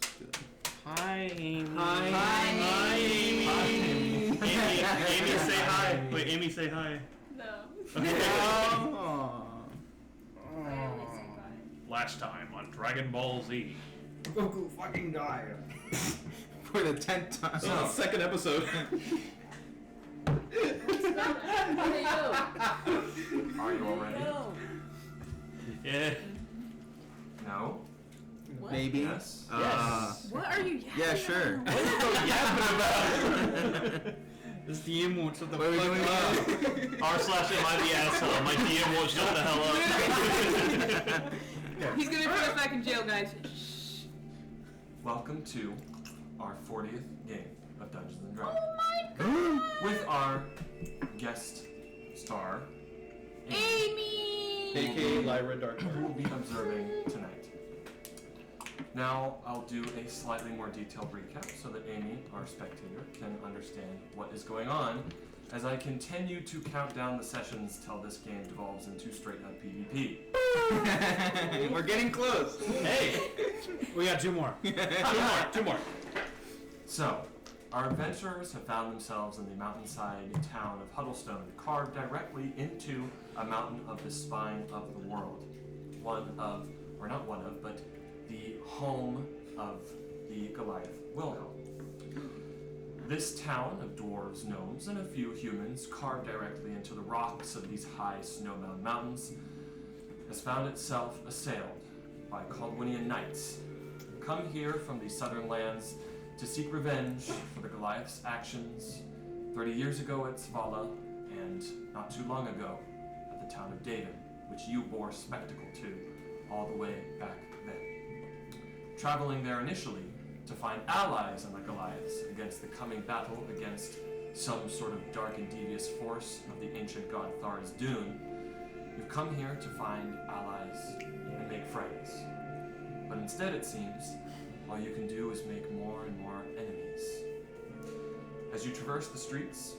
let's do that. Hi, Amy. Hi, Amy. Amy, say hi. Wait, Amy, say hi. No. I always say bye. Last time on Dragon Ball Z. Goku fucking died. For the 10th time. So, second episode. Are you all ready? Yeah. No? What? Maybe. Yes. Yes. What are you yapping Yeah, sure. What are you yapping about? This DM won't shut the What are we fuck doing up. R/am I the asshole. My DM won't shut the hell up. He's gonna put us back in jail, guys. Shh. Welcome to our 40th game of Dungeons and Dragons. Oh my god! With our guest star, Amy! AKA Lyra who Darkheart. will be observing tonight. Now, I'll do a slightly more detailed recap so that Amy, our spectator, can understand what is going on as I continue to count down the sessions till this game devolves into straight-up PvP. We're getting close. Hey! We got two more. Two more. So, our adventurers have found themselves in the mountainside town of Huddlestone, carved directly into a mountain of the spine of the world. But the home of the Goliath Wilhelm. This town of dwarves, gnomes, and a few humans carved directly into the rocks of these high snow-bound mountains has found itself assailed by Caldwinian knights, who come here from the southern lands to seek revenge for the Goliath's actions 30 years ago at Svala and not too long ago at the town of Davin, which you bore spectacle to all the way back then. Traveling there initially to find allies in the Goliaths against the coming battle against some sort of dark and devious force of the ancient god Thar's Dune, you've come here to find allies and make friends. But instead, it seems, all you can do is make more and more enemies. As you traverse the streets,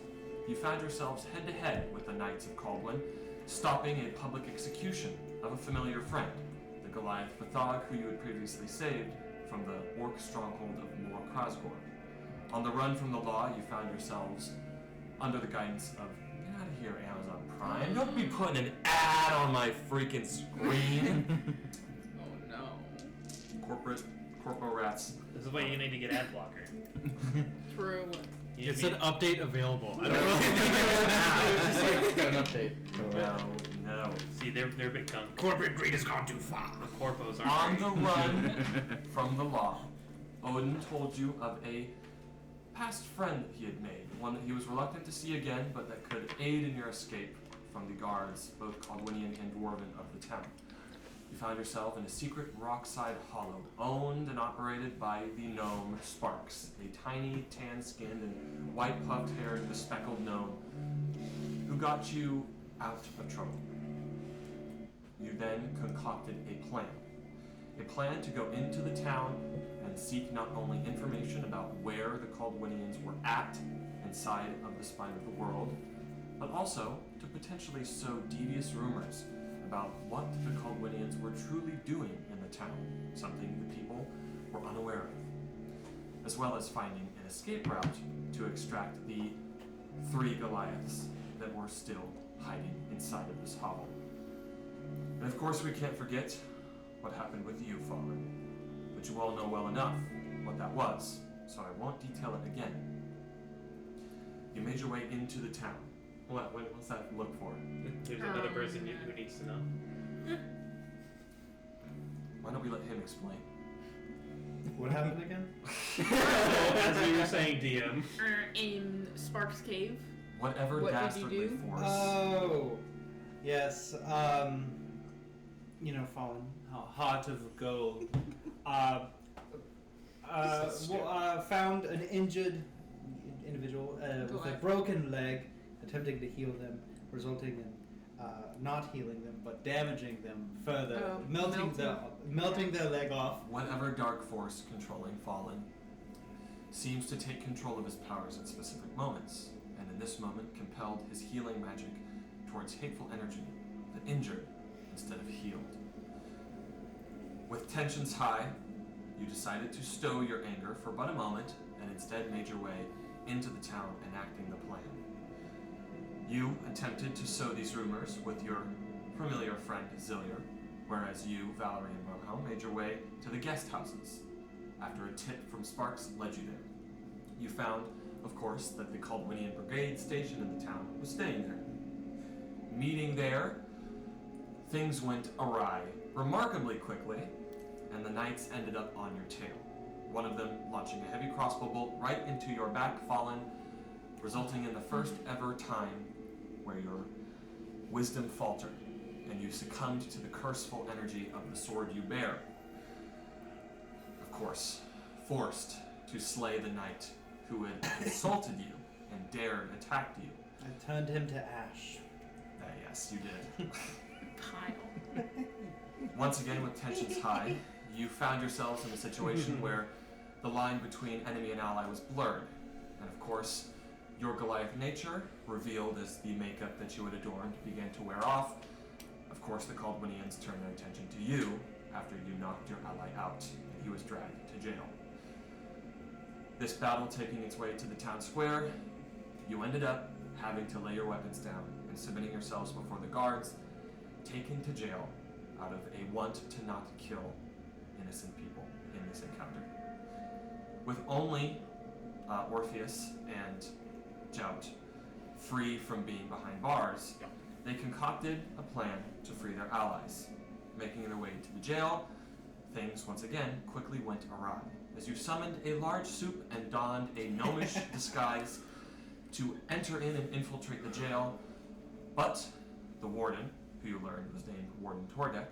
you find yourselves head-to-head with the Knights of Caldwin, stopping a public execution of a familiar friend, the Goliath Bathog, who you had previously saved from the orc stronghold of Mor Krasgor. On the run from the law, you found yourselves under the guidance of, get out of here, Amazon Prime. Don't be putting an ad on my freaking screen. Oh no. Corpo rats. This is why you need to get ad blocker. True. You It said need- update available. I don't know. It's got an update. No. See, they're big gun. Corporate greed has gone too far. The corpos aren't On great. the run from the law, Odin told you of a past friend that he had made, one that he was reluctant to see again, but that could aid in your escape from the guards, both Caldwinian and Dwarven, of the town. You found yourself in a secret rockside hollow, owned and operated by the gnome Sparks, a tiny, tan-skinned and white-puffed-haired, bespeckled gnome who got you out of trouble. You then concocted a plan to go into the town and seek not only information about where the Caldwinians were at inside of the spine of the world, but also to potentially sow devious rumors about what the Caldwinians were truly doing in the town, something the people were unaware of, as well as finding an escape route to extract the 3 Goliaths that were still hiding inside of this hovel. And of course we can't forget what happened with you, Fallen. But you all know well enough what that was, so I won't detail it again. You made your way into the town. What's that look for? There's another person who needs to know. Why don't we let him explain? What happened again? As you were saying, DM. In Sparks Cave. Whatever What did you dastardly do? force. Oh, yes. Fallen heart of gold. Found an injured individual with a broken leg, attempting to heal them, resulting in not healing them, but damaging them further, melting their leg off. Whatever dark force controlling Fallen seems to take control of his powers at specific moments, and in this moment compelled his healing magic towards hateful energy that injured instead of healed. With tensions high, you decided to stow your anger for but a moment and instead made your way into the town enacting the plan. You attempted to sow these rumors with your familiar friend Zillier, whereas you, Valerie, and Wilhelm made your way to the guest houses after a tip from Sparks led you there. You found, of course, that the Caldwinian Brigade station in the town was staying there. Meeting there, things went awry remarkably quickly, and the knights ended up on your tail. One of them launching a heavy crossbow bolt right into your back fallen, resulting in the first ever time where your wisdom faltered, and you succumbed to the curseful energy of the sword you bear. Of course, forced to slay the knight who had insulted you and dared attack you. I turned him to ash. Yes, you did. Pile. Once again, with tensions high, you found yourselves in a situation where the line between enemy and ally was blurred. And of course, your Goliath nature, revealed as the makeup that you had adorned, began to wear off. Of course, the Caldwinians turned their attention to you after you knocked your ally out and he was dragged to jail. This battle taking its way to the town square, you ended up having to lay your weapons down and submitting yourselves before the guards, taken to jail out of a want to not kill innocent people in this encounter. With only Orpheus and Jout free from being behind bars, they concocted a plan to free their allies. Making their way to the jail, things once again quickly went awry as you summoned a large soup and donned a gnomish disguise to enter in and infiltrate the jail, but the warden, who you learned was named Warden Tordek,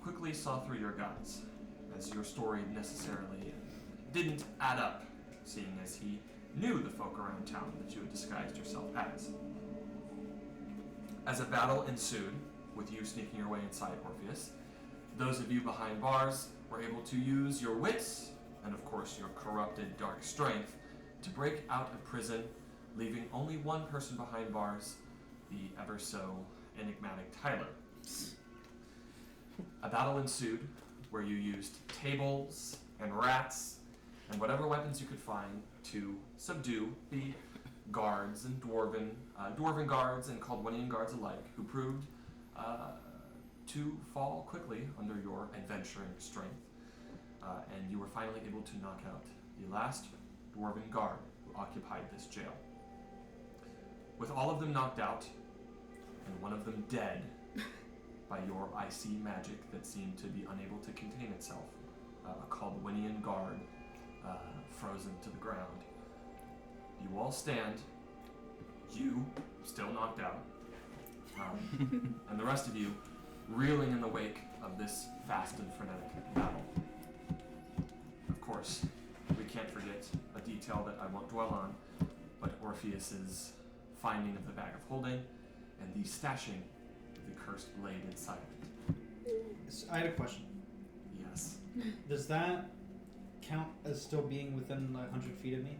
quickly saw through your guise, as your story necessarily didn't add up, seeing as he knew the folk around town that you had disguised yourself as. As a battle ensued, with you sneaking your way inside Orpheus, those of you behind bars were able to use your wits, and of course your corrupted dark strength, to break out of prison, leaving only one person behind bars, the ever so enigmatic Tyler. A battle ensued where you used tables and rats and whatever weapons you could find to subdue the guards and dwarven guards and Caldwinian guards alike, who proved to fall quickly under your adventuring strength. And you were finally able to knock out the last dwarven guard who occupied this jail. With all of them knocked out, and one of them dead by your icy magic that seemed to be unable to contain itself, a Caldwinian guard frozen to the ground. You all stand, you still knocked out, and the rest of you reeling in the wake of this fast and frenetic battle. Of course, we can't forget a detail that I won't dwell on, but Orpheus's finding of the bag of holding and the stashing of the cursed blade inside it. I had a question. Yes. Does that count as still being within 100 feet of me?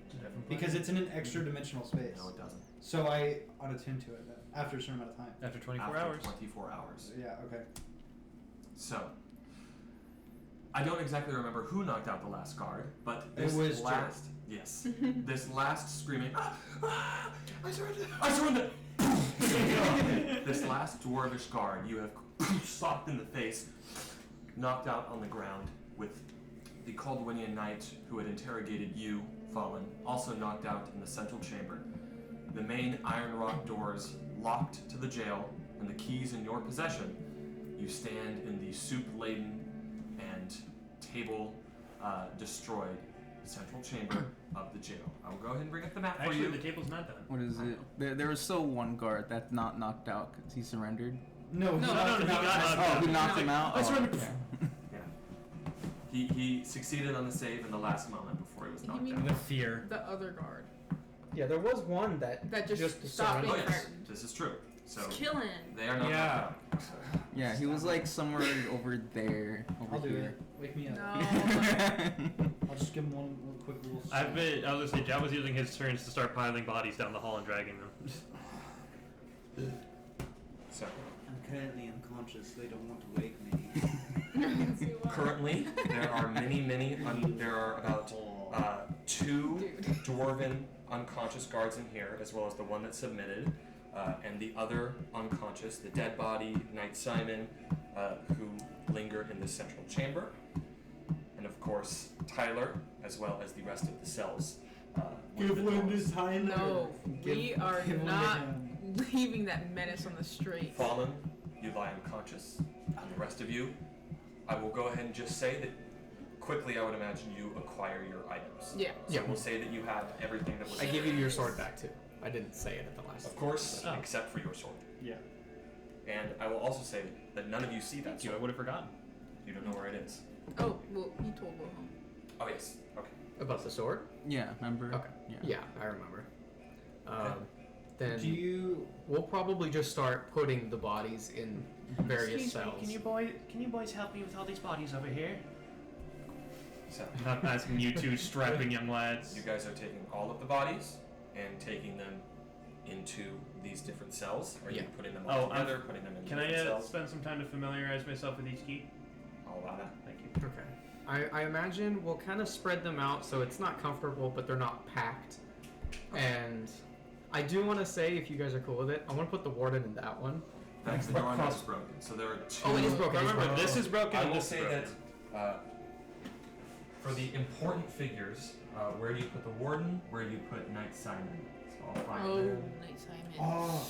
Because it's in an extra dimensional space. No, it doesn't. So I ought to attend to it then, after a certain amount of time. After 24 After hours. 24 hours. Yeah, okay. So, I don't exactly remember who knocked out the last guard, but It this was last, yes, this last screaming, I surrender, I surrender. This last dwarvish guard you have socked in the face, knocked out on the ground, with the Caldwinian knight who had interrogated you, fallen, also knocked out in the central chamber. The main iron rock doors locked to the jail, and the keys in your possession. You stand in the soup-laden and table-destroyed central chamber of the jail. I will go ahead and bring up the map for Actually, you. the table's not done. What is it? There was still one guard that's not knocked out because he surrendered. No, No, he he knocked him got out. knocked Oh, out. who knocked him out? I surrendered. Okay. Yeah. He succeeded on the save in the last moment before he was knocked mean out. With fear. The other guard. Yeah, there was one that That stopped Oh being yes, frightened. this is true. So Kill him. they are not Yeah. knocked out. Yeah, he was like somewhere over there. Over I'll do here. it. Wake me up. No. I'll just give him one quick little. I was gonna say, John was using his turns to start piling bodies down the hall and dragging them. So I'm currently unconscious. They don't want to wake me. Currently, there are there are about 2 dwarven unconscious guards in here, as well as the one that submitted, and the other unconscious, the dead body, Knight Simon, who linger in the central chamber, and of course Tyler, as well as the rest of the cells. Give one to Tyler. No, we are give one to not him. leaving that menace on the street. Fallen, you lie unconscious, and the rest of you, I will go ahead and just say that quickly I would imagine you acquire your items. Yeah. So we'll say that you had everything that was I give you your sword back too. I didn't say it at the last. Of course, Oh. except for your sword. Yeah. And I will also say that none of you see that Thank you. I sword. would have forgotten. You don't know where it is. Oh, well, you told Wilhelm. Oh yes. Okay. About the sword? Yeah, remember? Okay. Yeah. Yeah, I remember. Okay. Then Do you? we'll probably just start putting the bodies in various cells. Can you boys help me with all these bodies over here? So I'm not asking you two strapping young lads. you guys are taking all of the bodies and taking them into these different cells. Are you Yeah. putting them all Oh, I'm- together, putting them in Can I different cells? spend some time to familiarize myself with each key? I'll allow that. Thank you. Okay. I imagine we'll kind of spread them out so it's not comfortable, but they're not packed. And I do want to say, if you guys are cool with it, I want to put the warden in that one. Next, the door on that is broken. So there are 2. Oh, it is broken. it's Remember, broken. this is broken. I and will this is say broken. that for the important figures, where do you put the warden? Where do you put Knight Simon? So I'll find Oh, them. Knight Simon. Oh.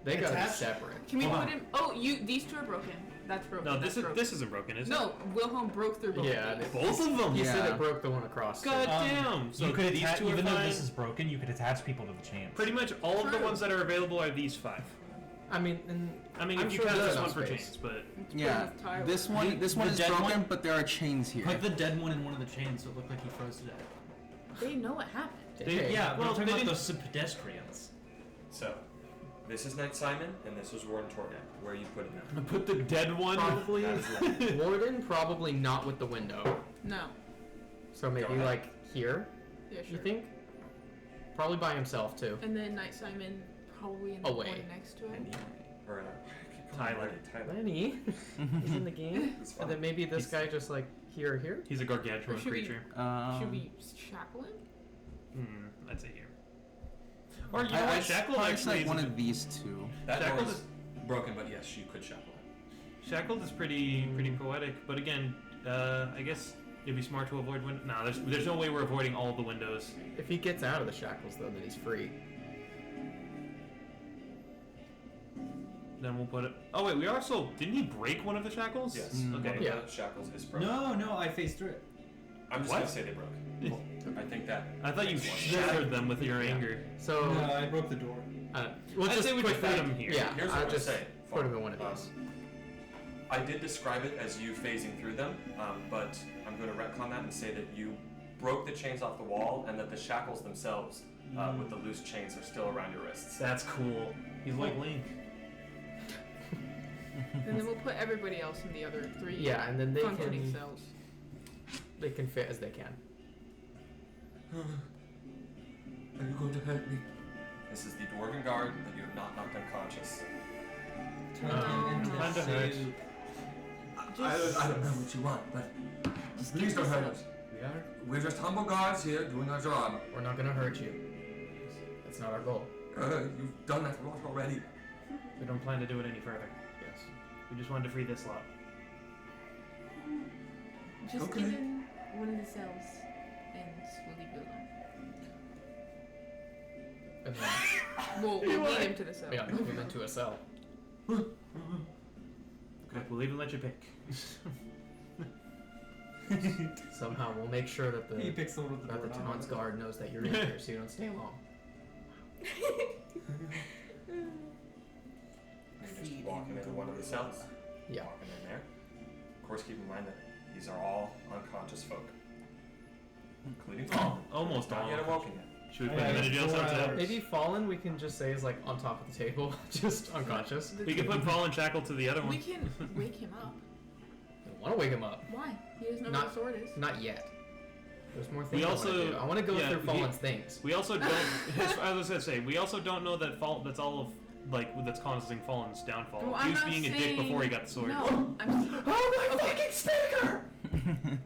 They gotta be Attached? separate. Can we hold put on. him? Oh, these two are broken. That's broken. No, That's broken. this isn't broken, is it? No, Wilhelm broke through both Yeah, of these. Both of them. He said Yeah. it broke the one across. God damn. So you could these attach, two are even though fine. this is broken, you could attach people to the chains. Pretty much all of the True. ones that are available are these 5. I mean, and I mean, I'm if you sure count there's this one enough for space. chains, but It's Yeah. with Tyler. This one The is dead broken, one- but there are chains here. Put the dead one in one of the chains so it looked like he froze to death. They know what happened. Hey, Yeah, well, but I'm talking they about didn't- those pedestrians. So this is Knight Simon, and this is Warden Torgat. Where are you putting them? put the dead one. probably That is warden, probably not with the window. No. So maybe Go ahead. like here. Yeah, sure. You think? Probably by himself too. And then Knight Simon probably in the Away. one next to it. Lenny? Or Tyler. Tyler. Lenny, he's in the game. It's And fine. then maybe this guy just like here or here. He's a gargantuan Or should we- creature. Should we shackle him? I'd say here. Or you know I what? Shackle probably actually like is one a- of these two. That door Shackled is is- broken, but yes, you could shackle him. Shackled is pretty poetic, but again, I guess it'd be smart to avoid windows. No, there's no way we're avoiding all the windows. If he gets out of the shackles though, then he's free. Then we'll put it. Oh wait, we also didn't he break one of the shackles? Yes. Mm. One of Yeah. the shackles is broken. No, I faced through it. I'm just What? gonna say they broke. I think that. I thought you makes more sense. shattered them with your anger. So No, I broke the door. we'll I'd just say we put just put that- him here. Yeah, Here's what I'll I'm just saying. put him in one of Um, these. I did describe it as you phasing through them, but I'm going to retcon that and say that you broke the chains off the wall and that the shackles themselves, with the loose chains, are still around your wrists. That's cool. He's like Link. And then we'll put everybody else in the other 3 Yeah, and then functioning cells. they can fit as they can. Are you going to hurt me? This is the dwarven guard that you have not knocked unconscious. Turn him into Kinda hurts. soup. I don't know what you want, but please don't hurt us. We're just humble guards here doing our job. We're not gonna hurt you. That's not our goal. You've done that for us already. We don't plan to do it any further. Yes. We just wanted to free this lot. Just Okay. give him one of the cells and we'll leave you alone. And then We'll lead him to the cell. yeah, move him into a cell. Okay, we'll even let you pick. Somehow we'll make sure that He the picks the one with the door. town's guard knows that you're in here, so you don't stay long. You're just walking into one of the cells. Yeah. Walking in there. Of course, keep in mind that these are all unconscious folk, including Fallen. Almost Not all. yet awoken yet. Should we Yeah, put him in a jail cell 4 too? hours. Maybe Fallen we can just say is like on top of the table, just unconscious. We can put Fallen Shackle to the other We one. can wake him up. I want to wake him up. Why? He doesn't know Not- what the sword is. Not yet. There's more We things also- I want to do. I want to go yeah, through he- Fallen's things. We also don't. I was gonna say we also don't know that that's all of that's causing Fallen's downfall. Well, he I'm was not being a dick saying- before he got the sword. No, I'm. Oh my Okay. fucking speaker!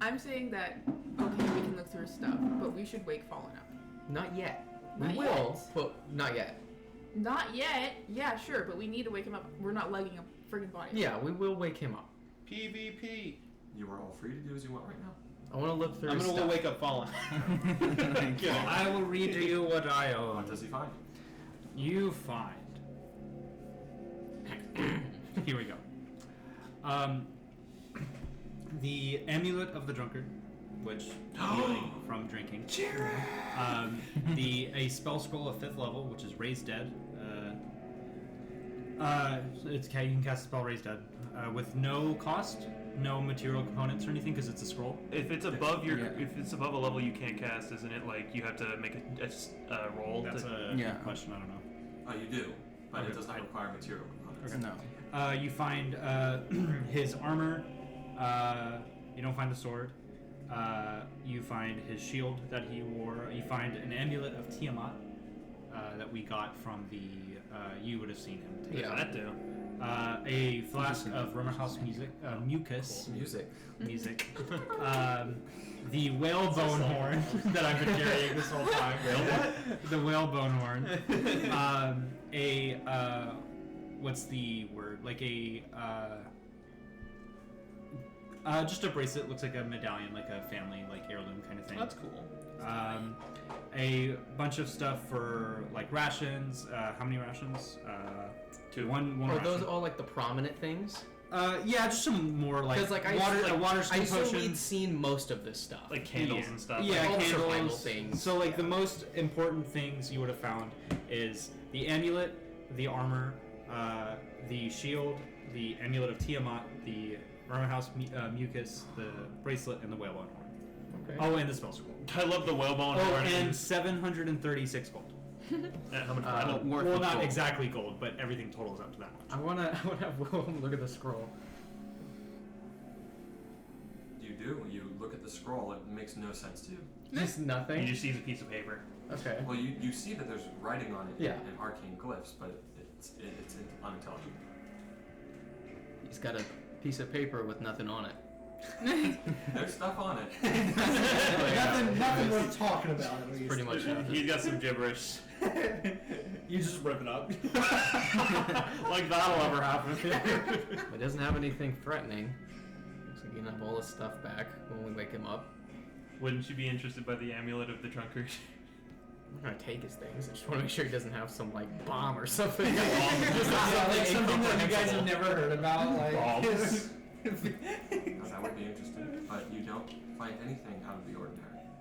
I'm saying that okay, we can look through his stuff, but we should wake Fallen up. Not yet. Not We will, yet. but not yet. Not yet. Yeah, sure, but we need to wake him up. We're not lugging a friggin' body. Yeah, we will wake him up. PvP. You are all free to do as you want right now. I want to look through I'm his gonna go stuff. wake up Fallen. I will read to you what I own. What does he find? You find. Here we go. The amulet of the drunkard, which healing from drinking. A spell scroll of 5th level, which is raise dead. You can cast a spell raise dead with no cost, no material components or anything, because it's a scroll. If it's above if it's above a level you can't cast, isn't it like you have to make a roll? That's to, a good question. I don't know. Oh, you do, but Okay. it does not require material components. No. You find his armor. You don't find the sword. You find his shield that he wore. You find an amulet of Tiamat that we got from the. You would have seen him take. Yeah. that do. A flask of Rummer House mucus. Music. The whalebone horn that I've been carrying this whole time. The whalebone horn. What's the word? Like just a bracelet. Looks like a medallion, like a family, like heirloom kind of thing. That's cool. A bunch of stuff for like rations. How many rations? Two. One Are ration. those all like the prominent things? Yeah, just some more like Because like a water I skin assume potion. we'd seen most of this stuff. Like candles and stuff. Yeah, Like all the survival candles. things. So like the most important things you would have found is the amulet, the armor, the shield, the amulet of Tiamat, the Rummer House mucus, the bracelet, and the whalebone horn. Okay. Oh, and the spell scroll. I love the whalebone Oh, horn. and 736 gold. How much? Worth Well, of not gold. exactly gold, but everything totals up to that much. I wanna have Willem look at the scroll. You do. You look at the scroll. It makes no sense to you. Just He nothing. just sees a piece of paper. Okay. Well, you see that there's writing on it Yeah. in arcane glyphs, but it's unintelligible. He's got a piece of paper with nothing on it. There's stuff on it. Nothing worth talking about. At least. Pretty much nothing. He's got some gibberish. You just rip it up. Like that'll ever happen. It doesn't have anything threatening. Looks like you can have all his stuff back when we wake him up. Wouldn't you be interested by the amulet of the drunkard? I'm not gonna take his things. I just want to make sure he doesn't have some like bomb or something. Like something that you guys have never heard about. Like, Bombs. Now, that would be interesting, but you don't find anything out of the ordinary.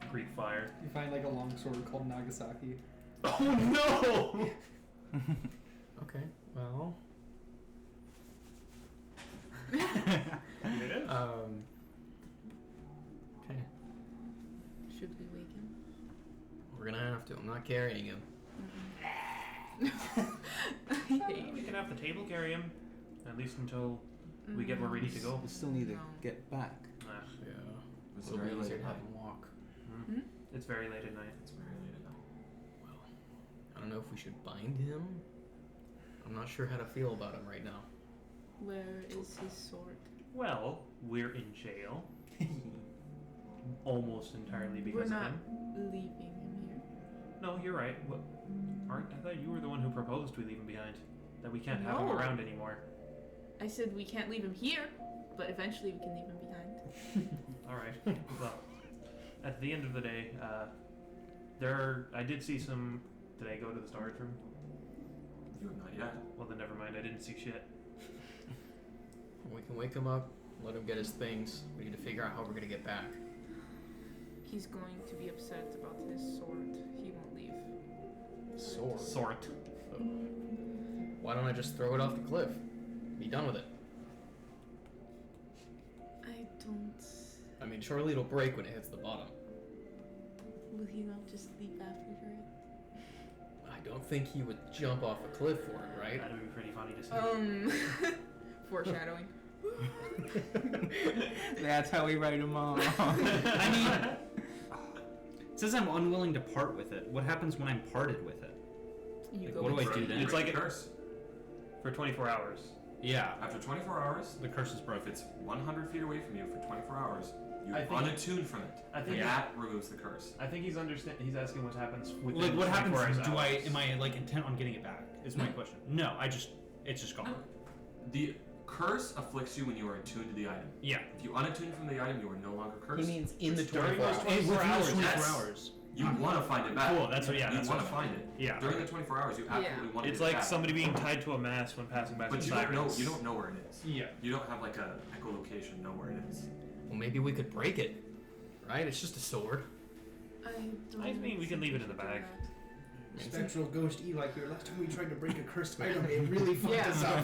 Greek fire. you find like a long sword called Nagasaki. Oh no! Okay. Well. Yeah. Okay. Should we wake him? We're gonna have to. I'm not carrying him. I hate We it. can have the table carry him, at least until we get more ready to go. We still need to No. get back. Ah, Yeah. It's It'll very be late easier at to have night. him walk. it's very late at night. It's very late at night. Well, I don't know if we should bind him. I'm not sure how to feel about him right now. Where is his sword? Well, we're in jail. Almost entirely We're because of not him. leaving him here. No, you're right. What? I thought you were the one who proposed we leave him behind. That we can't have him No. around anymore. I said we can't leave him here, but eventually we can leave him behind. All right. Well, at the end of the day, I did see some. Did I go to the storage room? You have not yet. Well, then never mind. I didn't see shit. We can wake him up, let him get his things. We need to figure out how we're gonna get back. He's going to be upset about his sword. He won't leave. Sword. Sort. Why don't I just throw it off the cliff? Be done with it. I don't. I mean, surely it'll break when it hits the bottom. Will he not just leap after it? I don't think he would jump off a cliff for it, right? That would be pretty funny to see. Foreshadowing. That's how we write them all. I mean, it says I'm unwilling to part with it. What happens when I'm parted with it? You Like, go what do I insane. do then? It's like a curse. For 24 hours. Yeah. After 24 hours, The curse is if broken. it's 100 feet away from you for 24 hours, you I think- unattune from it. I think and that removes the curse. I think he's He's asking what happens within Like, what 24 happens? hours. Am I like intent on getting it back? Is my question. No, it's just gone. The curse afflicts you when you are attuned to the item. Yeah. If you unattune from the item, you are no longer cursed. He means in the During 24 those hours. 24 Within those hours. 24 Yes. hours. You want to find it back. Cool. That's what. Yeah. You That's want what. to find it. Yeah. During the 24 hours, you absolutely want to It's get it like back. somebody being tied to a mast when passing by But some you don't know. sirens. You don't know where it is. Yeah. You don't have like a echolocation. Know where it is. Well, maybe we could break it. Right? It's just a sword. I mean, we can leave it in the bag. Spectral ghost Eli here. Last time we tried to break a cursed item, it really fucked us up.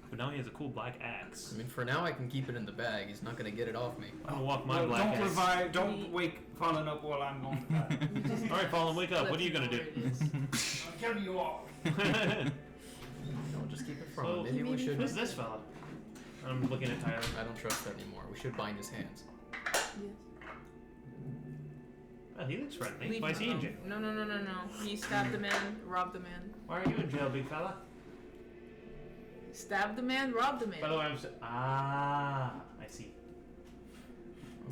But now he has a cool black axe. I mean, for now I can keep it in the bag. He's not gonna get it off me. I'm gonna walk my Well, black don't axe. revive. Don't wake Fallen up while I'm going to bed. All right, Fallen, wake up. What are you gonna do? I'll kill you all. Don't just keep it from So, him. Maybe we should. Who's this fella? I'm looking at Tyler. I don't trust that anymore. We should bind his hands. Well, he looks friendly. Leave Why is he him in jail? alone. No. He stabbed the man, robbed the man. Why are you in jail, big fella? Stabbed the man, robbed the man. By the way, I see.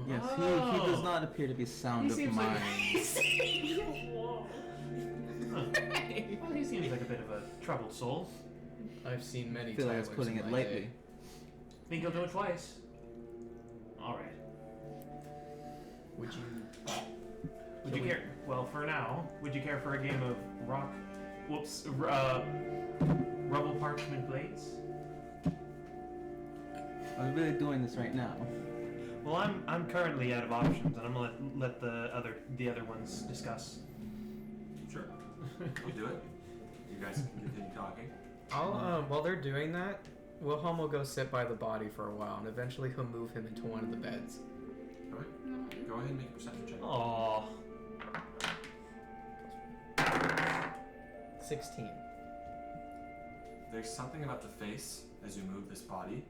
Yes, he Oh. does not appear to be sound He of seems mind. Well, he seems like a bit of a troubled soul. I've seen many I feel like I was Tylers putting in it my lightly. day. Think he'll do it twice. All right. Would you? Would you care? Well, for now, would you care for a game of rock? Whoops. Rubble parchment blades. I was really doing this right now. Well, I'm currently out of options, and I'm gonna let the other ones discuss. Sure. I'll do it. You guys can continue talking. While they're doing that, Wilhelm will go sit by the body for a while, and eventually he'll move him into one of the beds. Alright. Go ahead and make a perception check. Aww. 16. There's something about the face as you move this body.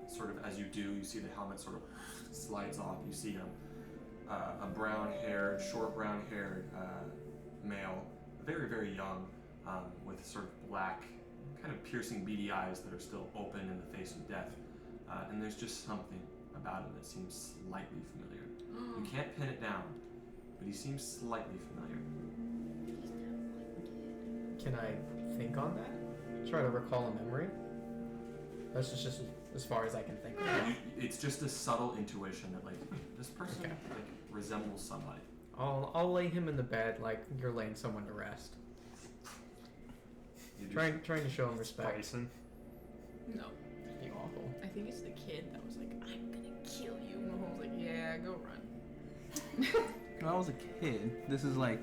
Sort of as you do, you see the helmet sort of slides off. You see a brown-haired, short brown-haired male, very, very young, with sort of black, kind of piercing beady eyes that are still open in the face of death. And there's just something about him that seems slightly familiar. You can't pin it down, but he seems slightly familiar. Can I think on that? Try to recall a memory? That's just as far as I can think of it. It's just a subtle intuition that like this person Okay. like resembles somebody. I'll lay him in the bed like you're laying someone to rest. You do Trying to show him respect. Bryson. No. Be awful. I think it's the kid that was like, I'm gonna kill you. And Mahomes like, yeah, go run. When I was a kid, this is like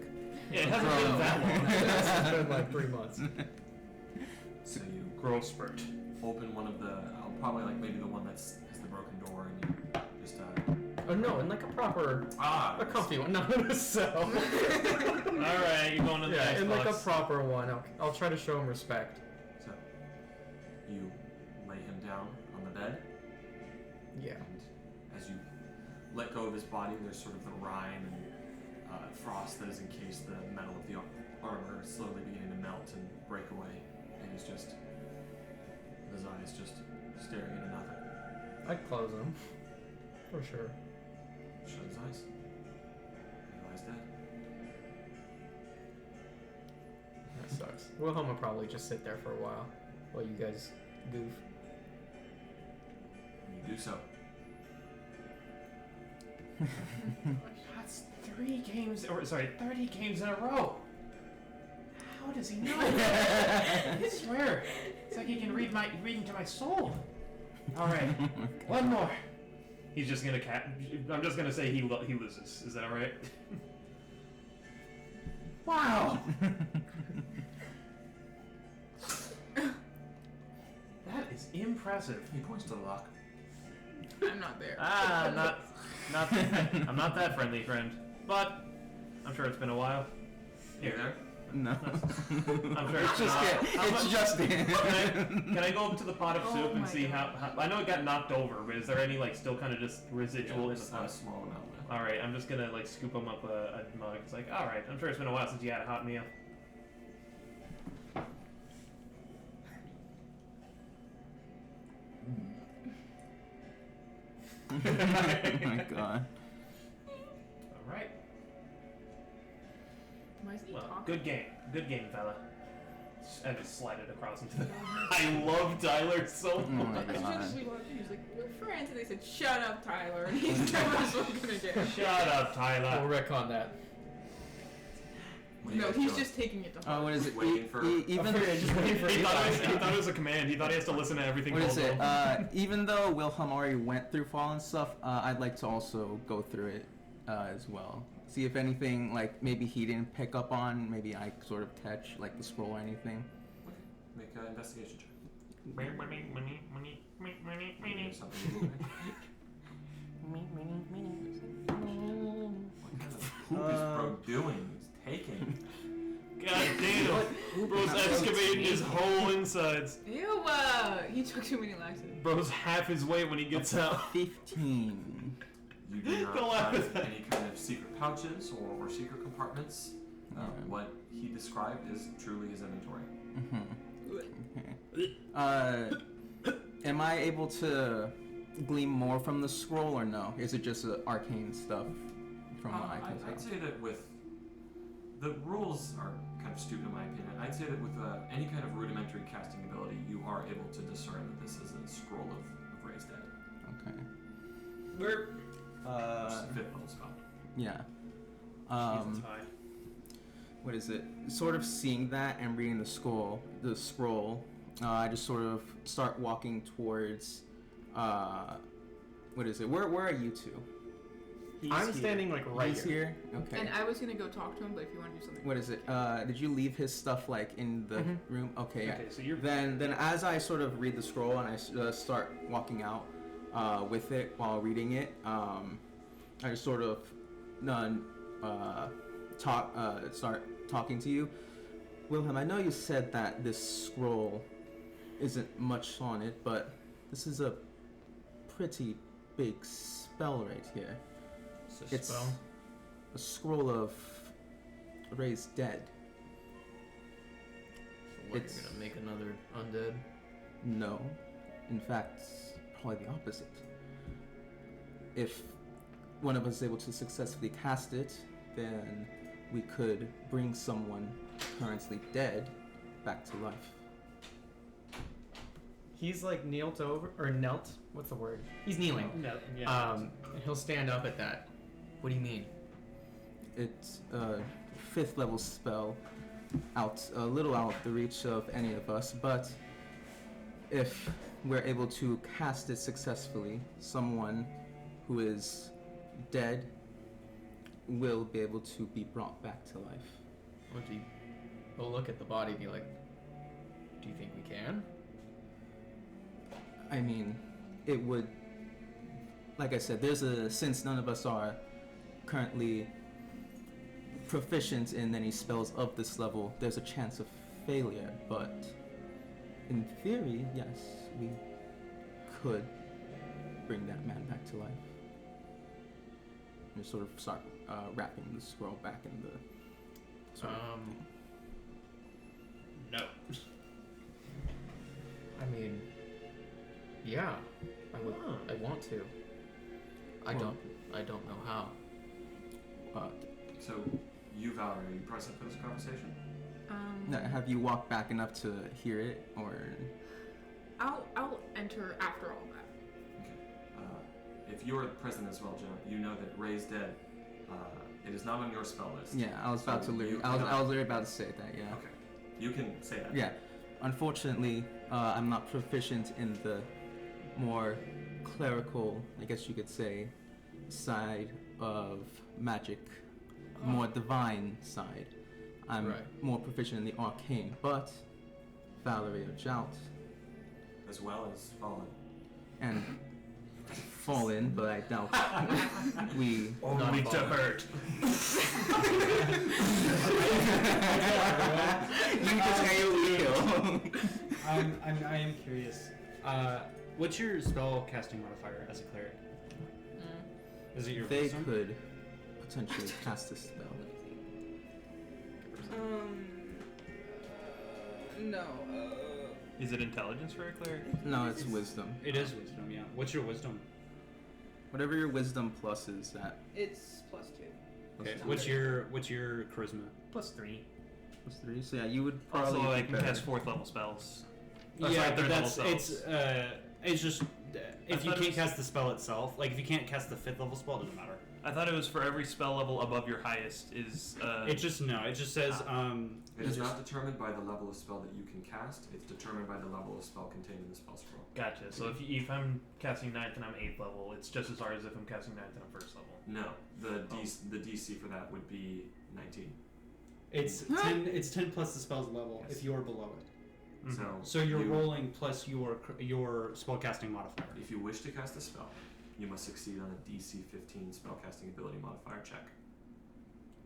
Yeah, it hasn't been that long. It's been like 3 months. So you Growth spurt. open one of the probably like maybe the one that's has the broken door and you just Oh no, in like a proper, a comfy one. No, so. Alright, you're going to the Yeah, ice in like a box. proper one. I'll try to show him respect. so you lay him down on the bed Yeah. and as you let go of his body there's sort of the rime and frost that has encased the metal of the armor slowly beginning to melt and break away and he's just his eyes just staring into nothing. I'd close him. For sure. Shut his eyes. He lies dead. That sucks. Wilhelm will probably just sit there for a while you guys goof. And you do so. That's 30 games in a row. How does he know? I swear, it's like he can read into my soul. All right, one more. He's just gonna I'm just gonna say he loses. Is that all right? Wow. That is impressive. He points to the lock. I'm not there. I'm not that friendly, friend. But I'm sure it's been a while. You there? no. I'm sure It's just not. it's just Can I go up to the pot of Oh soup and my see how I know it got knocked over, but is there any like still kind of just residual in the Just a pot? small amount left. All right, I'm just gonna like scoop him up a mug. It's like, all right, I'm sure it's been a while since you had a hot meal. Oh my god. All right. Why is he Well, talking? good game, fella. And just slide it across into the. I love Tyler so Oh my much. As soon god. as we walked in, he was like, "We're friends," and they said, "Shut up, Tyler," and he's never spoken again. Shut up, Tyler. We'll retcon that. What are you No, guys he's doing? just taking it to heart. Oh, what is it? Waiting for- Even just waiting for He thought it was a command. He thought he has to listen to everything. what is Bozo. it? Even though Wilhelm already went through Fallen stuff, I'd like to also go through it as well. See if anything like maybe he didn't pick up on, maybe I sort of touch like the scroll or anything. Make an investigation check. Money. Maybe there's something moving. What kind of poop is bro doing? He's taking. God damn. Bro's excavating his whole insides. Ew, he took too many laxatives. Bro's half his weight when he gets out. 15. You do not Don't laugh find at that. any kind of secret pouches or secret compartments. Yeah. What he described is truly his inventory. Okay. Am I able to glean more from the scroll or no? Is it just arcane stuff from what I can I'd tell? say that with the rules are kind of stupid in my opinion. I'd say that with any kind of rudimentary casting ability, you are able to discern that this is a scroll of raised dead. Okay. We're Which is a fifth level spell. Yeah. Jesus, high. What is it? Sort of seeing that and reading the scroll, I just sort of start walking towards. What is it? Where are you two? I'm standing like right He's here. Okay. And I was gonna go talk to him, but if you want to do something. What is it? Did you leave his stuff like in the room? Okay. Yeah. Okay, so you're. Then as I sort of read the scroll and I start walking out with it while reading it, I just sort of start talking to you. Wilhelm, I know you said that this scroll isn't much on it, but this is a pretty big spell right here. It's spell. a scroll of raised dead. So what, It's- you're gonna make another undead? No. In fact, probably the opposite. If one of us is able to successfully cast it, then we could bring someone currently dead back to life. He's like knelt over, or knelt. What's the word? He's kneeling. No, yeah. And he'll stand up at that. What do you mean? It's a 5th level spell, a little out of the reach of any of us, but if we're able to cast it successfully, someone who is dead will be able to be brought back to life. What do you? He'll look at the body and be like, "Do you think we can?" I mean, it would, like I said, since none of us are currently proficient in any spells of this level, there's a chance of failure, but in theory, yes, we could bring that man back to life. And sort of start wrapping the scroll back in the sort of thing. No. I mean, yeah, I want to. I Well- don't know how. So, you, Valerie, are you present for this conversation? Now, have you walked back enough to hear it, or? I'll enter after all that. Okay. If you're present as well, Jenna, you know that raised dead, it is not on your spell list. Yeah, I was about to literally. I was literally about to say that. Yeah. Okay. You can say that. Yeah. Unfortunately, I'm not proficient in the more clerical, I guess you could say, side of magic, more divine side. I'm Right. more proficient in the arcane, but Valerie of Jout As well as fallen. and Fallen, but I doubt we. Only to hurt. You just AoE kill. I am curious. What's your spell casting modifier as a cleric? Is it your They wisdom? could potentially cast a spell. No. Is it intelligence for a cleric? No, it's wisdom. It is wisdom, yeah. What's your wisdom? Whatever your wisdom plus is at. It's +2. Okay, Plus what's your charisma? +3. plus 3. So yeah, you would probably. Also, I do can better. cast 4th level spells. Yeah, third but level that's spells. it's just if you thought it can't was- cast the spell itself, like if you can't cast the 5th level spell, it doesn't matter. I thought it was for every spell level above your highest is. It just says It is not determined by the level of spell that you can cast. It's determined by the level of spell contained in the spell scroll. Gotcha. So if I'm casting 9th and I'm 8th level, it's just as hard as if I'm casting 9th and I'm 1st level. No, the DC for that would be 19. it's 10. It's 10 plus the spell's level Yes. if you're below it. Mhm. So you're rolling plus your spellcasting modifier. If you wish to cast a spell, you must succeed on a DC 15 spellcasting ability modifier check.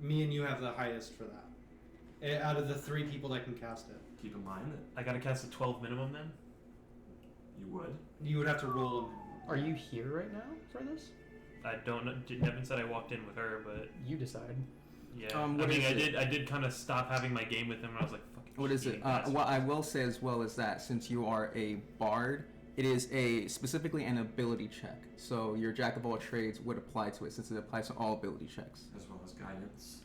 Me and you have the highest for that. Out of the 3 people that can cast it, Keep in mind that I gotta cast a 12 minimum then. you would. you would have to roll them. Are you here right now for this? I don't know. Nevin said I walked in with her, but You decide. yeah. What is it? I did kind of stop having my game with him, and I was like, "Fucking." What is it? cheating bastard. What I will say as well is that since you are a bard, it is specifically an ability check. So your jack of all trades would apply to it since it applies to all ability checks. As well as guidance.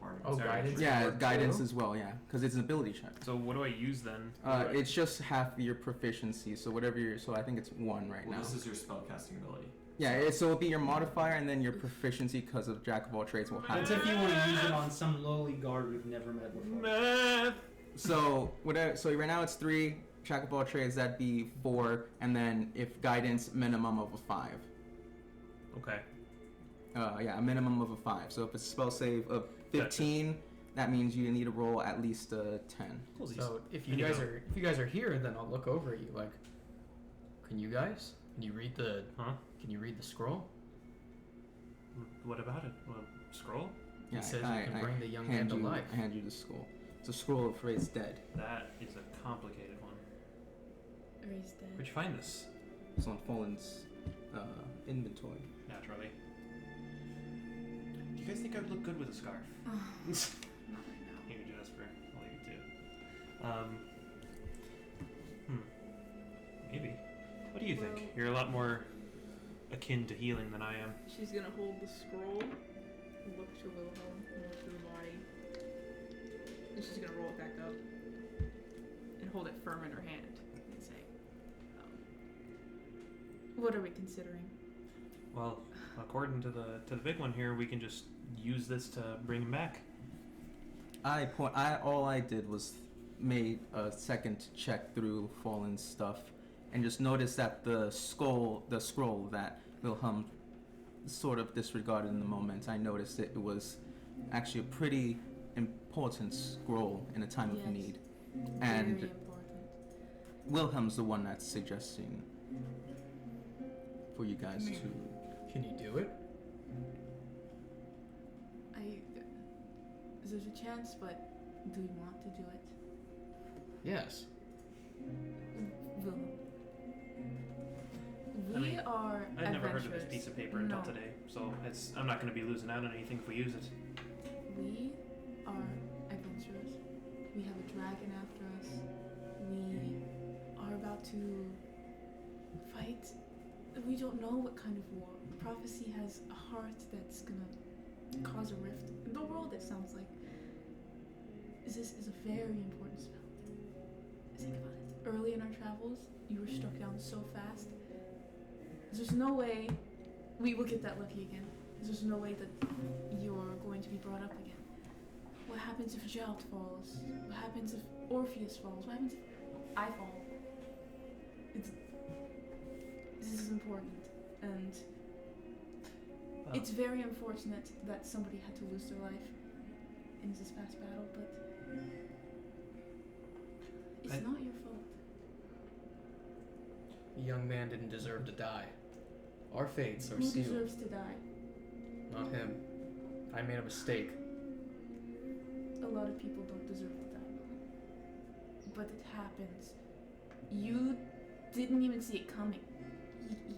or bardic Oh, inspiration. guidance? Yeah, work guidance too? as well. Yeah, because it's an ability check. So what do I use then? It's just half your proficiency. So whatever your, so I think it's 1 right Well, now. this is your spellcasting ability. Yeah, so it'll be your modifier and then your proficiency because of jack of all trades will That's have. if you want to use it on some lowly guard we've never met before. Math. So whatever. So right now it's 3. Jack of all trades that'd be 4, and then if guidance minimum of a 5. Okay. Yeah, a minimum of a 5. So if it's a spell save of 15, that means you need to roll at least a 10. So if There you you guys go. are here, then I'll look over at you like, can you guys? Can you read the? Huh? Can you read the scroll? What about it? Well, scroll? Yeah, It says you can bring the young man hand to you, life. I hand you the scroll. It's a scroll of raised dead. That is a complicated one. Raised dead. Where'd you find this? It's on Fallen's inventory. Naturally. Do you guys think I would look good with a scarf? Not right now. Thank you, Jasper. I'll leave it to. Maybe. What do you think? Well- You're a lot more akin to healing than I am. She's gonna hold the scroll, look to Wilhelm, and look to the body. And she's gonna roll it back up and hold it firm in her hand and say, "What are we considering?" Well, according to the big one here, we can just use this to bring him back. All I did was made a second check through Fallen's stuff, and just noticed that the scroll that Wilhelm sort of disregarded in the moment. I noticed it was actually a pretty important scroll in a time of Yes. need. Very And important. Wilhelm's the one that's suggesting for you guys to. Can you do it? There's a chance, but do you want to do it? Yes. Wilhelm. I mean, are I'd never heard of this adventurers. piece of paper until No. today, so I'm not going to be losing out on anything if we use it. We are adventurers. We have a dragon after us. We are about to fight. We don't know what kind of war. Prophecy has a heart that's gonna cause a rift in the world, it sounds like. This is a very important spell. Think about it. Early in our travels, you were struck down so fast. There's no way we will get that lucky again. There's no way that you're going to be brought up again. What happens if Jalt falls? What happens if Orpheus falls? What happens if I fall? This is important, and Well, it's very unfortunate that somebody had to lose their life in this past battle, but it's I- not your fault. The young man didn't deserve to die. Our fates are Who sealed. deserves to die? Not him. I made a mistake. A lot of people don't deserve to die, but it happens. You didn't even see it coming. He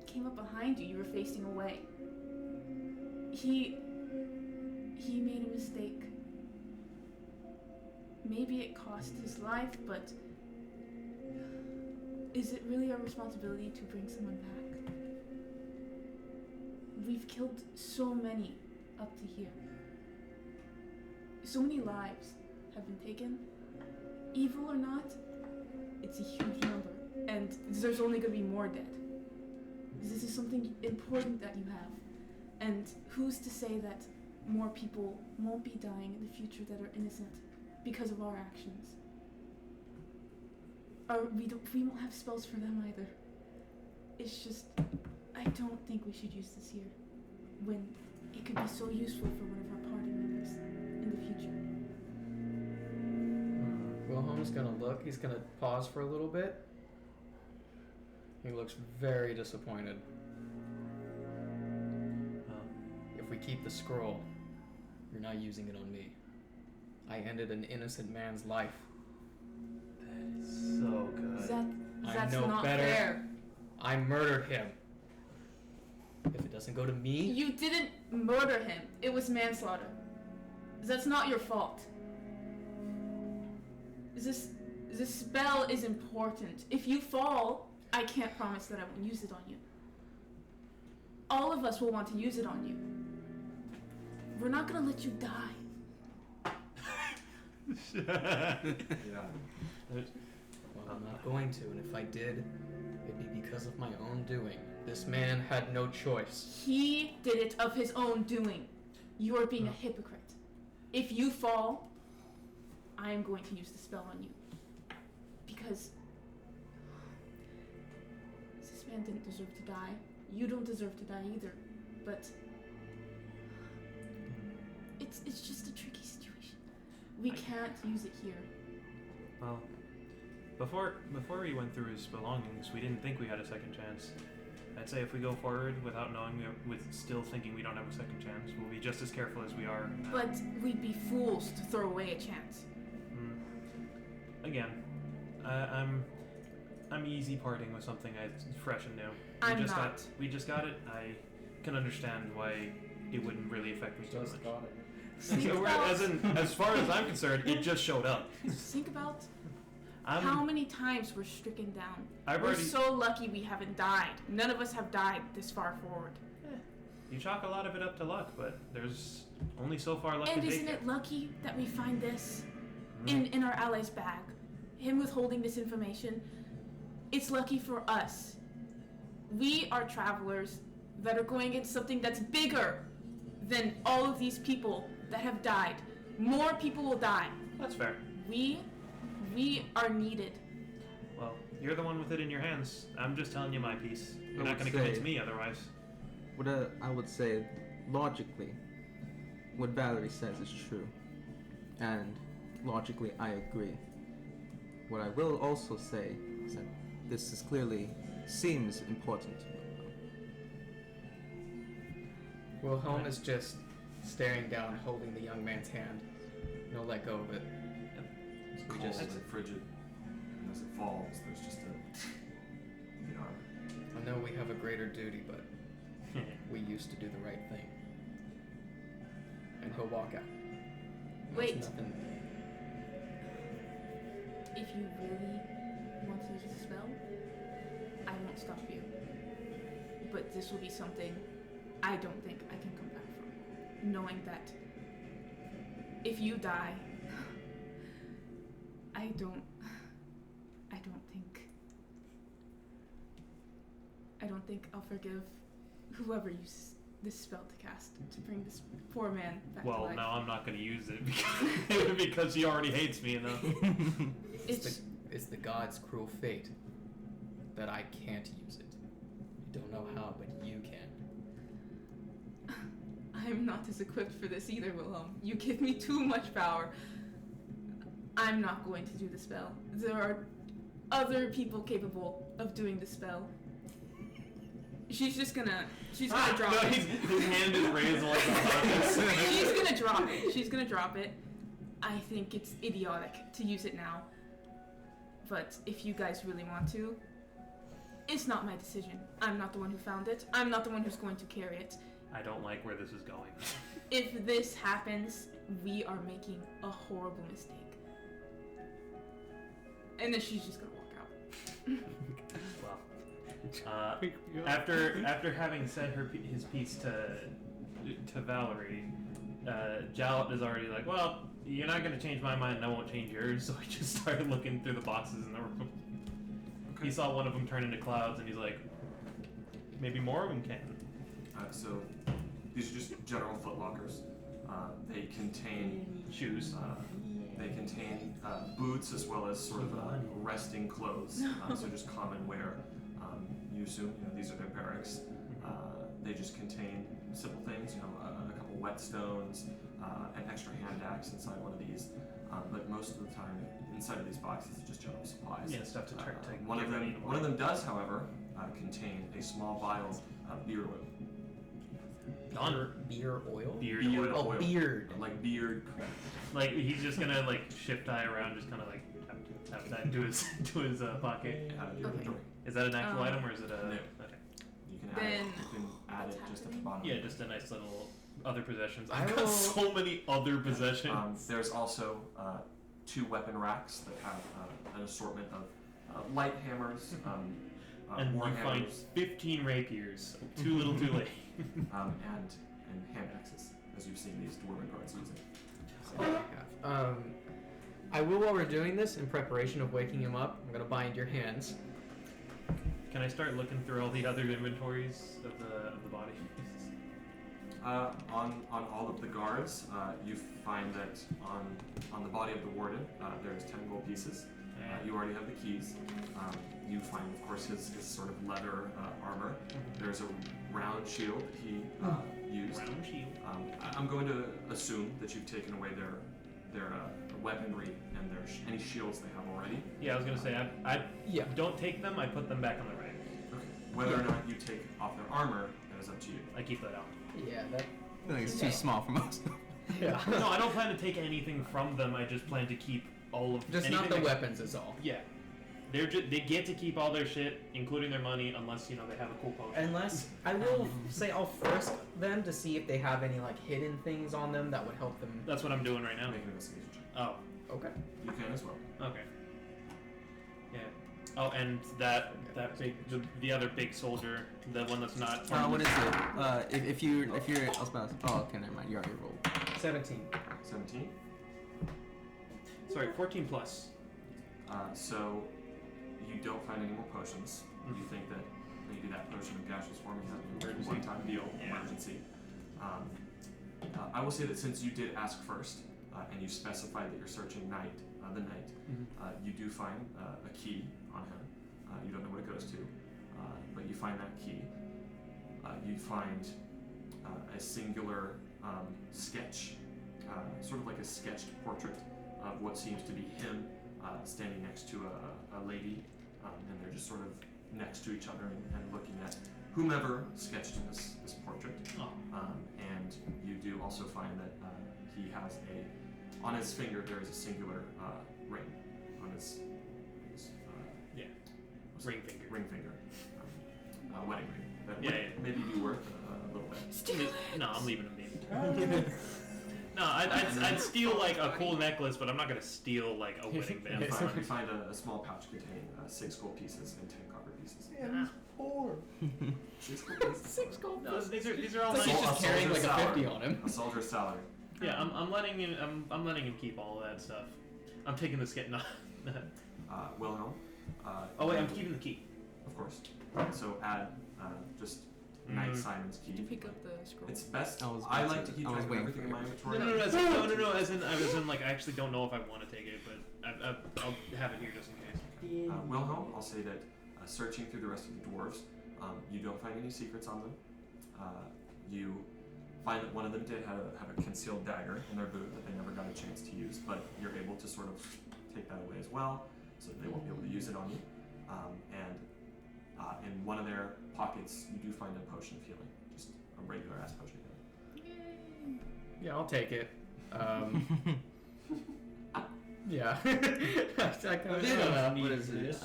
came up behind you. You were facing away. He made a mistake. Maybe it cost his life, but is it really our responsibility to bring someone back? we've killed so many up to here. So many lives have been taken. Evil or not, it's a huge number. And there's only going to be more dead. This is something important that you have. And who's to say that more people won't be dying in the future that are innocent because of our actions? Or we won't have spells for them either. It's just, I don't think we should use this here when it could be so useful for one of our party members in the future. Wilhelm's gonna look. He's gonna pause for a little bit. He looks very disappointed. If we keep the scroll, you're not using it on me. I ended an innocent man's life. That is so good. That's know not better. fair. I murdered him. If it doesn't go to me, You didn't murder him. It was manslaughter. That's not your fault. This spell is important. If you fall, I can't promise that I won't use it on you. All of us will want to use it on you. We're not gonna let you die. Yeah. well, I'm not going to, and if I did, it'd be because of my own doing. This man had no choice. He did it of his own doing. You are being a hypocrite. If you fall, I am going to use the spell on you. Because this man didn't deserve to die. You don't deserve to die either. But it's just a tricky situation. We can't use it here. Well, before we went through his belongings, we didn't think we had a second chance. I'd say if we go forward without knowing, with still thinking we don't have a second chance, we'll be just as careful as we are now. But we'd be fools to throw away a chance. Again, I'm easy parting with something fresh and new. I'm not. We just got it. I can understand why it wouldn't really affect me too much. Just got it. As far as I'm concerned, it just showed up. Think about how many times we're stricken down. We're so lucky we haven't died. None of us have died this far forward. You chalk a lot of it up to luck, but there's only so far luck to And take isn't it lucky that we find this in our ally's bag? Him withholding this information. It's lucky for us. We are travelers that are going against something that's bigger than all of these people that have died. More people will die. That's fair. We are needed. Well, you're the one with it in your hands. I'm just telling you my piece. You're I not would going to convince say- me otherwise. What I would say, logically, what Valerie says is true. And logically, I agree. What I will also say is that this is clearly seems important. Wilhelm is just staring down, holding the young man's hand. No let go of it. It's We cold just- and frigid, and as it falls, there's just the armor. I know we have a greater duty, but we used to do the right thing. And he'll walk out. There's Wait. nothing- If you really want to use the spell, I won't stop you. But this will be something I don't think I can come back from. Knowing that if you die, I don't think I'll forgive whoever uses this spell to cast to bring this poor man back to Well, life. now I'm not going to use it because he already hates me enough. It's the god's cruel fate that I can't use it. You don't know how, but you can. I'm not as equipped for this either, Wilhelm. You give me too much power. I'm not going to do the spell. There are other people capable of doing the spell. She's gonna drop No, it. his hand is raised like a She's gonna drop it. She's gonna drop it. I think it's idiotic to use it now. But if you guys really want to, it's not my decision. I'm not the one who found it. I'm not the one who's going to carry it. I don't like where this is going. If this happens, we are making a horrible mistake. And then she's just gonna walk out. Well, After having said his piece to Valerie, Jalop is already like, well, you're not gonna change my mind, and I won't change yours. So he just started looking through the boxes in the room. Okay. He saw one of them turn into clouds, and he's like, maybe more of them can. So these are just general footlockers. They contain Shoes. They contain boots as well as sort of resting clothes. So just common wear. You assume these are their barracks. They just contain simple things, a couple whetstones, an extra hand axe inside one of these. But most of the time, inside of these boxes is just general supplies. Yeah, stuff to try to One get of ready them. to One of work. them does, however, contain a small vial of beard oil. Beer oil? Beard Beard oil. Oh, oil. beard. Like beard. Like he's just gonna like shift tie around, just kind of like tap that into his pocket. Your Okay. inventory. Is that an actual item or is it a? No. Okay. You can Then add it just at the bottom. Yeah, just a nice little other possessions. I I've will- got so many other possessions. There's also 2 weapon racks that have an assortment of light hammers, and war you find hammers, 15 rapiers. Too little, too late. and hand axes, as you've seen these dwarven guards using. I will, while we're doing this, in preparation of waking him up, I'm gonna bind your hands. Can I start looking through all the other inventories of the body? On all of the guards, you find that on the body of the warden, there's 10 gold pieces. You already have the keys. You find, of course, his sort of leather armor. There's a round shield that he used. Round shield. I'm going to assume that you've taken away their weaponry and any shields they have already. Yeah, I was gonna say I Yeah. don't take them. I put them back on the rack. Okay. Whether or not you take off their armor, that is up to you. I keep that out. Yeah, that. I feel like it's too small for most. Yeah. No, I don't plan to take anything from them. I just plan to keep all of. Just not the weapons, is all. Yeah, they get to keep all their shit, including their money, unless they have a cool potion. Unless I will say I'll frisk them to see if they have any like hidden things on them that would help them. That's what I'm doing right now. Make an investigation check. Oh, Okay. You can as well. okay. Yeah. Oh, and that big the other big soldier, the one that's not. What is it? If you're, I was about to, oh, okay, never mind. You already rolled. 17. 17. Sorry, 14 plus. So you don't find any more potions. You think that maybe that potion of gaseous forming has been a Emergency. one-time deal, Yeah. emergency. I will say that since you did ask first, and you specified that you're searching the night, you do find a key on him. You don't know what it goes to, but you find that key. You find a singular sketch, sort of like a sketched portrait of what seems to be him standing next to a lady, and they're just sort of next to each other and looking at whomever sketched this portrait. Oh. And you do also find that he has on his finger there is a singular ring on his Yeah. what's Ring it? finger. Ring finger, wedding ring. That Yeah, would yeah. maybe be worth a little bit. No, I'm leaving him be. No, I'd steal like a cool necklace, but I'm not gonna steal like a wedding band. You find a small pouch containing 6 gold pieces and 10 copper pieces. Yeah, poor. 6 gold pieces. 6 gold. No, these are all It's like nice. he's just carrying like a soldier's 50 salary. on him. A soldier's salary. Yeah, I'm letting him. I'm letting him keep all of that stuff. I'm taking the skit. No. Wilhelm. Oh wait, I'm keeping the key. Of course. So add just Knight Simon's key. Did you pick up the scroll? It's best. I was I about like to- to keep I was track of waiting everything for in my you. inventory. No. As in, like I actually don't know if I want to take it, but I'll have it here just in case. Wilhelm, I'll say that searching through the rest of the dwarves, you don't find any secrets on them. You find that one of them did have a concealed dagger in their boot that they never got a chance to use, but you're able to sort of take that away as well, so they won't be able to use it on you. And in one of their pockets, you do find a potion of healing, just a regular ass potion of healing. Yeah, I'll take it. Yeah. I kind of What is it?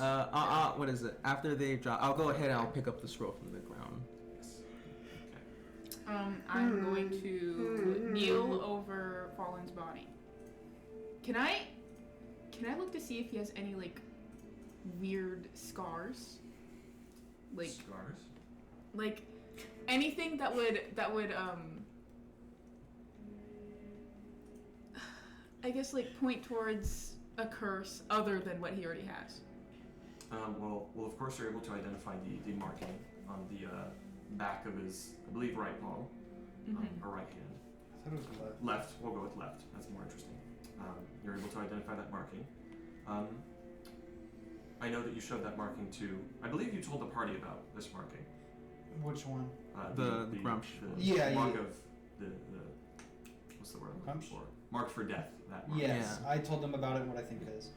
What is it? After they drop, I'll go ahead and I'll pick up the scroll from the ground. I'm going to kneel over Fallen's body. Can I look to see if he has any like weird scars Like Scars? like anything that would I guess like point towards a curse other than what he already has. Well, of course you're able to identify the marking on the back of his, I believe, right palm, or right hand. I thought it was left. Left. We'll go with left. That's more interesting. You're able to identify that marking. I know that you showed that marking to. I believe you told the party about this marking. Which one? The Grumsh. Yeah, mark yeah. of the what's the word I'm looking Grumsh? for? Marked for death. That mark. Yes, Yeah. I told them about it and what I think it is.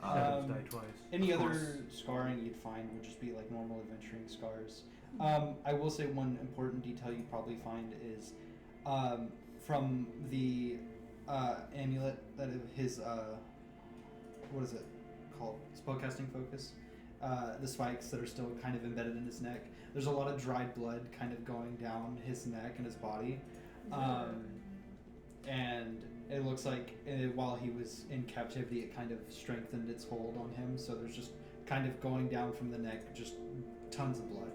Nevins died twice. Any Of other course. scarring you'd find would just be like normal adventuring scars. I will say one important detail you'd probably find is from the amulet that his what is it called? Spellcasting focus. The spikes that are still kind of embedded in his neck. There's a lot of dried blood kind of going down his neck and his body. And it looks like while he was in captivity, it kind of strengthened its hold on him. So there's just kind of going down from the neck, just tons of blood.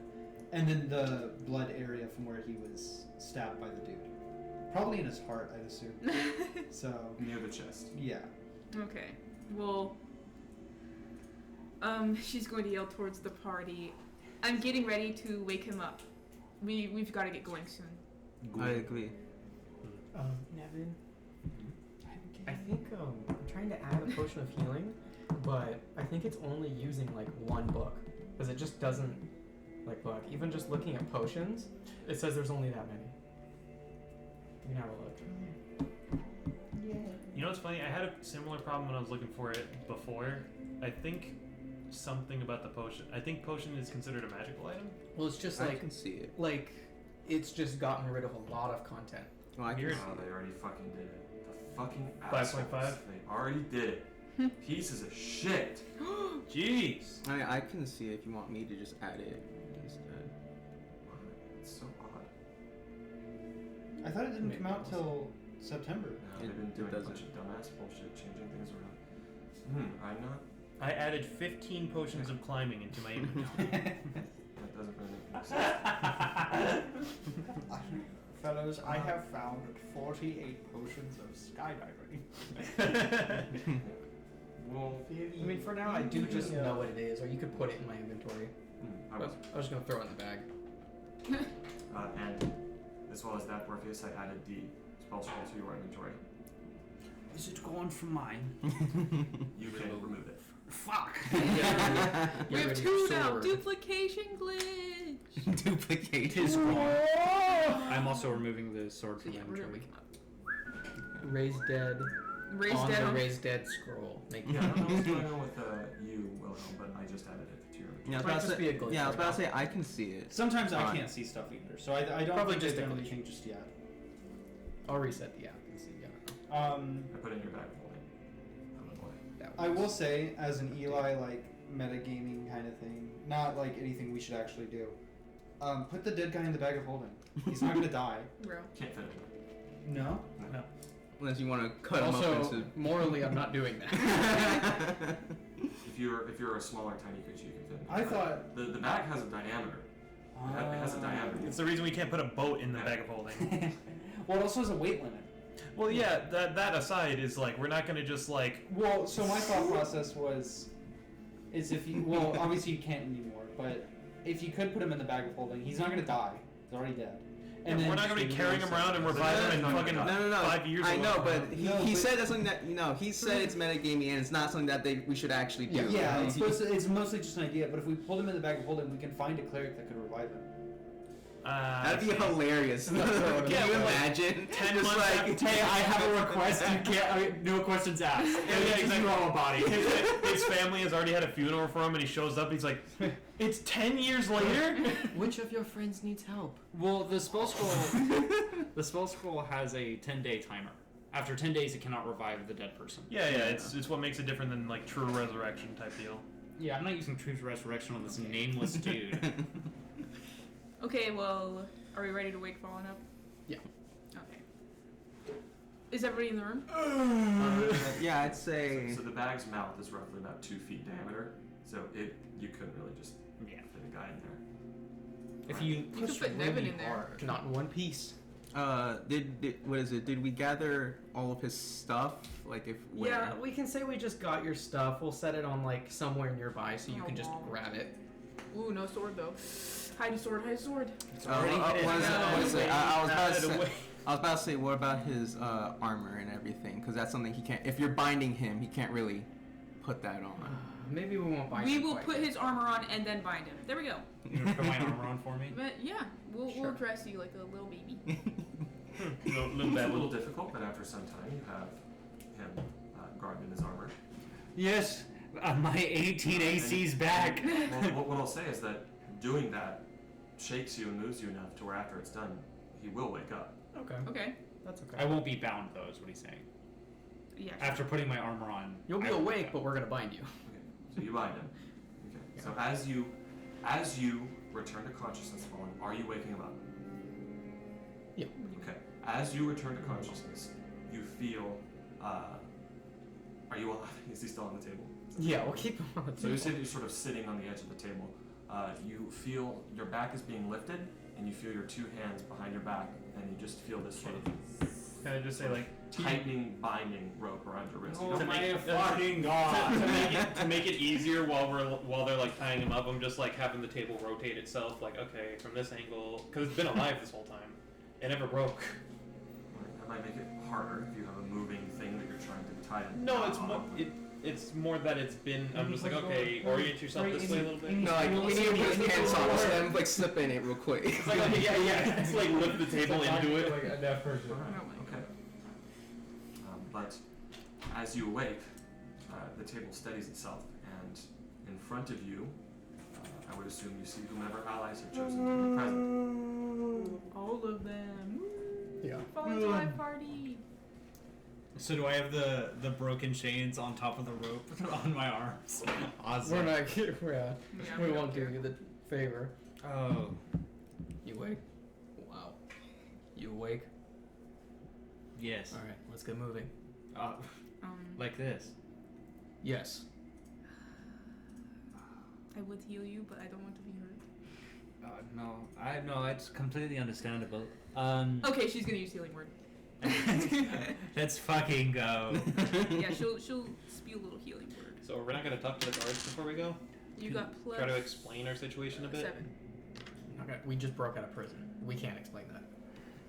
And then the blood area from where he was stabbed by the dude. Probably in his heart, I'd assume. So, Near the chest. yeah. Okay. Well, she's going to yell towards the party. I'm getting ready to wake him up. We've got to get going soon. I agree. Nevin, I think I'm trying to add a potion of healing, but I think it's only using like one book because it just doesn't like look. Even just looking at potions, it says there's only that many. You can have a look. You know what's funny? I had a similar problem when I was looking for it before. I think something about the potion. I think potion is considered a magical item. Well, it's just I like can see it. it's just gotten rid of a lot of content. Well, I can Here- see Oh, it. they already fucking did it. The fucking 5.5? assholes. They already did it. Pieces of shit. Jeez. I mean, I can see it if you want me to just add it instead. It's so odd. I thought it didn't Maybe come out it was- till September. They've been It doing a doesn't. bunch of dumbass bullshit, changing things around. I'm not. I added 15 potions of climbing into my inventory. That doesn't really make sense. Fellows, I have found 48 potions of skydiving. Well, I mean, for now, I do just know what it is, or you could put it in my inventory. I was. I was just gonna throw it in the bag. And as well as that, Morpheus, I added the spell scroll to your inventory. Is it gone from mine? You can remove it. Fuck! We Get have rid of two your now. sword. Duplication glitch. Duplicate His I'm also removing the sword So from yeah, my we're gonna inventory. wake him up. Raise dead. Raise on dead the on. raise dead scroll. Make Yeah, I don't know what's going on with you, Wilhelm, but I just added it to your inventory. Yeah, I was Might about to just say, be a glitch yeah, I was right about to now. say I can see it. Sometimes I Fine. can't see stuff either, so I don't Probably think just they've a done glitch. anything just yet. I'll reset the app and see. Yeah, I put it in your bag of holding. I don't know why. that I works. will say, as an Eli, like, metagaming kind of thing, not like anything we should actually do, put the dead guy in the bag of holding. He's not gonna die. Bro. Can't fit it. No? No. Unless you want to cut them Also, up into. morally, I'm not doing that. If you're a smaller, tiny creature, you can fit. In I the thought- the bag has a diameter. It has a diameter. It's the reason we can't put a boat in the bag of holding. Well, it also has a weight limit. Well, yeah, that aside is like, we're not gonna just like, Well, so my thought process is if you, well, obviously you can't anymore, but if you could put him in the bag of holding, he's not gonna die. He's already dead. And then we're not gonna be just carrying him around and revive him in No, no, fucking no, No, 5 years. I or know, whatever. but No, he but- said that's something that he said it's metagaming and it's not something that we should actually do. Yeah, it's mostly just an idea, but if we pulled him in the bag of holding, we can find a cleric that could revive him. That'd be I see. hilarious. Can Yeah, you but like, imagine? 10 Just months like, after- Hey, I have a request. You can't. No questions asked. Yeah, Just exactly. throw a body. His family has already had a funeral for him, and he shows up. He's like, "It's 10 years later." Which of your friends needs help? Well, the spell scroll. The spell scroll has a 10-day timer. After 10 days, it cannot revive the dead person. Yeah, it's what makes it different than like true resurrection type deal. Yeah, I'm not using Truth Resurrection on this nameless dude. Okay, well, are we ready to wake Fallen up? Yeah. Okay. Is everybody in the room? yeah, I'd say. So the bag's mouth is roughly about 2 feet diameter. So you couldn't really just Yeah. fit a guy in there. If you You could push fit Nevin really in there. hard, not in one piece. What is it? Did we gather all of his stuff? Like if where? Yeah, we can say we just got your stuff. We'll set it on like somewhere nearby so you can just Aw. grab it. Ooh, no sword though. Hide a sword, hide a sword. What is it? I was about to say, what about his armor and everything? Because that's something he can't. If you're binding him, he can't really put that on. Maybe we won't buy. We will put his armor on and then bind him. There we go. You gonna put my armor on for me? But yeah, we'll Sure. dress you like a little baby. It's a little difficult, but after some time, you have him garbed in his armor. Yes, my 18 AC's back. Well, what I'll say is that doing that shakes you and moves you enough to where after it's done, he will wake up. Okay, Okay. that's okay. I won't be bound though, is what he's saying. Yeah. After putting my armor on, You'll be I will awake, wake but up. we're gonna bind you. Okay, so you bind him. Okay. So as you return to consciousness, Fallen, are you waking him up? Yeah. Okay. As you return to consciousness, you feel. Are you alive? Is he still on the table? Yeah, we'll keep him on the So you table. said you're sort of sitting on the edge of the table. You feel your back is being lifted, and you feel your two hands behind your back, and you just feel this sort of Can I just say like, tightening, binding rope around your wrist. You oh don't my make- fucking to, god! to make it easier while they're like tying him up, I'm just like having the table rotate itself. Like, okay, from this angle, because it's been alive this whole time. It never broke. That might make it harder if you have a moving thing that you're trying to tie it No, it's on. more. It's more that it's been. I'm just like, okay, Right orient yourself this way a little bit. No, like, we need to put his hands on us and like slip in it real quick. It's like, yeah. It's like lift the table into it. Like a deaf person. Alright, Oh my okay. But as you awake, the table steadies itself, and in front of you, I would assume you see whomever allies have chosen to be present. All of them. Yeah. Fallen's live party. So do I have the broken chains on top of the rope on my arms? Awesome. We're not. Yeah. Yeah, We we won't do don't you the favor. Oh. You awake? Wow. You awake? Yes. All right, let's get moving. Like this. Yes. I would heal you, but I don't want to be hurt. No, it's completely understandable. Okay, she's gonna use healing word. Let's fucking go. Yeah, she'll spew a little healing word. So we're not gonna talk to the guards before we go. You got plus Try to explain our situation a bit. 7. Okay. We just broke out of prison. We can't explain that.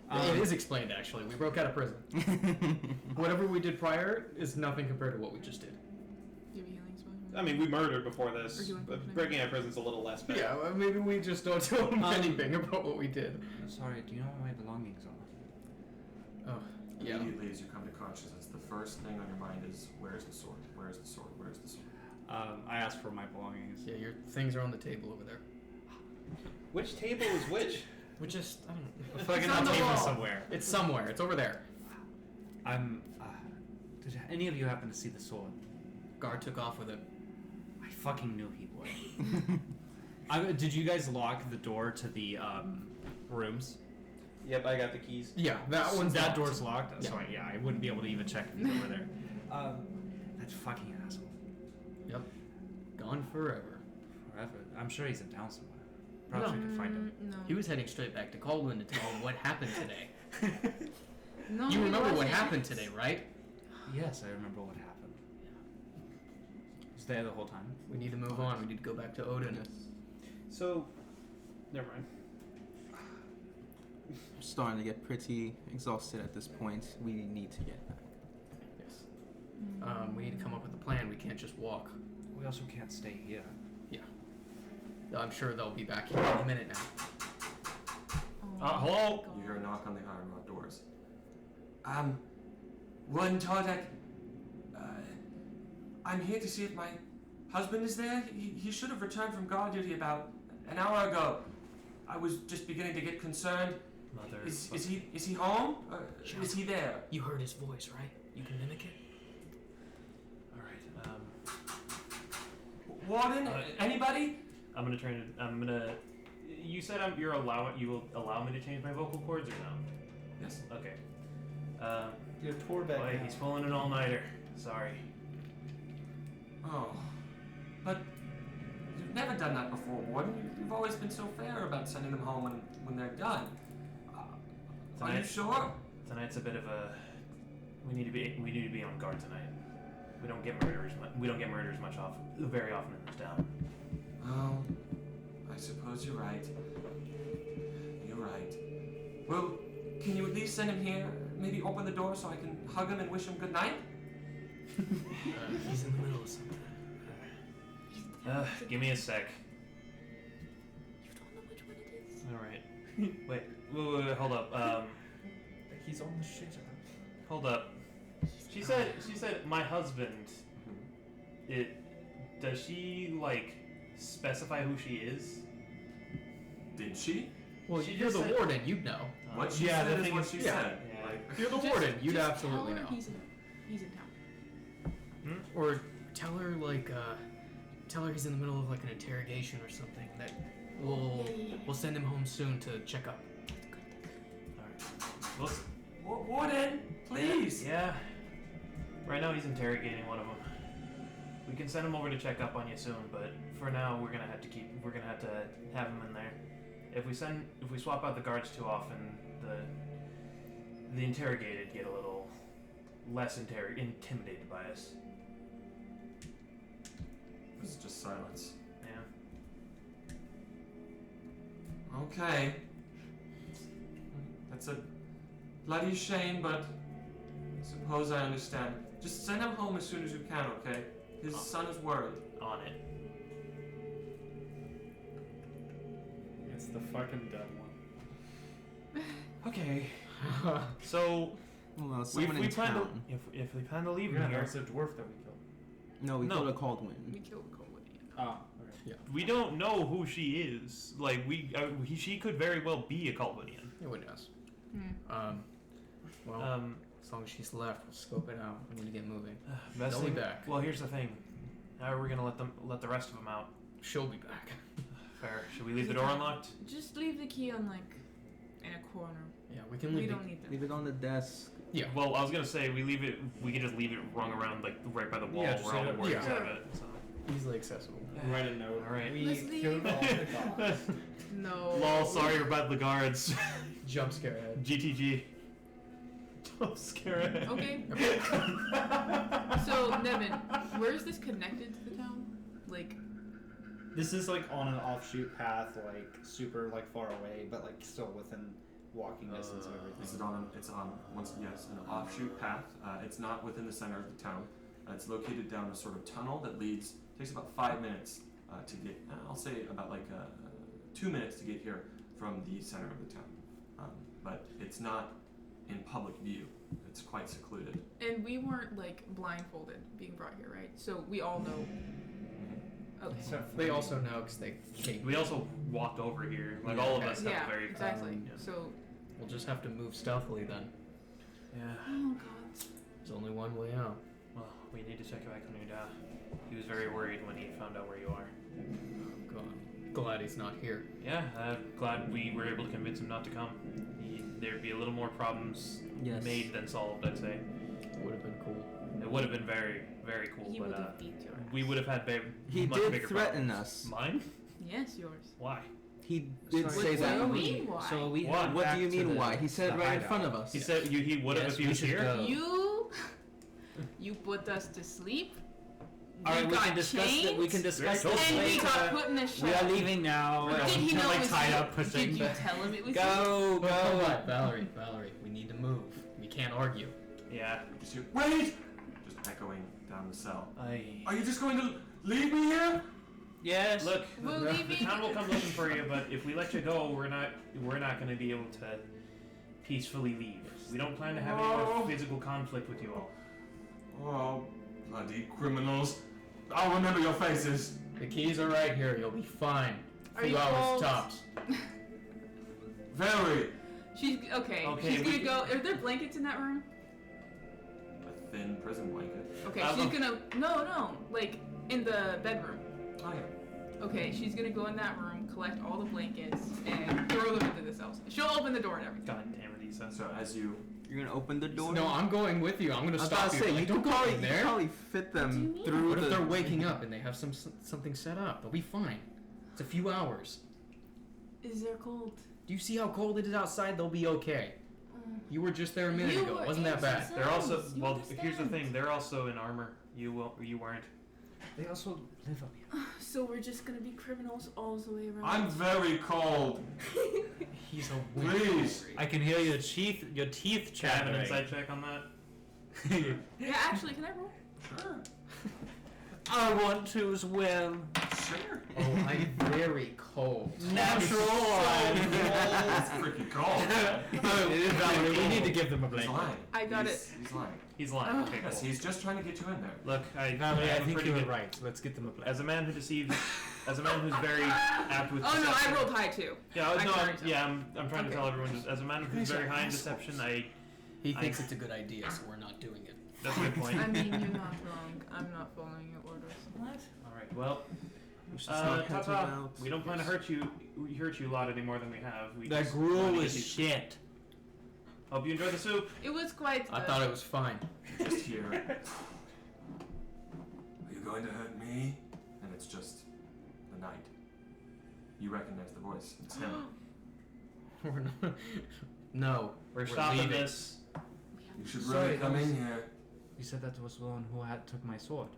Um, It is explained actually. We broke out of prison. Whatever we did prior is nothing compared to what we just did. Do you have a healing spell? I mean, we murdered before Or this. do you want But to- breaking out of prison's a little less bad. Yeah, well, maybe we just don't tell them anything about what we did. Sorry, do you know where my belongings are? Oh, yeah. Immediately as you come to consciousness, the first thing on your mind is, where's the sword? Where's the sword? Where's the sword? I asked for my belongings. Yeah, your things are on the table over there. Which table is which? We just, I don't know. Fucking on on the table wall. somewhere. It's somewhere. It's over there. Did any of you happen to see the sword? Guard took off with it. I fucking knew he would. Did you guys lock the door to the rooms? Yep, I got the keys. Yeah, that one's that locked. door's locked. Yeah. So I wouldn't be able to even check if he's over there. That fucking asshole. Yep. Gone forever. Forever. I'm sure he's in town somewhere. Probably No. we can find him. No. He was heading straight back to Caldwell to tell him what happened today. No, You he remember what wasn't. happened today, right? Yes, I remember what happened. He was there the whole time. We need to move on. We need to go back to Odin. So, never mind. I'm starting to get pretty exhausted at this point. We need to get back. Yes. We need to come up with a plan. We can't just walk. We also can't stay here. I'm sure they'll be back here in a minute now. Oh hello? You hear a knock on the iron rod doors. One Tardek. I'm here to see if my husband is there. He should have returned from guard duty about an hour ago. I was just beginning to get concerned. Mother. Is he home? Is he there? You heard his voice, right? You can mimic it. Alright, Warden? Anybody? I'm gonna try to. You said you will allow me to change my vocal cords or no? Yes. Okay. Your tour back Boy, now. he's pulling an all-nighter. Sorry. Oh. But never done that before, Warden. You've always been so fair about sending them home when they're done. Are you Tonight- sure? Tonight's a bit of a. We need to be on guard tonight. We don't get murderers. We don't get murderers very often in this town. Well, I suppose you're right. You're right. Well, can you at least send him here? Maybe open the door so I can hug him and wish him good night? He's in the middle of something. Give me a sec. You don't know which one it is. All right. Wait, hold up. He's on the shitter. Hold up. She said my husband. Does she like specify who she is? Did she? Well, She you're just the said- warden, you'd know. What she yeah, said the is thing what is- she yeah. said. Yeah. Like, You're the Just- warden, you'd just absolutely tell her know. He's in town. Or tell her he's in the middle of like an interrogation or something that we'll send him home soon to check up. Well, Warden, please. yeah. Right now he's interrogating one of them. We can send him over to check up on you soon, but for now we're gonna have to have him in there. If we swap out the guards too often, the interrogated get a little less intimidated by us. It's just silence. Yeah. Okay. That's a bloody shame, but I suppose I understand. Just send him home as soon as you can, okay? His son is worried. On it. It's the fucking dead one. Okay. So Well, if someone we in plan town. if we plan to leave him Yeah, here, that's a dwarf that we killed. No, we No. killed a Caldwin. We killed Cody. Oh, okay. we don't know who she is. Like she could very well be a Colvinian. Yeah, we knows. Hmm. Well, as long as she's left, we'll scope it out. We need to get moving. Best They'll be thing- back. Well, here's the thing. How are we gonna let the rest of them out? She'll be back. Fair. Should we leave the door unlocked? Just leave the key on in a corner. Yeah, we can We leave. don't need them. Leave it on the desk. Yeah. Well, I was gonna say we can just leave it rung around like right by the wall Yeah, just where all the leave it- warriors yeah. have it. So. Easily accessible. Write a note. All right. Let's We leave. killed all the gods. No. Lol, sorry about the guards. Jump scare head. GTG. Don't scare it. Okay. So, Nevin, where is this connected to the town? Like, This is like on an offshoot path, like super like far away, but like still within walking distance of everything. It's on an offshoot path. It's not within the center of the town. It's located down a sort of tunnel that leads. Takes about 5 minutes to get. I'll say about 2 minutes to get here from the center of the town. But it's not in public view. It's quite secluded. and we weren't like blindfolded being brought here, right? So we all know. Okay. They also know because they came. We also walked over here. Like Yeah. all of us have Yeah, a very exactly. yeah. So, We'll just have to move stealthily then. Yeah. oh god. There's only one way out. Well, we need to check back on your dad. He was very worried when he found out where you are. I'm glad he's not here. Yeah, glad we were able to convince him not to come. There'd be a little more problems Yes. made than solved, I'd say. It would have been cool. It would have been very, very cool, He but would have beat your ass. we would have had He much did bigger threaten problems. us. Mine? Yes, yours. Why? He did So say what that. do you mean, why? So we Why? head What back do you to mean the- why? He said the right in hideout. front of us. He said he would have Yes, if he we was should here. go. You put us to sleep. All right, we we got can discuss. chained, We can discuss Go. this and we later. got put in a shell. We are leaving now. Did he Kinda know like it was tied you? up, pushing. Did you tell him it was you? Go, But come go. on, Valerie, we need to move. We can't argue. Yeah. Just hear, wait! Just echoing down the cell. I Are you just going to leave me here? Yes. look. We'll the leave you. town will come looking for you, but if we let you go, we're not going to be able to peacefully leave. We don't plan to have any more physical conflict with you all. Oh, bloody criminals! I'll remember your faces. The keys are right here. You'll be fine. Are Few you hours cold? tops. Very. She's okay. Okay, She's gonna we- go. Are there blankets in that room? A thin prison blanket. Okay, I she's love- gonna. No, like in the bedroom. Oh yeah. Okay, she's gonna go in that room, collect all the blankets, and throw them into the cells. She'll open the door and everything. God damn it, Issa. So as you You're gonna open the door? No, I'm going with you. I'm gonna I was stop about to you. say, Like, you don't can go probably, in you there. can probably fit What do you them mean? through What the... if they're waking up and they have something set up? They'll be fine. It's a few hours. Is there cold? Do you see how cold it is outside? They'll be okay. You were just there a minute You ago. were Wasn't that bad? anxious. They're also You well. Here's the understand. thing. They're also in armor. You weren't. They also live up here. So we're just gonna be criminals all the way around. I'm very cold. He's a wimp. Please. I can hear your teeth Can I have an chattering. insight check on that? Yeah, actually, can I roll? Sure. I want to swim. Sure. Oh, I'm very cold. Natural one. It's freaking cold. Man. It is valid. You need to give them a He's blanket. lying. I got He's lying. He's lying. Okay, Yes, cool. he's just trying to get you in there. Look, I Valerie, I have a think pretty you were good. right. Let's get them a blanket. As a man who deceives, as a man who's very apt with Oh no, deception. I rolled high too. Yeah, I no, can I'm, already tell. yeah, I'm trying to Okay. tell everyone. Just, as a man who's guys very are high in assholes. deception, He thinks it's a good idea, so we're not doing it. that's a good point. I mean, you're not wrong. I'm not following your orders. What? All right, well, We should start heading Tata, out. we don't plan to hurt you a lot any more than we have. We That just gruel wanna get was these- shit. Hope you enjoy the soup. It was quite. I thought it was fine. Just here. Are you going to hurt me? And it's just the night. You recognize the voice. It's him. We're not. No, We're stopping leaving. this. You should Sorry, really come that was- in here. You said that was the one who took my sword.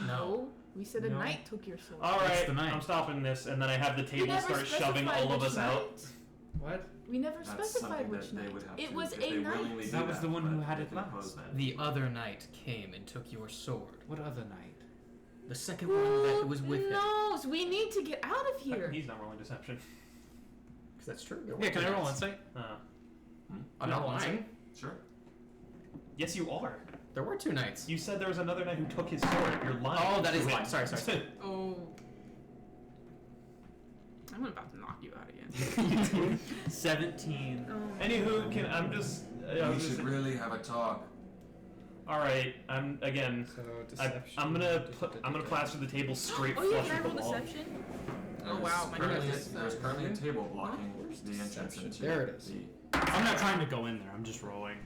No. We said a No. knight took your sword. All That's right, the night. I'm stopping this, and then I have the We table never start shoving specified all of which us out. knight. What? We never That's specified something which that they knight. would have It to, was if a they willingly knight. do That was the one but who had they it can oppose last. that. The other knight came and took your sword. What other night? The second one that was with Who him. knows? We need to get out of here. He's not rolling deception. Because that's true. Yeah, can I roll insight? I'm not lying. Sure. Yes, you are. There were two knights. You said there was another knight who took his sword. You're lying. Oh, that is to lying. him. Sorry. Oh. I'm about to knock you out again. 17. Oh. Anywho, I'm just. I We was should just really have a talk. all right. I'm again. So I'm gonna plaster the table straight Oh yeah, flush can I with roll the wall. deception? Oh wow, my Currently- goodness. There's currently a table blocking the entrance into There it is. the. I'm not trying to go in there. I'm just rolling.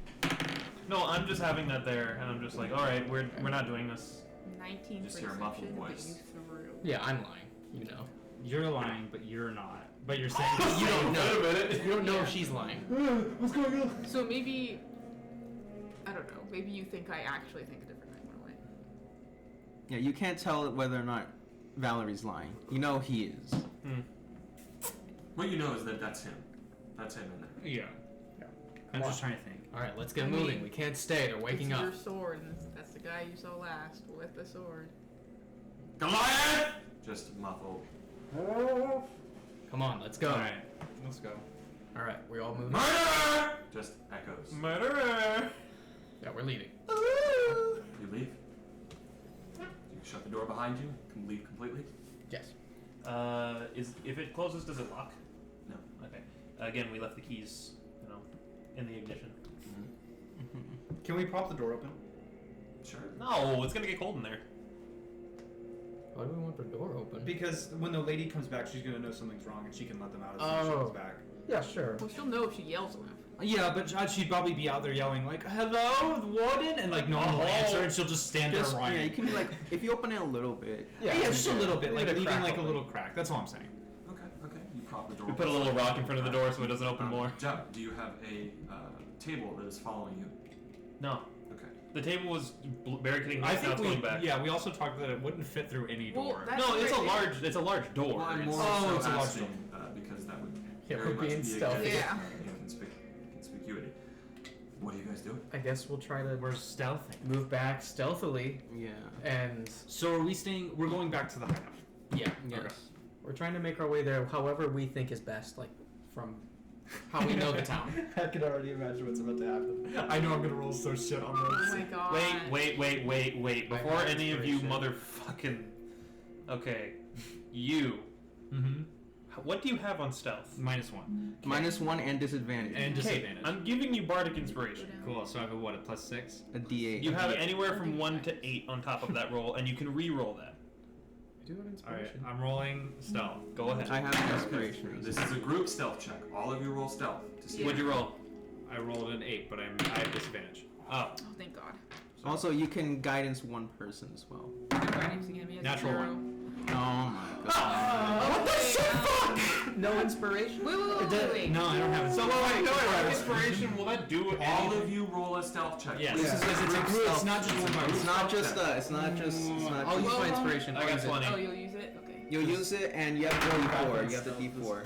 No, I'm just having that there, and I'm just like, all right, we're not doing this. 19 Just for hear a muffled deception, but voice. you threw. Yeah, I'm lying. You know. You're lying, but you're not. But you're saying You don't know. Wait a minute. You don't know Yeah. if she's lying. What's going on? So maybe, I don't know. Maybe you think I actually think a different knight went away. Yeah, you can't tell whether or not Valerie's lying. You know he is. What you know is that that's him. That's him in there. Yeah. I'm just trying to think. All right, let's get I mean, moving. We can't stay. They're waking it's up. your sword, and that's the guy you saw last with the sword. Goliath! Just muffled. Come on, let's go. All right, let's go. All right, we all moving. Murder! Just echoes. Murderer! Yeah, we're leaving. You leave. You shut the door behind you. Can leave completely. Yes. If it closes, does it lock? No. Okay. Again, we left the keys, in the ignition. Can we prop the door open? Sure. No, it's gonna get cold in there. Why do we want the door open? Because when the lady comes back, she's gonna know something's wrong, and she can let them out as soon as she Oh. comes back. Yeah, sure. Well, she'll know if she yells enough. Yeah, but she'd probably be out there yelling like, "Hello, warden," and like no one will answer, and she'll just stand Just, there yeah, you running. can be like, if you open it a little bit. Yeah, just a little bit, Leave like it a leaving crack like a open. little crack. That's all I'm saying. Okay. You prop the door. We put a little rock in front of the door so it doesn't open more. Jeff, do you have a table that is following you? No. Okay. The table was barricading I us, now think it's we, going back. yeah, we also talked that it wouldn't fit through any Well, door. that's No, it's a great. large door. Well, I'm It's- more Oh, so it's a large asking, because that would Yeah, very we're much being be stealthy. against Yeah. conspicuity. What are you guys doing? I guess we'll try to We're stealthing. move back stealthily, Yeah. and So are we staying? We're going back to the hideout. yeah, Yes. we're trying to make our way there however we think is best, like from how we know the town. I can already imagine what's about to happen. I know I'm gonna roll so shit on Oh this. my god. Wait. Before have any of you inspiration. motherfucking. Okay. You. Mm-hmm. What do you have on stealth? -1. -1 and disadvantage. And Okay, disadvantage. I'm giving you bardic inspiration. Cool. So I have a what? A +6. a D8. You have Yeah. anywhere from I'll do 1 to that. 8 on top of that roll, and you can re-roll that. Do an All right. inspiration. I'm rolling stealth. Go ahead. I have an inspiration. This is a group stealth check. All of you roll stealth to see. What'd you roll? I rolled an 8, but I have disadvantage. Oh, Oh, thank God. Also, you can guidance one person as well. No guidance again. He has Natural 0. Oh my god. What the shit? Fuck! No inspiration? Wait. No, I don't have it. so wait, inspiration, will that do All anything? of you roll a stealth check. Yes. This is Because it's a group. It's not just one It's person. not just it's not just I'll use my inspiration. I got I'll use it. 20. Oh, you'll use it? Okay. You'll use it and you have the D4. You have the D4.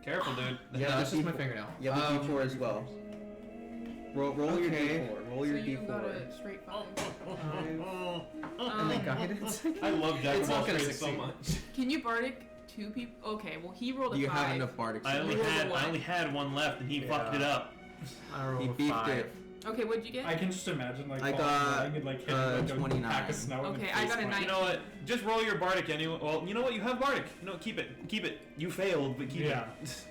Careful, dude. Yeah, No, the it's just my D4. fingernail. You have the D4 as well. Roll your Okay. D4. Roll So your you got D4. a straight 5. And then guidance. I love Jack It's of all not gonna trades so succeed. much. Can you bardic 2 people? Okay, well he rolled a Do you 5. have enough bardic? I only had one left, and he fucked it up. I rolled He a beefed 5. it. Okay, what'd you get? I can just imagine like I falling got, running and like hitting like a 29. pack of snow. in the Okay, I face got a punch. 9. You know what? Just roll your bardic anyway. Well, you know what? You have bardic. No, keep it. Keep it. You failed, but keep Yeah. it.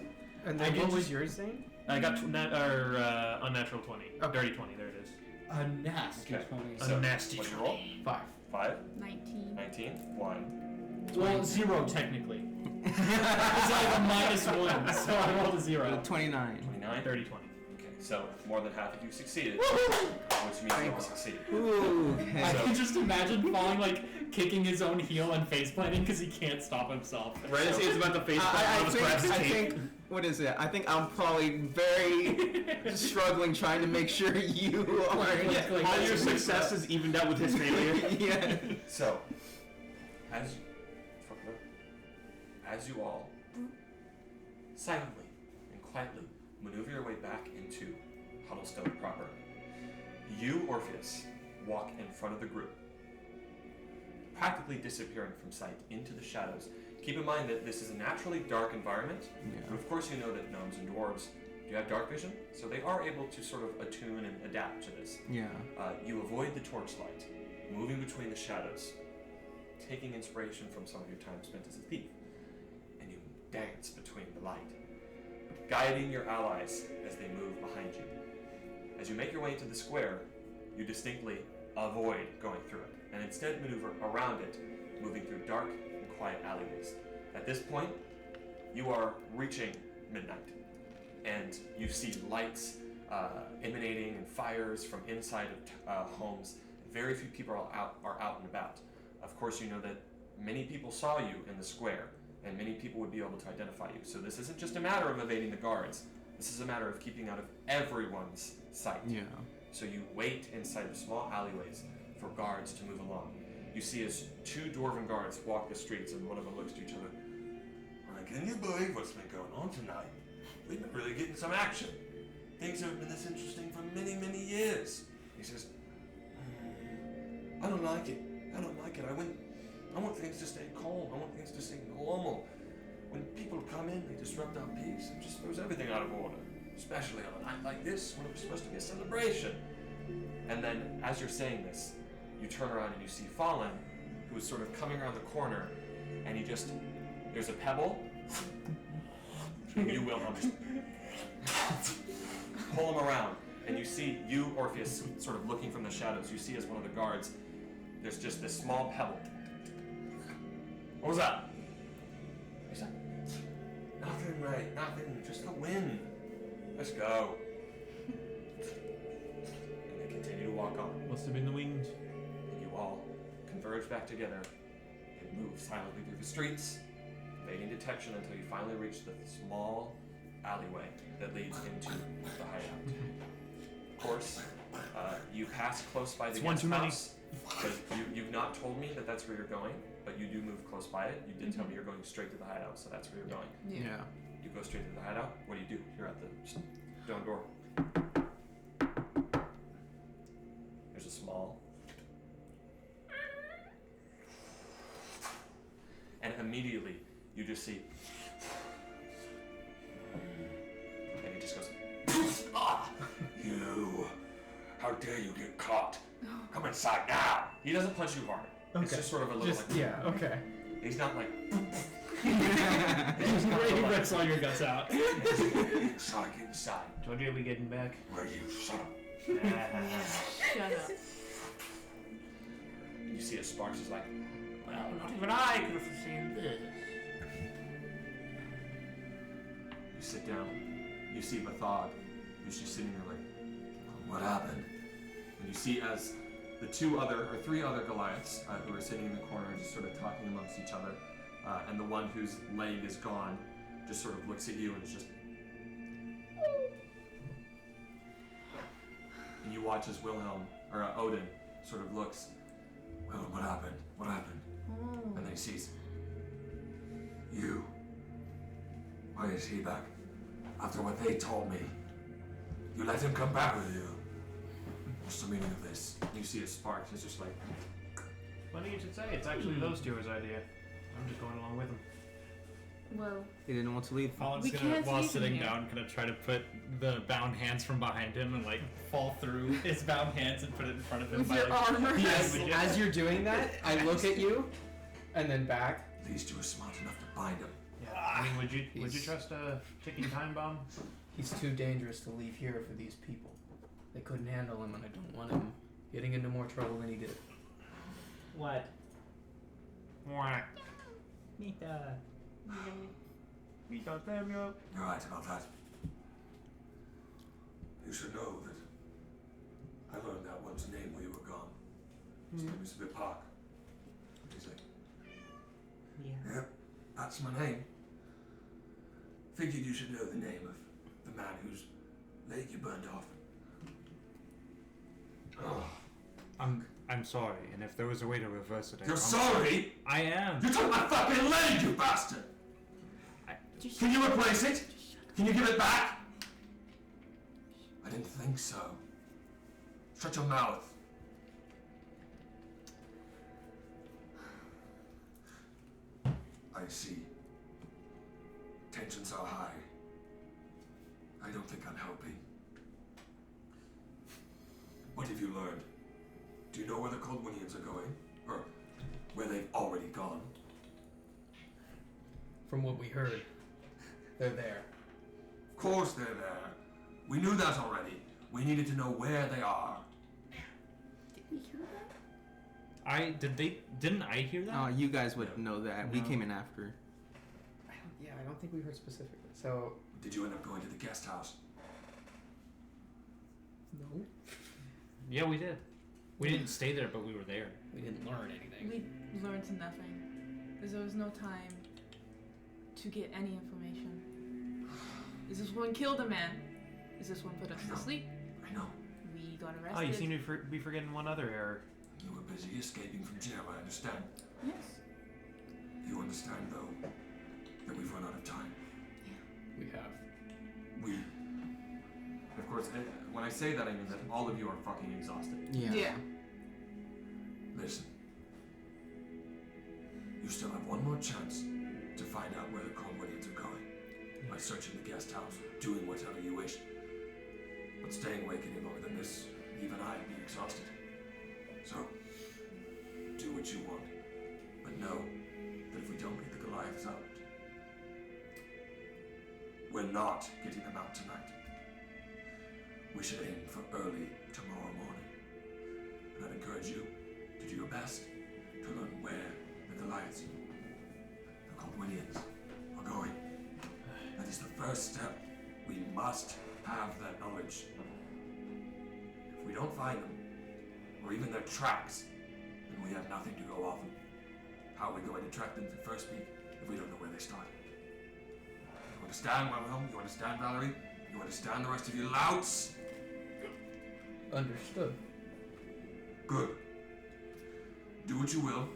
And I then can what was just- yours saying? I got unnatural 20. Okay. Dirty 20. There it is. A nasty Okay. 20. A nasty What'd you roll? 5. 5, 19. 19, 1. Well, 0 technically. It's like a -1, so I rolled a 0. 29. 29. 30, 20. Okay, so more than half of you succeeded, which means you all succeed. Ooh, I okay. can just imagine falling like kicking his own heel and face planting because he can't stop himself. Right as he's about to face I think, what is it? I think I'm probably very struggling trying to make sure you are. Like, all your that's- successes evened out with his failure. Yeah. So, as you all silently and quietly maneuver your way back into Huddlestone proper, you, Orpheus, walk in front of the group, practically disappearing from sight into the shadows. Keep in mind that this is a naturally dark environment, but of course you know that gnomes and dwarves do have dark vision, so they are able to sort of attune and adapt to this. Yeah. You avoid the torchlight, moving between the shadows, taking inspiration from some of your time spent as a thief, and you dance between the light, guiding your allies as they move behind you. As you make your way into the square, you distinctly avoid going through it, and instead maneuver around it, moving through dark and quiet alleyways. At this point, you are reaching midnight, and you see lights emanating and fires from inside of homes. Very few people are out and about. Of course, you know that many people saw you in the square, and many people would be able to identify you. So this isn't just a matter of evading the guards. This is a matter of keeping out of everyone's sight. Yeah. So you wait inside the small alleyways for guards to move along. You see as 2 dwarven guards walk the streets, and one of them looks to each other. Can you believe what's been going on tonight? We've been really getting some action. Things haven't been this interesting for many, many years. He says, I don't like it. I don't like it. I want things to stay calm. I want things to stay normal. When people come in, they disrupt our peace. It just throws everything out of order. Especially on a night like this, when it was supposed to be a celebration. And then, as you're saying this, you turn around and you see Fallen, who is sort of coming around the corner, and there's a pebble. You will just pull him around, and you see Orpheus, sort of looking from the shadows. You see as one of the guards, there's just this small pebble. What was that? He's like, nothing, mate, nothing, just the wind. Let's go. And they continue to walk on. Must have been the wind. And you all converge back together and move silently through the streets, evading detection until you finally reach the small alleyway that leads into the hideout. Of course, you pass close by the It's one guest too many. house, but you've not told me that that's where you're going, but you do move close by it. You did tell me you're going straight to the hideout, so that's where you're going. Yeah. You go straight to the hideout. What do? You're at the stone door. There's a small. And immediately, you just see. And he just goes, ah, you! How dare you get caught? Come inside now! He doesn't punch you hard. It's Okay. just sort of a little Just, like. yeah, okay. He's not like. He's ready to rip all your guts out. Inside, get inside. Told you we getting back. Where you shut up. Shut up. You see as Sparks is like, Well, not even I could have foreseen this. you sit down, you see Bathod who's just sitting there like, what happened? And you see as the three other Goliaths who are sitting in the corner just sort of talking amongst each other, and the one whose leg is gone just sort of looks at you and is just... And you watch as Odin sort of looks, well, what happened? What happened? And then he sees, you. Why is he back? After what they told me. You let him come back with you. What's the meaning of this? You see a spark, it's just like... Funny you should say, it's actually those two's idea. I'm just going along with them. Well, He didn't want to leave. Colin's We gonna, can't while leave him sitting here. down, gonna try to put the bound hands from behind him and like fall through his bound hands and put it in front of him. with by, your like, armor. As you're doing that, I look at you, and then back. These two are smart enough to bind him. Yeah. I mean, would you He's- trust a ticking time bomb? He's too dangerous to leave here for these people. They couldn't handle him, and I don't want him getting into more trouble than he did. What? Wah. Nita. We got them, yo. You're right about that. You should know that I learned that one's name while you were gone. His name is Vipak. He's like, Yeah. yep, that's my name. Figured you should know the name of the man whose leg you burned off. I'm sorry, and if there was a way to reverse it, I You're promise- sorry? I am. You took my fucking leg, you bastard! Can you replace it? Can you give it back? I didn't think so. Shut your mouth. I see. Tensions are high. I don't think I'm helping. What have you learned? Do you know where the Coldwinians are going? Or where they've already gone? From what we heard, they're there. Of course they're there. We knew that already. We needed to know where they are. Did we hear that? Didn't I hear that? You guys would know that. We No. came in after. I don't think we heard specifically. So, Did you end up going to the guest house? no, Yeah, we did. We didn't stay there, but we were there. we didn't learn anything. We learned nothing. Because there was no time to get any information. Is this one killed a man? Is this one put us to sleep? I know. We got arrested. Oh, you seem to be forgetting one other error. You were busy escaping from jail, I understand. Yes. You understand, though, that we've run out of time. We have. We... Of course, when I say that, I mean that all of you are fucking exhausted. Yeah. Listen. You still have one more chance to find out where the Coldwinians are going. By searching the guest house, doing whatever you wish. But staying awake any longer than this, even I'd be exhausted. So, do what you want. But know that if we don't get the Goliaths out, we're not getting them out tonight. We should aim for early tomorrow morning. And I'd encourage you to do your best to learn where the Goliaths, the Coldwinians, are going. That is the first step. We must have that knowledge. If we don't find them, or even their tracks, then we have nothing to go off of. How are we going to track them to First Peak if we don't know where they started? You understand, Wilhelm? You understand, Valerie? You understand the rest of you louts? Understood. Good. Do what you will.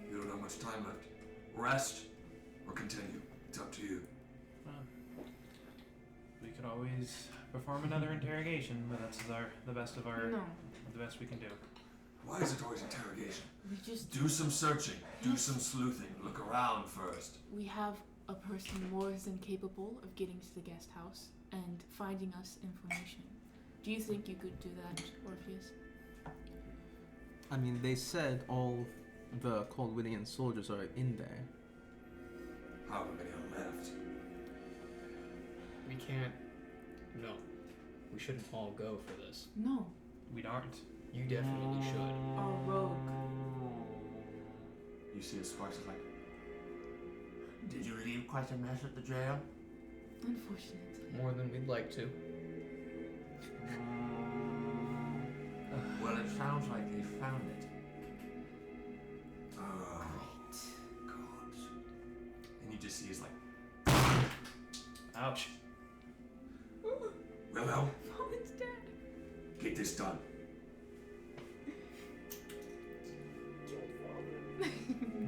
You don't have much time left. Rest or continue. It's up to you. We could always perform another interrogation, but that's the best we can do. Why is it always interrogation? We just Do some searching. Do some sleuthing. Look around first. we have a person more than capable of getting to the guest house and finding us information. Do you think you could do that, Orpheus? I mean, they said all the Coldwinian soldiers are in there. How many are left? We can't. No. We shouldn't all go for this. No. We aren't. You definitely should. Our rogue. You see a Sparks is like, did you leave quite a mess at the jail? Unfortunately. More than we'd like to. sounds like they found it. Oh, God. And you just see he's like, Ouch. Willow, It's dead. get this done.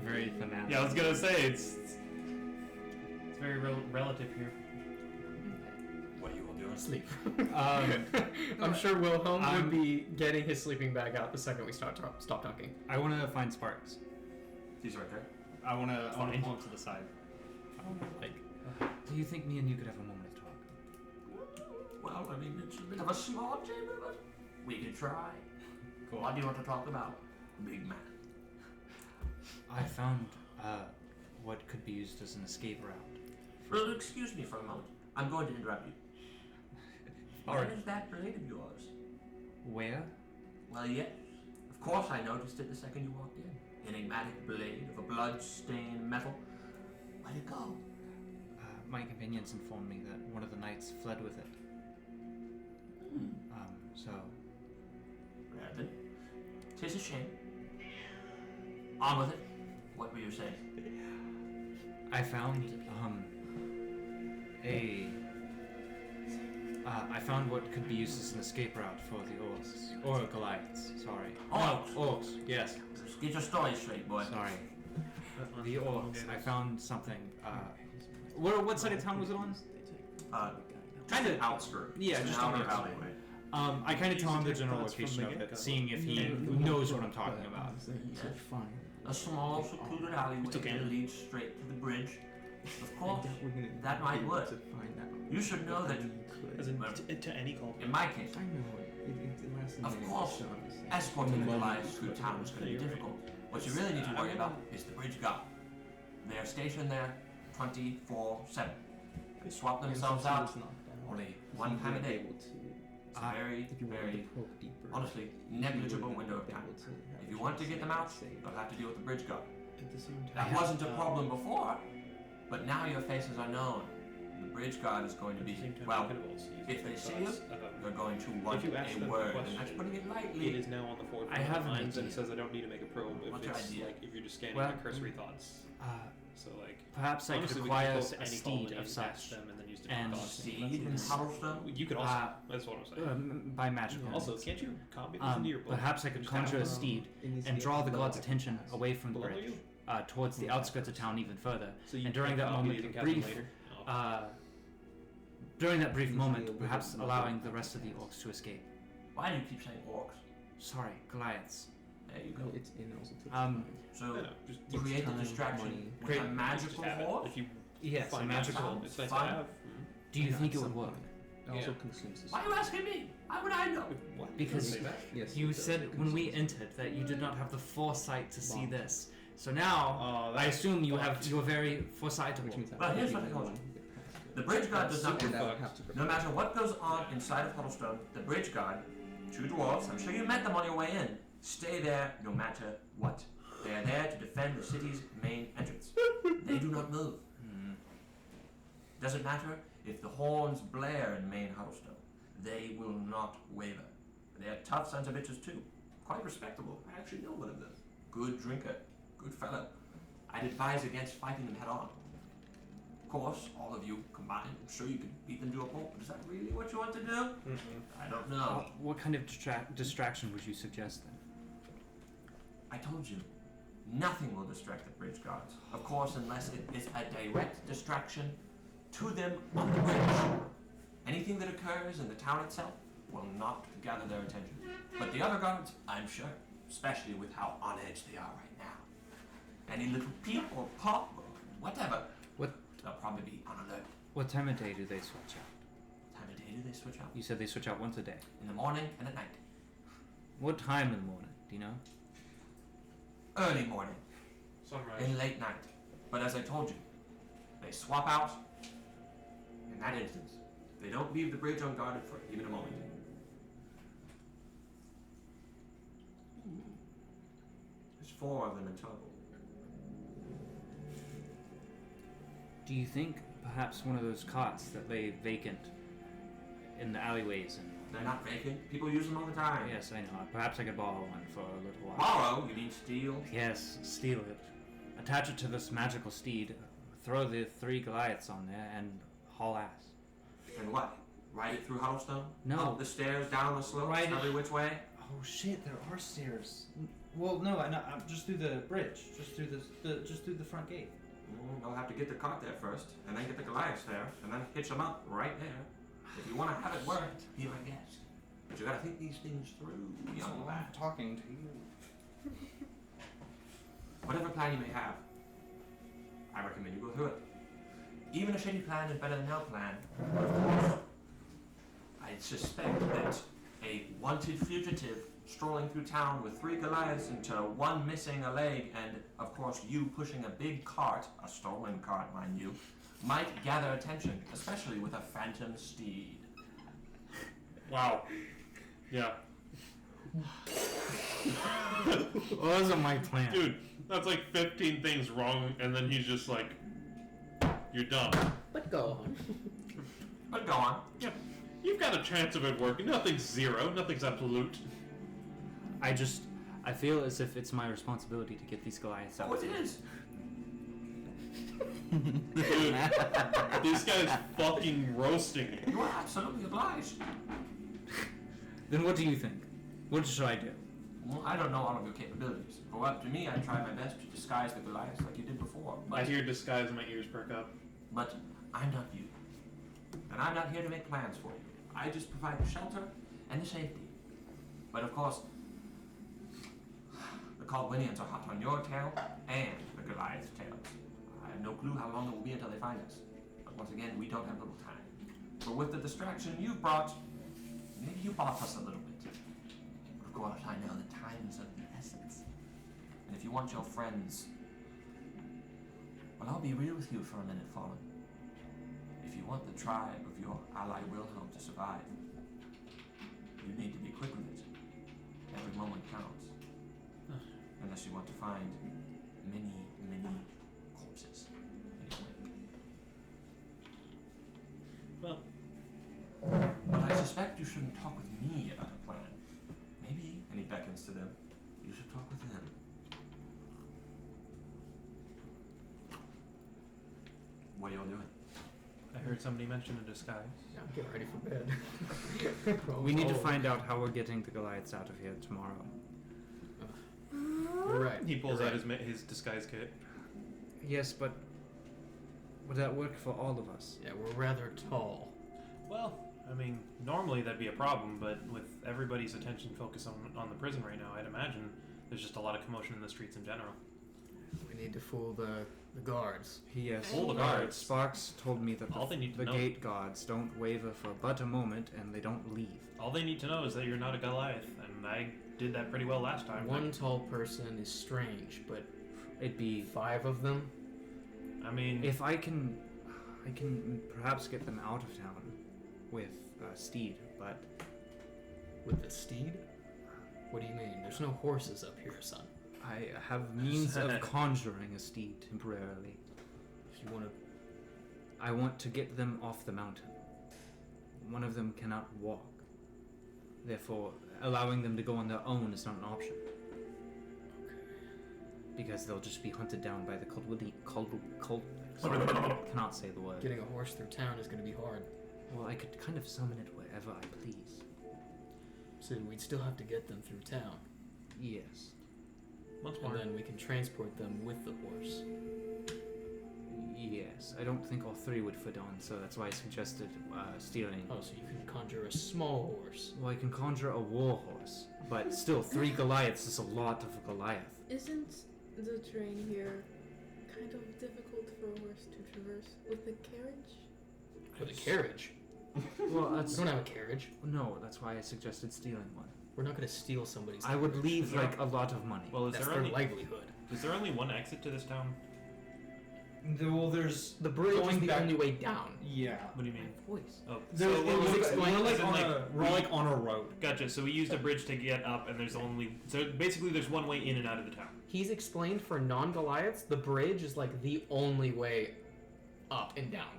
Very thematic. Yeah, I was gonna say it's very relative here. What are you all doing? Sleep. I'm sure Wilhelm I'm- would be getting his sleeping bag out the second we stop talking. I want to find Sparks. He's right there. I want to Fine. pull him to the side. I want to like. Do you think me and you could have a moment of talk? Well, I mean, it's a bit of a small chamber, but we could try. Cool. What do you want to talk about, big man? I found what could be used as an escape route. Well, excuse me for a moment. I'm going to interrupt you. Where is that blade of yours? Where? Well, yes. Of course I noticed it the second you walked in. Enigmatic blade of a blood-stained metal. Where'd it go? My companions informed me that one of the knights fled with it. So Well then, 'tis a shame. On with it. What were you saying? I found I found what could be used as an escape route for the orcs or Goliaths. Sorry. Orcs. No, orcs. Yes. Just get your story straight, boy. Sorry. The orcs. I found something. What side of town was it on? Kind of outskirt. Yeah, It's just an on the outer outskirt. alleyway. I kind of tell him the general thoughts from location the of it, get-go. seeing if he knows what I'm talking about. Fine. A small, secluded alleyway that leads straight to the bridge. Of course, that might work. To find out. You should know that, As in, Well, to any cult. in my case, I know it lasts a Of minute, course, so I'm just saying. escorting the Well, Goliaths through town is going to be you're right. difficult. What you really need to worry about is the bridge guard. They are stationed there 24/7. They swap themselves out only one time a day. It's a very, very, honestly, negligible window of time. If you want to get them out, you'll have to deal with the bridge guard. At the same time, That wasn't a problem before, but now your faces are known. The bridge guard is going to be, well, if they see you, they're going to want If you ask a them the word, and question, that's putting it it lightly. is now on the forefront I of have their an minds, and it idea. says I don't need to make a probe if What's your it's idea? like if you're just scanning Well, my cursory thoughts. Uh, So like perhaps I could honestly, we acquire could go to a any steed colony of and such ask them and then use different and thoughts. Steed and Huddlestone? You could also. Uh, That's what I'm saying. by magical Also, means. can't you copy this into your book? Perhaps I could Just have conjure a them, steed and draw the god's attention away from the bridge, towards the outskirts of town even further. So you And during can that copy moment, it and copy brief, later? Oh. during that brief Usually moment, a bit perhaps of allowing the magic. rest of the orcs to escape. Why do you keep saying orcs? Sorry, Goliaths. There you go. It's in also takes Um, time. So, No, just Takes create the time, distraction money. with Create- a magical have it. horse? If you Yes, a find magical. magical, it's nice to Fine. have. Do you Yeah, think it at would some work? point. It also Yeah. consumes this. Why are you asking me? How would I know? What? Because Say that? Yes. you it does. said It when we consumes. entered that you did not have the foresight to see Bomb. this. So now, Oh, I that's assume you have fucked. you're very Which foresightable. means that Well, here's every what I told one you. get past. The bridge guard does not And get I would fucked. have to No prepare. matter what goes on inside of Huddlestone, the bridge guard, two dwarves, I'm sure you met them on your way in, stay there no matter what. They are there to defend the city's main entrance. They do not move. Doesn't matter if the horns blare in main Huddlestone. They will not waver. They are tough sons of bitches too. Quite respectable. I actually know one of them. Good drinker. Good fellow. I'd advise against fighting them head on. Of course, all of you combined, I'm sure you could beat them to a pulp, but is that really what you want to do? I don't know. What kind of distraction would you suggest then? I told you, nothing will distract the bridge guards. Of course, unless it is a direct distraction to them on the bridge. Anything that occurs in the town itself will not gather their attention. But the other guards, I'm sure, especially with how on edge they are right now. Any little peep or pop or whatever, they'll probably be on alert. What time of day do they switch out? Time of day do they switch out? You said they switch out once a day. In the morning and at night. What time in the morning? Do you know? Early morning Sunrise. and late night. But as I told you, they swap out in that instance. They don't leave the bridge unguarded for even a moment. There's 4 of them in total. Do you think perhaps one of those cots that lay vacant in the alleyways and They're not vacant. People use them all the time. Yes, I know. Perhaps I could borrow one for a little while. Borrow? You mean steal? Yes, steal it. Attach it to this magical steed. Throw the 3 Goliaths on there and haul ass. And what? Ride it through Huddlestone? No. Up the stairs, down the slopes, Ride it- every which way? Oh shit! There are stairs. Well, no, I'm just through the bridge, just through the front gate. They'll have to get the cart there first, and then get the Goliaths there, and then hitch them up right there. If you want to have it work, be my guest. But you gotta think these things through, young lad. Talking to you. Whatever plan you may have, I recommend you go through it. Even a shitty plan is better than no plan. But of course, I suspect that a wanted fugitive strolling through town with 3 Goliaths into 1 missing a leg, and of course you pushing a big cart, a stolen cart mind you, might gather attention, especially with a phantom steed. Wow. Yeah. Wasn't my plan. Dude, that's like 15 things wrong, and then he's just like, you're dumb. But go on. But go on. Yeah. You've got a chance of it working. Nothing's zero. Nothing's absolute. I feel as if it's my responsibility to get these Goliaths out. Oh, it is. Dude, this guy's fucking roasting you. You are absolutely obliged. Then what do you think? What should I do? Well, I don't know all of your capabilities. Go up to me, I try my best to disguise the Goliaths like you did before. I hear disguise and my ears perk up. But I'm not you. And I'm not here to make plans for you. I just provide the shelter and the safety. But of course, the Caldwinians are hot on your tail and the Goliath's tails. I have no clue how long it will be until they find us. But once again, we don't have little time. But with the distraction you brought, maybe you bought us a little bit. But of course, I know that time is of the essence. And if you want your friends, well, I'll be real with you for a minute, Fallen. If you want the tribe of your ally Wilhelm to survive, you need to be quick with it. Every moment counts. Unless you want to find many, many corpses in your wake. Well, But I suspect you shouldn't talk with me about a plan. Maybe, and he beckons to them, you should talk with them. What are y'all doing? I heard somebody mention a disguise. Yeah, I'm getting ready for bed. We need to find out how we're getting the Goliaths out of here tomorrow. You're right. He pulls You're out right. his disguise kit. Yes, but would that work for all of us? Yeah, we're rather tall. Well, I mean, normally that'd be a problem, but with everybody's attention focused on the prison right now, I'd imagine there's just a lot of commotion in the streets in general. We need to fool the guards. Yes. Fool the guards. Sparks told me that All they need to the know- gate guards don't waver for but a moment and they don't leave. All they need to know is that you're not a Goliath, and I did that pretty well last time. One tall person is strange, but It'd be 5 of them? I mean, if I can perhaps get them out of town with Steed, but With the steed? What do you mean? There's no horses up here, son. I have means of conjuring a steed temporarily. If you want to... I want to get them off the mountain. One of them cannot walk. Therefore, allowing them to go on their own is not an option. Because they'll just be hunted down by the cannot say the word. Getting a horse through town is going to be hard. Well, I could kind of summon it wherever I please. So we'd still have to get them through town. Yes. once And more. then we can transport them with the horse. Yes. I don't think all 3 would fit on, so that's why I suggested stealing. Oh, so you can conjure a small horse. Well, I can conjure a war horse, but still, 3 Goliaths is a lot of a Goliath. Isn't the terrain here kind of difficult for a horse to traverse with a carriage? With a carriage? Well, We that's don't have a carriage. no. That's why I suggested stealing one. We're not going to steal somebody's I would carriage. leave like a lot of money. Well, is That's there their only livelihood. is there only one exit to this town? Well, there's The bridge is going the back- only way down. Yeah. What do you mean? voice. Oh, There's, so it what was was explained, as we're like in, on like, a we're like on a road. Gotcha. So we used a bridge to get up, and there's only basically there's one way in and out of the town. He's explained for non-Goliaths, the bridge is like the only way up and down.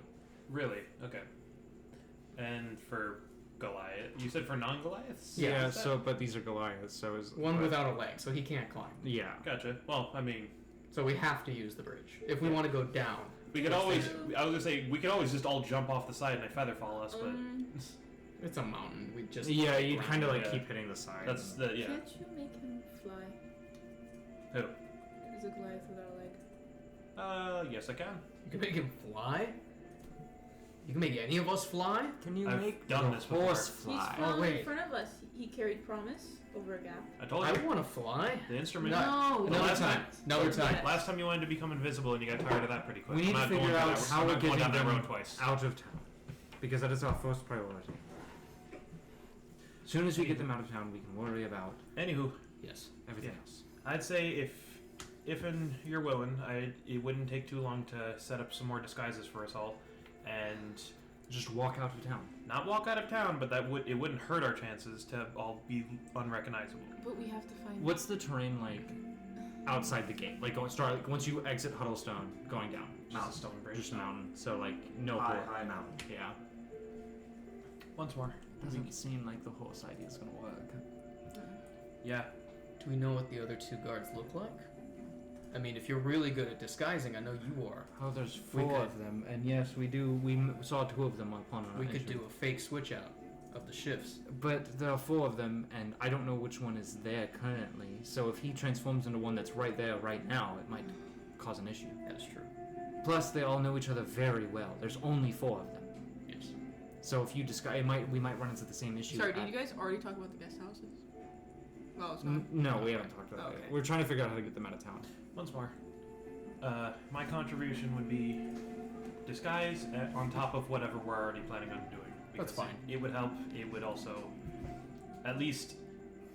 Really? Okay. And for Goliath. You said for non-Goliaths? Yeah, Is that- So, but these are Goliaths, so is One without a leg, so he can't climb. Yeah. Gotcha. Well, I mean, So we have to use the bridge if we want to go down. we could always. I was gonna say we could always just all jump off the side and they feather fall us, but It's a mountain. We just Yeah, you kind of like Yeah. keep hitting the side. that's the yeah. Can't you make him fly? Who? Is a Goliath without a leg? Yes, I can. You can make him fly. You can make any of us fly. Can you I've make done the this before. horse He's fly? flown wait. in front of us. He carried promise over a gap. I told I you want to fly. the instrument. No. The Another last time. Another time. Yeah. Last time you wanted to become invisible and you got tired of that pretty quick. We need I'm to not figure going down out that- how I'm we're not going getting down that them road twice. out of town, because that is our first priority. As soon as we get them out of town, we can worry about Anywho, Yes. everything Yeah. else. I'd say if and you're willing, it wouldn't take too long to set up some more disguises for us all, and Just walk out of town. not walk out of town, but it wouldn't hurt our chances to all be unrecognizable. But we have to find. What's the terrain like outside the gate? Like once you exit Huddlestone, going down. Just a stone bridge. Just a mountain. So like no High mountain. Yeah. Once more. Doesn't seem like the horse idea is gonna work. Yeah. Do we know what the other two guards look like? I mean, if you're really good at disguising, I know you are. Oh, there's We four could- of them, and yes, we do. Saw two of them upon our We could entry. do a fake switch out of the shifts. But there are four of them, and I don't know which one is there currently. So if he transforms into one that's right there, right now, it might cause an issue. That's true. Plus, they all know each other very well. There's only four of them. Yes. So if you disguise, we might run into the same issue. Sorry, at- did you guys already talk about the guest houses? Oh, it's No, we haven't talked about Okay. it. We're trying to figure out how to get them out of town. Once more. My contribution would be disguise on top of whatever we're already planning on doing. That's because fine. It would help. It would also, at least,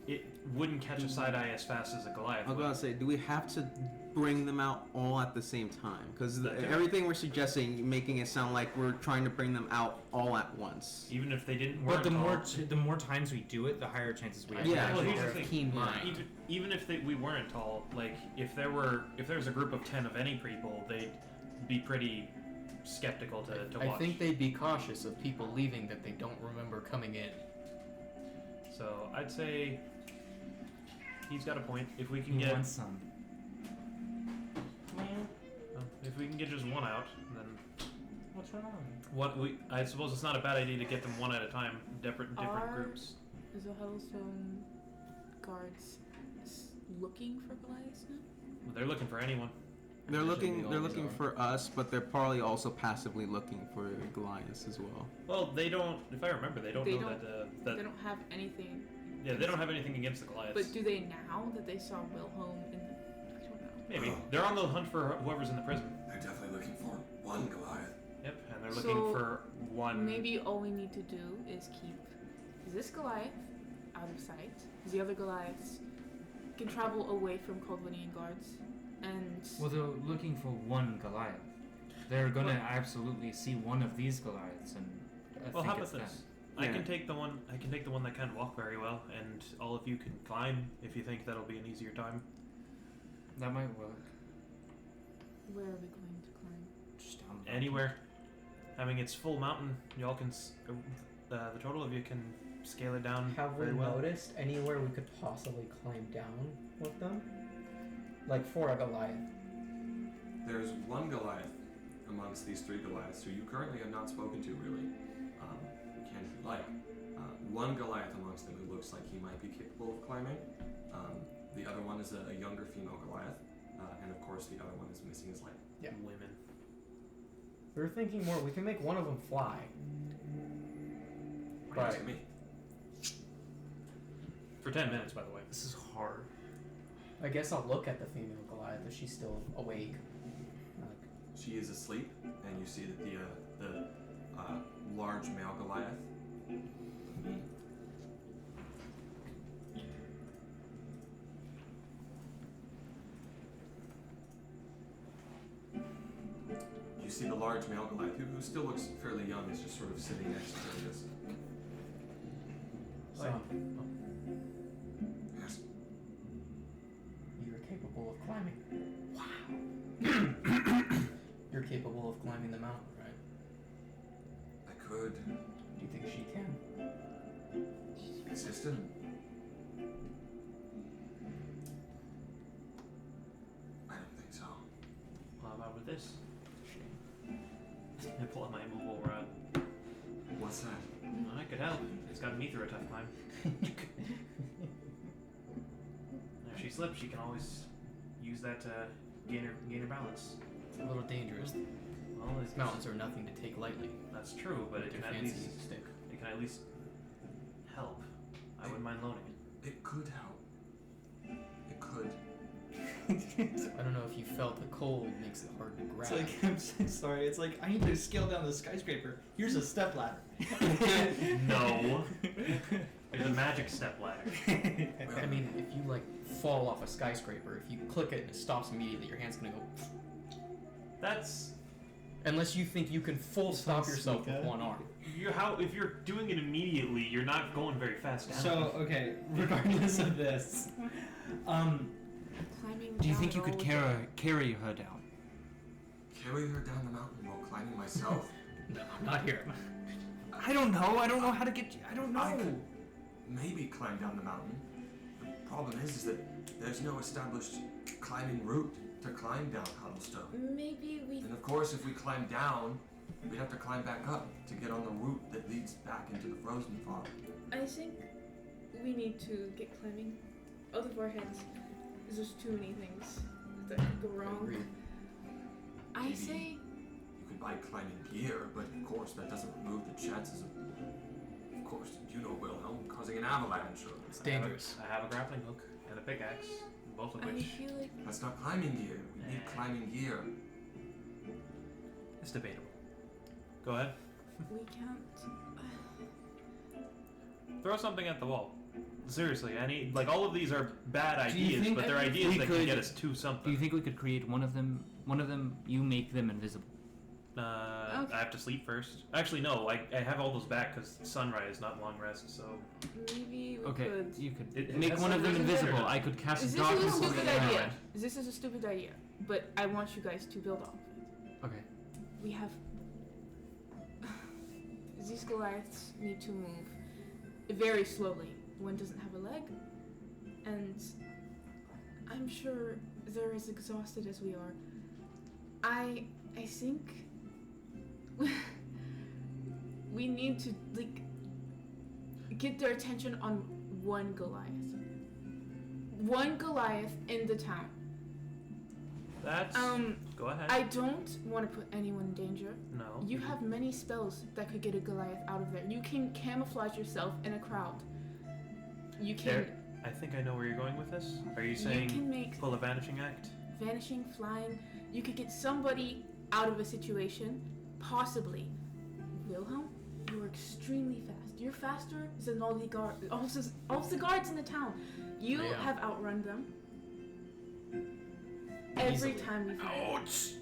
it wouldn't catch a side eye as fast as a Goliath I was would. gonna say, do we have to bring them out all at the same time? Because Okay. everything we're suggesting, making it sound like we're trying to bring them out all at once. Even if they didn't But work. the more times we do it, the higher chances we have. Yeah. to Well, actually here's the get thing. Keen mind. Even if we weren't tall, like if there was a group of 10 of any people, they'd be pretty skeptical to I watch. think they'd be cautious of people leaving that they don't remember coming in. So I'd say he's got a point. If we can He get wants some. if we can get just one out, then What's wrong? I suppose it's not a bad idea to get them one at a time, different Are- groups. Is the Huddlestone guards looking for Goliaths now? They're looking for anyone. They're Usually we looking always are. for us, but they're probably also passively looking for Goliaths as well. Well, they don't. If I remember, they don't They know don't- that. They don't have anything. Yeah, they don't have anything against the Goliaths. But do they now that they saw Wilhelm in? I don't know. Maybe they're on the hunt for whoever's in the prison. They're definitely looking for one Goliath. Yep, and they're looking So, for one. Maybe all we need to do is keep this Goliath out of sight. The other Goliaths can travel away from Coldwinian guards, and Well, they're looking for one Goliath. They're gonna Well- absolutely see one of these Goliaths, and I Well, think how about it's them. this? I Yeah. can take the one. I can take the one that can walk very well, and all of you can climb if you think that'll be an easier time. That might work. where are we going to climb? Just down the Anywhere, having its full mountain, y'all can. The total of you can scale it down Have we very well. noticed anywhere we could possibly climb down with them? Like for a Goliath. There's one Goliath amongst these three Goliaths who you currently have not spoken to, really. Can if you like. One Goliath amongst them who looks like he might be capable of climbing. The other one is a younger female Goliath. And of course, the other one is missing his leg. Yeah. Women. We were thinking more. We can make one of them fly. Why Right. ask me? For 10 minutes, by the way. This is hard. I guess I'll look at the female Goliath if she's still awake. Like, She is asleep, and you see that the large male Goliath. You see the large male Goliath, who still looks fairly young, is just sort of sitting next to her. Just, son, yes, you're capable of climbing. Wow. You're capable of climbing the mountain, right? I could. Do you think she can? My sister? I don't think so. How about with this? I pull out my immovable rod. What's that? I could help. It's gotten me through a tough time. If she slips, she can always use that to gain her balance. It's a little dangerous. Well, These mountains are nothing to take lightly. That's true, but it Your can at fancy least stick. it can at least help. I wouldn't mind loaning it. It could help. It could. I don't know if you felt the cold makes it hard to grab. It's like, I'm so sorry. It's like, I need to scale down the skyscraper. Here's a step ladder. No. There's a magic step ladder. I mean, if you like fall off a skyscraper, if you click it and it stops immediately, your hand's gonna go. That's Unless you think you can full stop yourself with one arm. if you're doing it immediately, you're not going very fast down. So, okay, regardless of this, Climbing Do you down think you it could all carry her down? Carry her down the mountain while climbing myself? No, I'm not here. I don't know. I don't know how to get you. I don't know. I could maybe climb down the mountain. The problem is that there's no established climbing route to climb down Cobblestone. Maybe we. And of course, if we climb down, we'd have to climb back up to get on the route that leads back into the Frozen Fog. I think we need to get climbing out of our heads. There's too many things that could go wrong. Agreed. I Maybe say you could buy climbing gear, but of course that doesn't remove the chances of course, you know Wilhelm, causing an avalanche. Or It's dangerous. I have a grappling hook and a pickaxe, both of I which. feel like That's not climbing gear. We need climbing gear. It's debatable. Go ahead. we can't. Throw something at the wall. Seriously, all of these are bad Do you ideas, think but they're we ideas that can could- get us to something. Do you think we could create one of them? One of them, you make them invisible. Okay. I have to sleep first. Actually, no. I have all those back because sunrise, not long rest. So Maybe we Okay, could. you could It make has one of them some reason invisible. better. I could cast This is a darkness on stupid the idea. island. This is a stupid idea, but I want you guys to build off of it. Okay. We have. These Goliaths need to move very slowly. One doesn't have a leg, and I'm sure they're as exhausted as we are. I think we need to get their attention on one Goliath. One Goliath in the town. that's. Go ahead. I don't want to put anyone in danger. No. You have many spells that could get a Goliath out of there. You can camouflage yourself in a crowd. You can. There- I think I know where you're going with this. Are you You saying can make pull a vanishing act? vanishing, flying. You could get somebody out of a situation, possibly. Wilhelm, you're extremely fast. You're faster than all the guards in the town. You Yeah. have outrun them every Easily. time we fight. Ouch!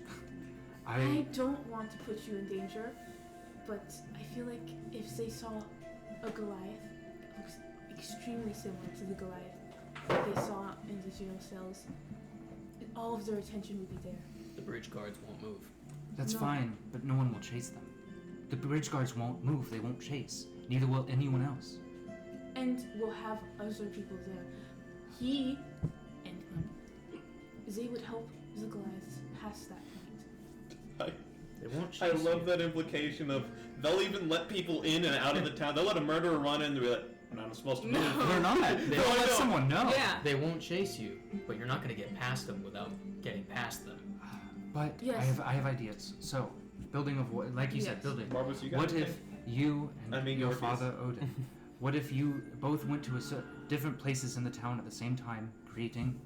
I don't want to put you in danger, but I feel like if they saw a Goliath that looks extremely similar to the Goliath that they saw in the jail cells, all of their attention would be there. The bridge guards won't move. That's No. fine, but no one will chase them. The bridge guards won't move. They won't chase. Neither will anyone else. And we'll have other people there. He and him, they would help the Goliaths past that point. They won't I chase love you. that implication of they'll even let people in and out of the town. They'll let a murderer run in and be like, we're not supposed to move. No. They're not. They'll No, let no. someone know. Yeah. They won't chase you, but you're not going to get past them without getting past them. But Yes. I have ideas. So, building of what, like you said, Yes. building. Barbus, you got What anything? if you and I mean, your Orpheus. father Odin? What if you both went to different places in the town at the same time, creating,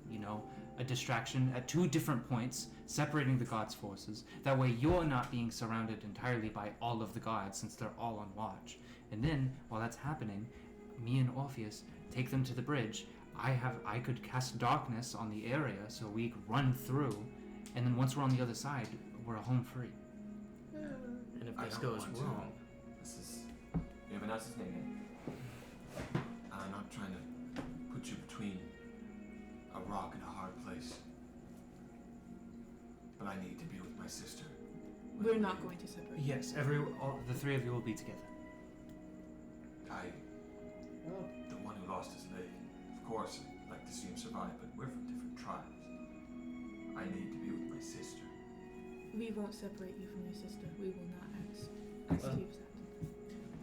a distraction at two different points, separating the gods' forces. That way, you're not being surrounded entirely by all of the gods, since they're all on watch. And then, while that's happening, me and Orpheus take them to the bridge. I could cast darkness on the area, so we could run through, and then once we're on the other side, we're home free. And if I this don't goes want to. wrong, This is. You have an ass name. I'm not trying to put you between a rock and a hard place. But I need to be with my sister. We're not going to separate. Yes, the three of you will be together. I. Well, course, I'd like to see him survive, but we're from different tribes. I need to be with my sister. We won't separate you from your sister. We will not ask Well, to accept.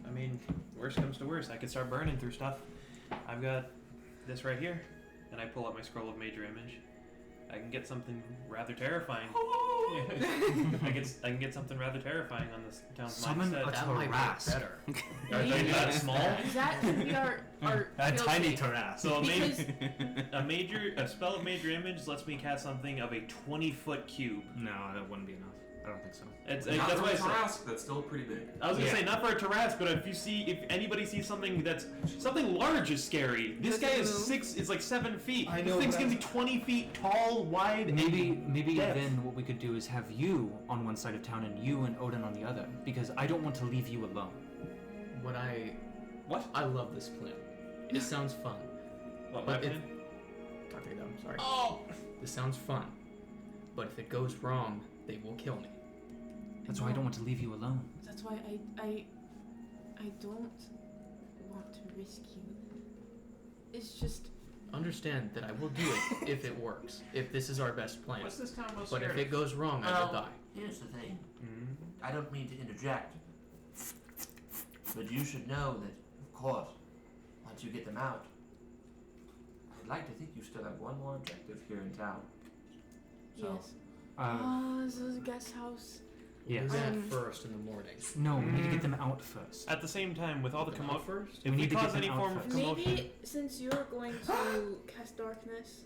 I mean, worst comes to worst, I could start burning through stuff. I've got this right here, and I pull up my scroll of major image. I can get something rather terrifying. I can get something rather terrifying on this town's Summon mindset. a That might Tarrasque. work better. Are they that small? Is that we are our A field tiny trip? Tarrasque. So Because a spell of major image lets me cast something of a 20-foot cube. No, that wouldn't be enough. I don't think so. Not That's for why a I said. Tarrasque, that's still pretty big. I was gonna say not for a Tarrasque, but if anybody sees something that's something large is scary. This guy is is like 7 feet. I This know, thing's but gonna be 20 feet tall, wide. Maybe depth. then what we could do is have you on one side of town and you and Odin on the other, because I don't want to leave you alone. What? I love this plan. It sounds fun. What? My But if- plan? Okay, no, I'm sorry. Oh. This sounds fun. But if it goes wrong, they will kill me. That's why I don't want to leave you alone. That's why I don't want to risk you. It's just Understand that I will do it if it works. If this is our best plan. What's this town most But if scared it goes wrong, I will die. Here's the thing. of? I don't mean to interject, but you should know that, of course, once you get them out, I'd like to think you still have one more objective here in town. So, yes. Uh, So the guest house. yes. Do that Um, first in the morning. No, we need to get them out first. At the same time, with all the Get them commotion, out first? if We we need to get cause them any out form of first. commotion, Maybe since you're going to cast darkness,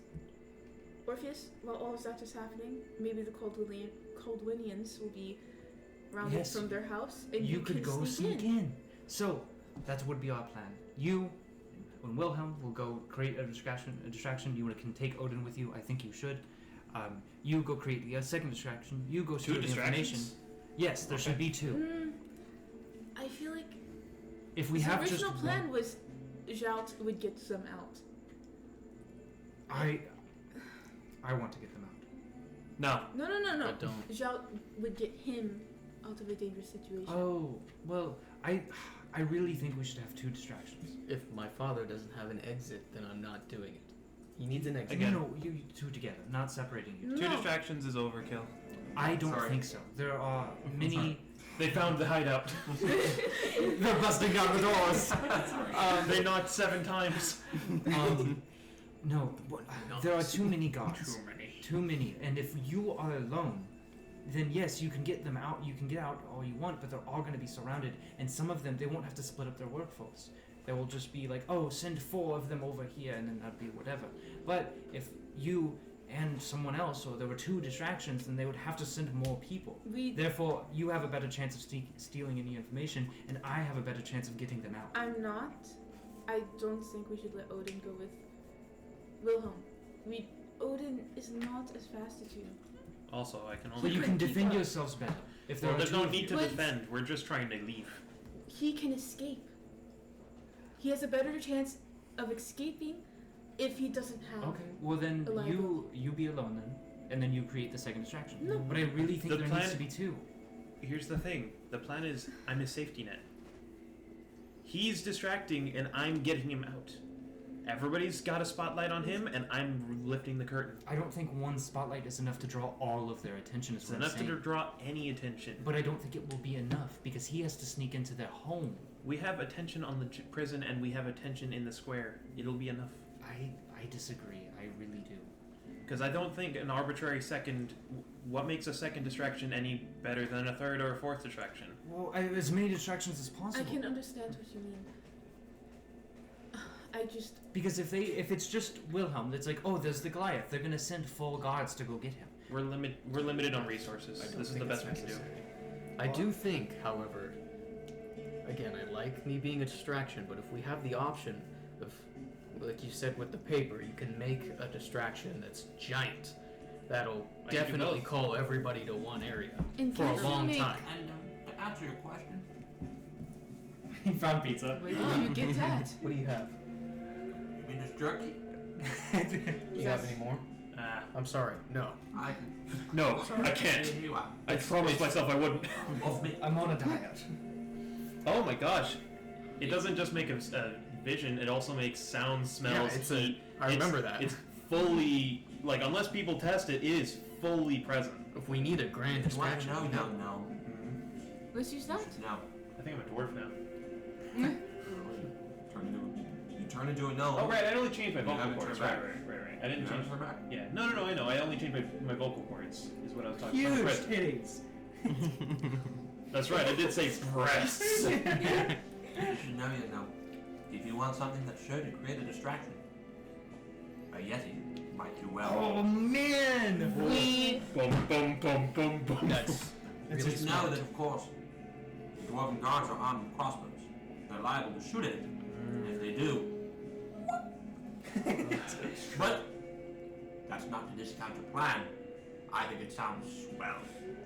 Orpheus, while all of that is happening, maybe the Coldwinians will be rounded Yes. from their house, and You you could can go sneak sneak in. So that would be our plan. You and Wilhelm will go create a distraction. You can take Odin with you. I think you should. You go create the second distraction. You go steal two the information. distractions. Yes, there should be two. I feel like If we the have just original plan one, was Jout would get them out. I want to get them out. no. No. I don't. Jout would get him out of a dangerous situation. Oh well, I really think we should have two distractions. If my father doesn't have an exit, then I'm not doing it. He needs an exit. Again. No, you two together, not separating you. Two No. distractions is overkill. I don't Sorry. think so. There are many. They found the hideout. They're busting down the doors. They knocked 7 times. No, there are too many guards. Too many. And if you are alone, then yes, you can get them out. You can get out all you want, but they're all going to be surrounded. And some of them, they won't have to split up their workforce. They will just be like, oh, send 4 of them over here, and then that'd be whatever. But if you and someone else, or there were 2 distractions, then they would have to send more people. Therefore, you have a better chance of stealing any information, and I have a better chance of getting them out. I'm not. I don't think we should let Odin go with Wilhelm. Odin is not as fast as you. Also, I can So only. you couldn't can keep defend up. yourselves better. If there Well, are there's 2 no of need you. to But- defend. We're just trying to leave. He can escape. He has a better chance of escaping if he doesn't have. Okay, well then a you be alone then, and then you create the second distraction. No. But I really think The there plan- needs to be 2. Here's the thing. The plan is I'm his safety net. He's distracting and I'm getting him out. Everybody's got a spotlight on him and I'm lifting the curtain. I don't think one spotlight is enough to draw all of their attention. Is It's what I'm enough to saying. draw any attention. But I don't think it will be enough because he has to sneak into their home. We have attention on the prison and we have attention in the square. It'll be enough. I disagree. I really do. Because I don't think an arbitrary second. What makes a second distraction any better than a third or a fourth distraction? Well, as many distractions as I possible. can understand what you mean. I just. Because if it's just Wilhelm, it's like, oh, there's the Goliath. They're gonna send 4 guards to go get him. We're limited on resources. I don't This is think the it's best we can do. necessary. I do think, however, again, I like me being a distraction, but if we have the option of, like you said with the paper, you can make a distraction that's giant. That'll I can do definitely both. call everybody to one area And for a can't you long make- time. And to answer your question, He found pizza. Where did you get that? What do you have? you mean this jerky? Do you have any more? I'm sorry, no. I can. No, I can't. Here you are. I promised myself I wouldn't. Off me. I'm on a diet. Oh my gosh. It doesn't just make a vision. It also makes sound, smells, it's heat. I remember that. It's fully like unless people test it, it is fully present. If we need a grand If you want to distraction, know, you know. Let's use You that. should know. I think I'm a dwarf now. You turn into a gnome. Oh right, I only changed my You vocal haven't cords. turned Right. back. I didn't You change. haven't turned back. Yeah, no, I know. I only changed my vocal cords. Is what I was talking Huge about. titties. That's right. I did say breasts. You should know, you know. If you want something that's sure to create a distraction, a Yeti might do well. Oh man! Boom, boom, boom, boom, boom. that's You really should know smart. that, of course, the dwarven guards are armed with crossbows. They're liable to shoot at it. And if they do, but that's not to discount your plan. I think it sounds swell.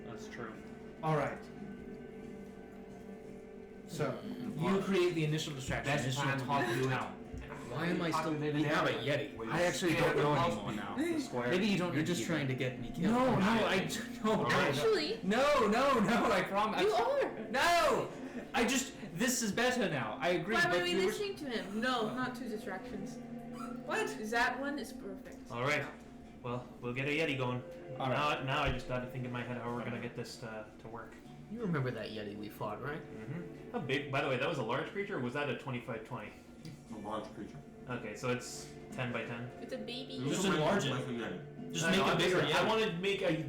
That's true. Alright. So, you create the initial distraction. Best Initial time talk to to do it. town. Why am I still? We have a Yeti. Where I you actually scare don't know the anymore house. now. The square. Maybe you don't. You're need just to trying to get me killed. No, no, Actually, no, I promise. you are. No, I just. This is better now. I agree. Why but were we you were- listening to him? No, not two distractions. What? That one is perfect. All right. Well, we'll get a Yeti going. All right. Now I just got to think in my head how we're gonna get this to work. You remember that Yeti we fought, right? Mm-hmm. How big? By the way, that was a large creature. Or was that a 25-20? A large creature. Okay, so it's 10 by 10. It's a baby. Just enlarge it. Like a Yeti. Just I make know, it I'm bigger. I want to make a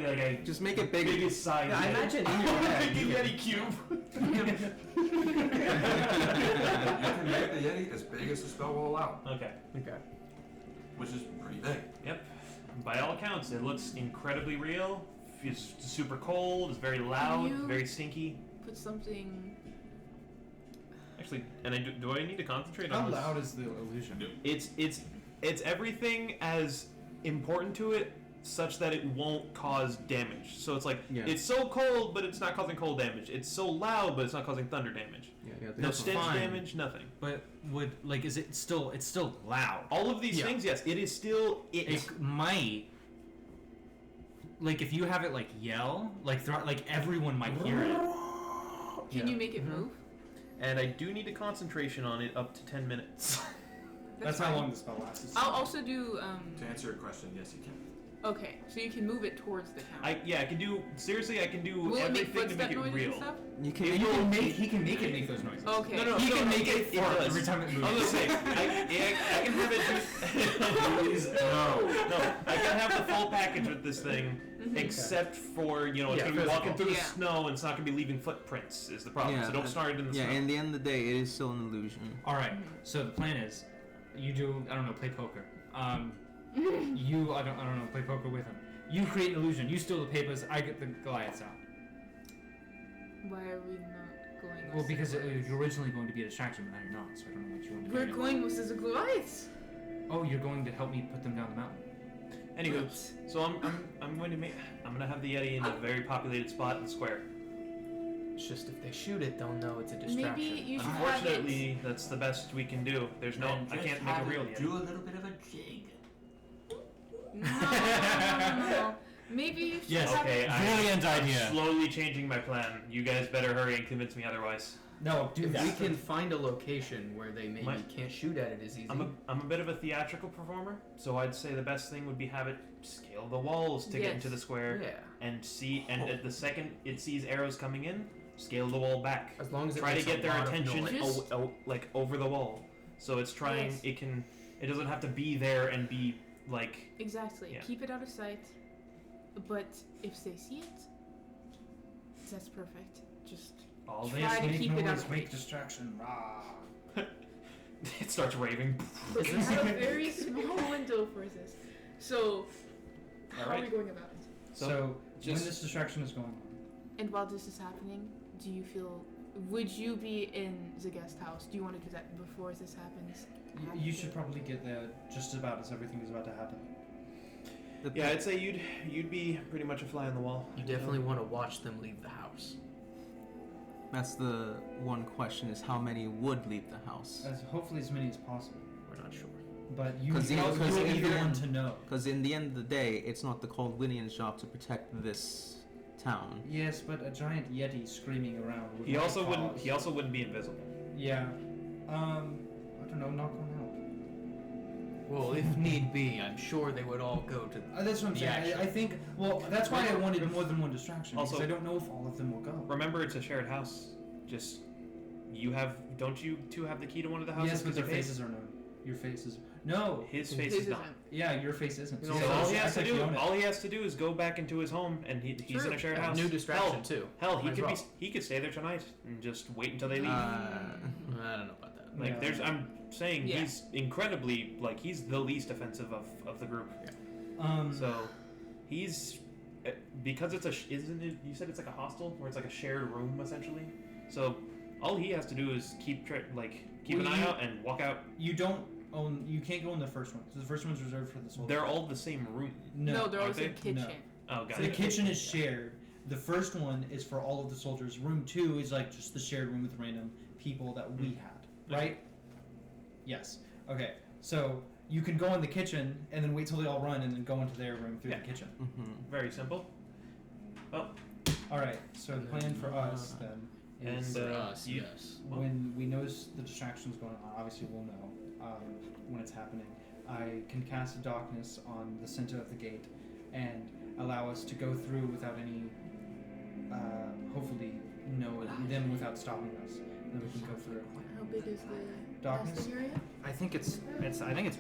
like a Just make it bigger. biggest size. Yeah, I Yeti. imagine in I your want to head make you a can- Yeti cube. You can make the Yeti as big as the spell will allow, Okay. Okay. which is pretty big. Yep. By all accounts, it looks incredibly real. It's super cold. It's very loud. you- Very stinky. Put something. Actually, and do I need to concentrate How on this? loud is the illusion? It's everything as important to it such that it won't cause damage. So it's like Yeah. it's so cold, but it's not causing cold damage. It's so loud, but it's not causing thunder damage. Yeah, No That's stench fine. damage, nothing. But would like is it still? It's still loud. All of these Yeah. things, yes, it is still it. It might. Like if you have it like yell, like everyone might hear it. Can Yeah. you make it move? And I do need a concentration on it up to 10 minutes. That's how fine. long the spell lasts. I'll also do. To answer your question, yes, you can. Okay, so you can move it towards the town. I can do seriously. I can do Will it make everything to footstep make it noises real. and stuff? You can. It You will can make- He can make it make those noises. Okay. No, He can no, make it does. every time it moves. I was gonna say, I can have it. Please, no. No, I can have the full package with this thing, except for it's Yeah, gonna be walking physical. through the Yeah. snow and it's not gonna be leaving footprints. Is the problem? Yeah, So don't start it in the Yeah, snow. in the end of the day, it is still an illusion. All right. So the plan is, you do play poker. You I don't know play poker with him. You create an illusion. You steal the papers. I get the Goliaths out. Why are we not going? Well, because upstairs? you're originally going to be a distraction, but now you're not. So I don't know what you want to do. We're anyway. going with the Goliaths. Oh, you're going to help me put them down the mountain. Anywho, so I'm going to I'm gonna have the Yeti in a very populated spot in the square. It's just if they shoot it, they'll know it's a distraction. Maybe you should have it. Unfortunately, that's the best we can do. There's no, And I just can't make a have real it Yeti. Do a little bit of a jig. No. Maybe you should have Okay, it. Brilliant I'm idea. slowly changing my plan. You guys better hurry and convince me otherwise. No, do If that. we can find a location where they maybe My- can't shoot at it as easy. I'm a bit of a theatrical performer, so I'd say the best thing would be have it scale the walls to get into the square Yeah. and at the second it sees arrows coming in, scale the wall back. As long as it Try to makes get a their lot of attention noise. like over the wall. So it's trying Yes. it doesn't have to be there and be like Exactly. Yeah. Keep it out of sight. But if they see it, that's perfect. Just all Try this. to Make keep it noise, out of make reach. distraction. Rah. It starts raving. we have a very small window for this. So how are we Alright. going about it? So, just- when this distraction is going on, And while this is happening, do you feel? Would you be in the guest house? Do you want to do that before this happens? you should probably get there just about as everything is about to happen. Yeah, I'd say you'd be pretty much a fly on the wall. You definitely want to watch them leave the house. That's the one question: is how many would leave the house? As hopefully as many as possible. We're not sure. But you 'Cause you'll be the either- one to know. Because in the end of the day, it's not the Coldwinian's job to protect this town. Yes, but a giant yeti screaming around. He also wouldn't be invisible. Yeah. don't know, knock one out. Well, if need be, I'm sure they would all go to. That's what I'm The saying. action. I think. Well, that's why I wanted more than one distraction. Also- because I don't know if all of them will go. Remember, it's a shared house. Just don't you two have the key to one of the houses? Yes, but 'Cause their your faces are known. Your face is no. His face His is not. isn't. Yeah, your face isn't. So Yeah, all so he has act to like do, you own it. all he has to do is go back into his home, and he's True. in a shared A house. new distraction too. Hell, he Might as could well. he could stay there tonight and just wait until they leave. I don't know about that. Like Yeah. there's, I'm saying Yeah. he's incredibly he's the least offensive of the group. So he's because it's isn't it? You said it's like a hostel where it's like a shared room essentially. So all he has to do is keep an eye out and walk out. You don't own. You can't go in the first one because the first one's reserved for the soldiers. They're all the same room. no. they're all aren't the same they? No. kitchen. Oh, got So the it. kitchen is shared. The first one is for all of the soldiers. Room 2 is like just the shared room with random people that we had, right? Yes. Okay. So you can go in the kitchen and then wait till they all run and then go into their room through Yeah. the kitchen. Very simple. Well, All right. So the plan for us then is and For us, you, yes. well, when we notice the distractions going on, obviously we'll know when it's happening. I can cast a darkness on the center of the gate and allow us to go through without any, hopefully, them without stopping us. Then we can go through. How big is the Darkness? casting area? I think it's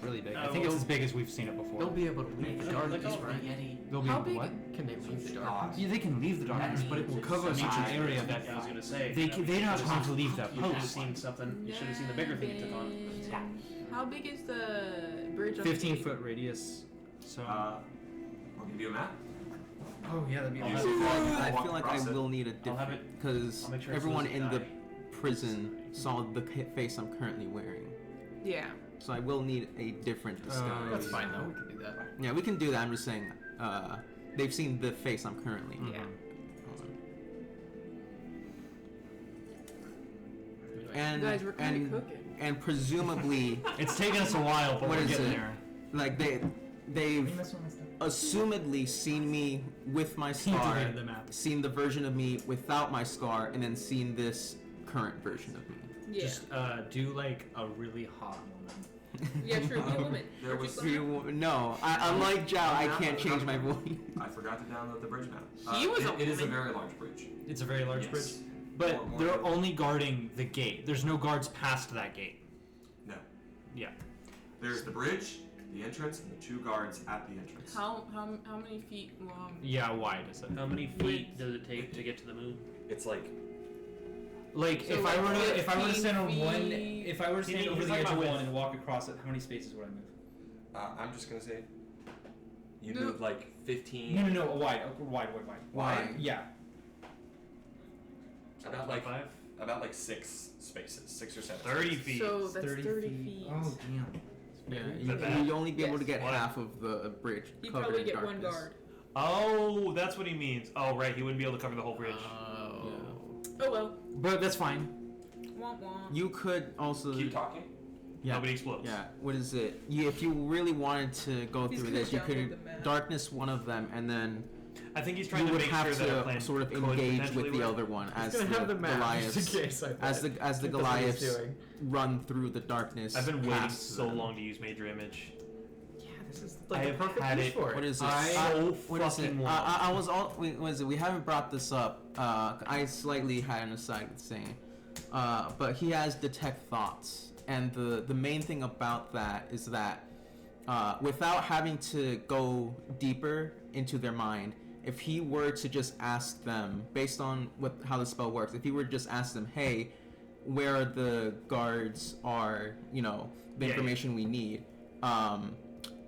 really big. I Oh, think it's well- as big as we've seen it before. They'll be able to leave the darkness, right? They'll be How big? what? Can they leave the darkness? Yeah, they can leave the darkness, but it will cover such an area that I was gonna say they don't have time to leave that You should have post. seen something. You should have seen the bigger thing he took on. How big is the bridge? on 15-foot radius. So I'll give you a map. Oh yeah, that'd be I'll awesome. have I walk feel like I across it. will need a I'll have different it- because I'll make sure it's everyone Susan in the die. prison saw the face I'm currently wearing, Yeah. so I will need a different disguise. That's fine though. We can do that. Yeah, we can do that. I'm just saying, they've seen the face I'm currently. Yeah. Hold on. And Guys, we're kind of cooking. and presumably, it's taken us a while, but What we're is getting it? there. like they've assumedly seen me with my scar, Integrated the map. seen the version of me without my scar, and then seen this current version of me. Yeah. Just do like a really hot woman. Yeah, true. Be a woman. There Aren't was- you glad? No, unlike Zhao, I can't change my voice. I forgot to download the bridge map. He was a it is a woman. very large bridge. It's a very large Yes. bridge, but More they're than- only guarding the gate. There's no guards past that gate. No. Yeah. There's the bridge, the entrance, and the 2 guards at the entrance. How many feet long? Yeah, wide is it? How many feet does it take to get to the moon? It's like Like So if like I were to 15 stand on one, feet. if I were to stand He's over the talking edge of about one width. and walk across it, how many spaces would I move? I'm just gonna say you No. move like 15. No, wide. Wide. Yeah. About like 5? about like 6 spaces, 6 or 7. 30 spaces. feet. So that's 30 feet. Oh damn. Yeah, Is that you'd only be able to Yes. get What? half of the bridge You covered probably in get one darkness. guard. Oh, that's what he means. Oh, right. He wouldn't be able to cover the whole bridge. Oh. Oh well. But that's fine. Womp womp. You could also Keep talking. yeah. Nobody explodes. Yeah, what is it? If you really wanted to go He's through gonna this, you download could the map. darkness one of them, and then I think he's trying you to would make have sure that our to plan sort of could engage potentially with the work. other one as He's the gonna have the map Goliaths, just in case. I as bet. the That's what he's Goliaths doing. run through the darkness. I've been waiting past so them. long to use Major Image. Yeah, this is I like the have perfect had use it. for it. What is it? What is it? I was all. Wait, what is it? We haven't brought this up. I slightly had an aside with saying, but he has detect thoughts, and the main thing about that is that without having to go deeper into their mind, if he were to just ask them based on how the spell works, if he were to just ask them, hey, where the guards are, the information we need.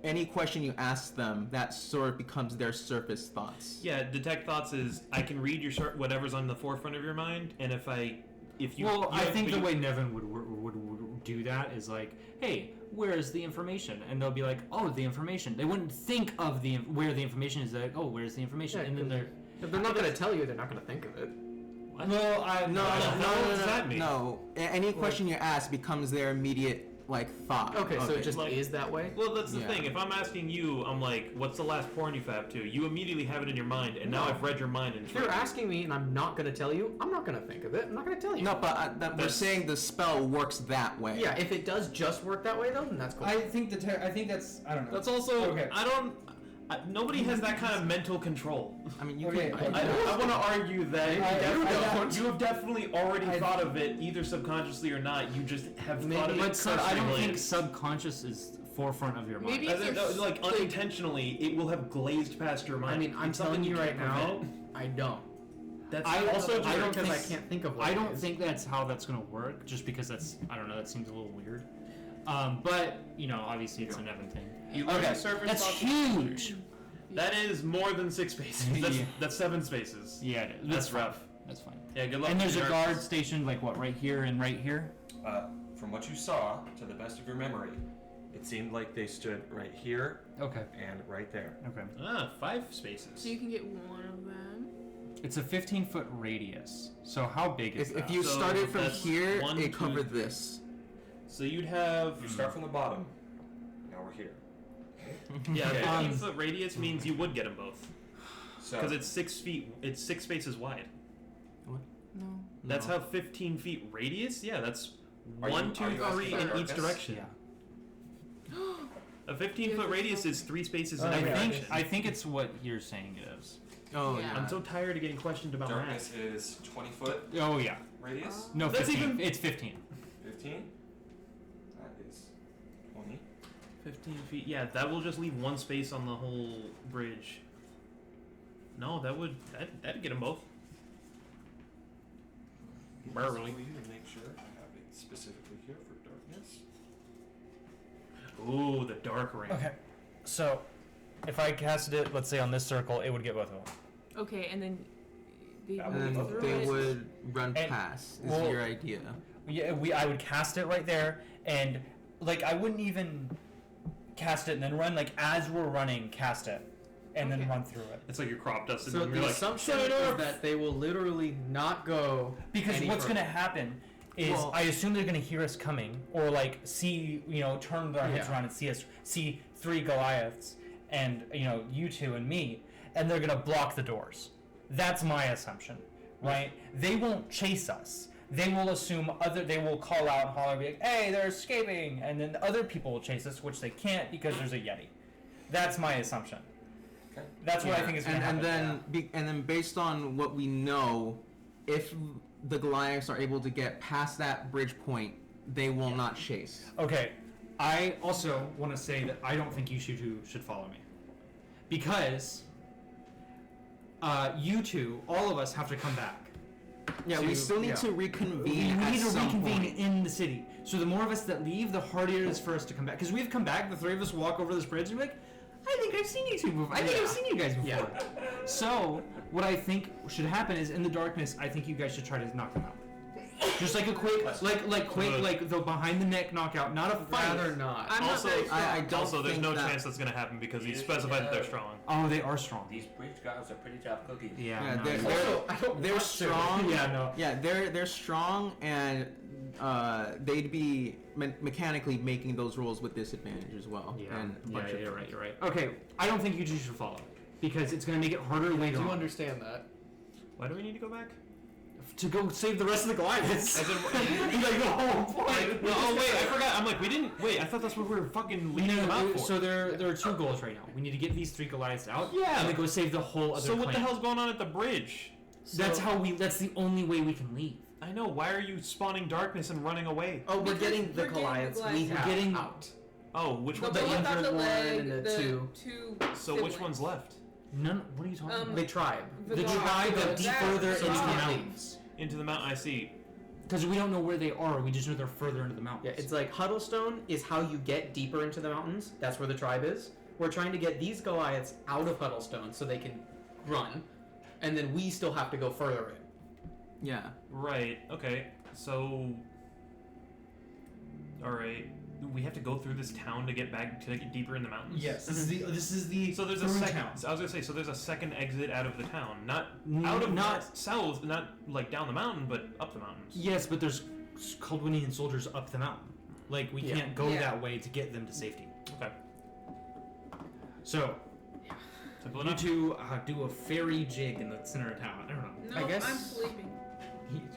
Any question you ask them, that sort of becomes their surface thoughts. Yeah, detect thoughts is I can read your whatever's on the forefront of your mind, and if you. Well, I think the but way Nevin would do that is like, hey, where's the information? And they'll be like, oh, the information. They wouldn't think of where the information is. They're like, oh, where's the information? Yeah, And then they're If they're not gonna tell you, they're not gonna think of it. What? Well, No, What the hell does that mean? no. Any question you ask becomes their immediate like thought. Okay, of so it just Like- is that way. Well, that's the Yeah. thing. If I'm asking you, I'm like, what's the last porn you fabbed to? You immediately have it in your mind, and now No. I've read your mind. And it's If you're right. asking me and I'm not gonna tell you, I'm not gonna think of it. I'm not gonna tell you. No, but we're That's- saying the spell works that way. Yeah, if it does just work that way, though, then that's cool. I think I think that's I don't know. That's also. Okay. Nobody has that kind of mental control. I mean, you Okay, can. I want to argue that I you have definitely already thought of it, either subconsciously or not. You just have thought of it But I don't cursorily. think subconscious is forefront of your mind. Maybe As if in, there's, like unintentionally, it will have glazed past your mind. I mean, I'm It's something telling you right can't now, prevent. I don't. That's I also I don't because think I can't think of what I it don't is. think that's how that's gonna work. Just because that's I don't know. That seems a little weird. But you know, obviously it's a Nevin thing. Okay, surface That's thought- huge. That is more than 6 spaces. That's 7 spaces. Yeah, it is. That's rough. That's fine. Yeah, good luck. And there's with a your- guard stationed like what, right here and right here. From what you saw, to the best of your memory, it seemed like they stood right here Okay. and right there. Okay. 5 spaces. so you can get one of them. It's a 15-foot radius. So how big is If that? you So started from that's here, 1, it 2, covered this. So you'd have. You start from the bottom. Now we're here. Yeah, Okay. 15-foot radius means you would get them both. So Because it's 6 feet. It's 6 spaces wide. No. That's No. how 15 feet radius. Yeah, that's Are 1, you- 2, are you asking 3 about in each darkness? direction. Yeah. A 15-foot radius is 3 spaces in Oh, every yeah. direction. I think it's what you're saying it is. Oh Yeah. yeah. I'm so tired of getting questioned about darkness math. is 20 foot Oh yeah. radius. No, That's 15. even- It's 15. 15. That is 20. 15 feet. Yeah, that will just leave 1 space on the whole bridge. No, that'd get them both. Barely. For you to make sure I have it specifically here for darkness. Ooh, the dark ring. Okay, so if I casted it, let's say on this circle, it would get both of them. Okay, and then they That And then move through they it. would run And- past. Is well- your idea? Yeah, I would cast it right there, and like I wouldn't even cast it and then run. Like as we're running, cast it, and then Okay. run through it. It's like you're crop dusted So and the you're like, assumption "Set it is up!" that they will literally not go Because any what's further. gonna happen is Well- I assume they're gonna hear us coming, or like see turn their heads Yeah. around and see 3 Goliaths, and you two and me, and they're gonna block the doors. That's my assumption, right? They won't chase us. They will assume they will call out and holler, be like, "Hey, they're escaping!" And then other people will chase us, which they can't because there's a Yeti. That's my assumption. Okay. That's what I Yeah, think is gonna and happen. and then based on what we know, if the Goliaths are able to get past that bridge point, they will not chase. Okay, I also want to say that I don't think you two should follow me. Because you two, all of us, have to come back. Yeah, we still need to We reconvene. at need to some reconvene point. in the city. So the more of us that leave, the harder it is for us to come back. Because we've come back, the 3 of us walk over this bridge and be like, I think I've seen you two before. I think I've seen you guys before. So what I think should happen is in the darkness, I think you guys should try to knock them out. Just like a quick, like the behind the neck knockout, not a fight. Rather not. I'm Also, not very strong. I don't also, there's think no that- chance that's gonna happen because he You specified that they're should, strong. Oh, they are strong. These bridge guards are pretty tough cookies. Yeah, Yeah, no, they're, yeah. they're, Also, I don't they're want to. strong. Yeah, no. Yeah, they're strong, and they'd be mechanically making those rolls with disadvantage as well. Yeah, and a bunch of you're right, things. you're right. Okay, I don't think you two should follow. Because it's going to make it harder I later do on. understand that. Why do we need to go back? To go save the rest of the Goliaths. As in- like the whole point. No, oh wait, I forgot. I'm like, we didn't. Wait, I thought that's what we were fucking leading them out for. So there are 2 goals right now. We need to get these 3 Goliaths out. Yeah. And then go save the whole other So what the clan. hell's going on at the bridge? That's the only way we can leave. I know. Why are you spawning darkness and running away? Oh, we're Because getting the we're getting the Goliaths. We Goliaths have getting- out. Oh, which The one's The one left? without the injured one leg, and the the two. So which siblings. one's left? None. What are you talking about? The tribe. The Goliath- tribe the that deep Goliath- further so- into the Tribe. mountains. Into the mountain. I see. Because we don't know where they are. We just know they're further into the mountains. Yeah, it's like Huddlestone is how you get deeper into the mountains. That's where the tribe is. We're trying to get these Goliaths out of Huddlestone so they can run, and then we still have to go further in. Yeah. Right. Okay. So. All right. We have to go through this town to get back to get deeper in the mountains. Yes, this is the So there's a through second. town. I was gonna say. So there's a second exit out of the town, not N- out of not- not south, not like down the mountain, but up the mountains. Yes, but there's Caldwinian soldiers up the mountain. Like we Yeah. can't go Yeah. that way to get them to safety. Okay. So Simple you enough. two do a fairy jig in the center of town. I don't know. No, I guess- I'm sleeping.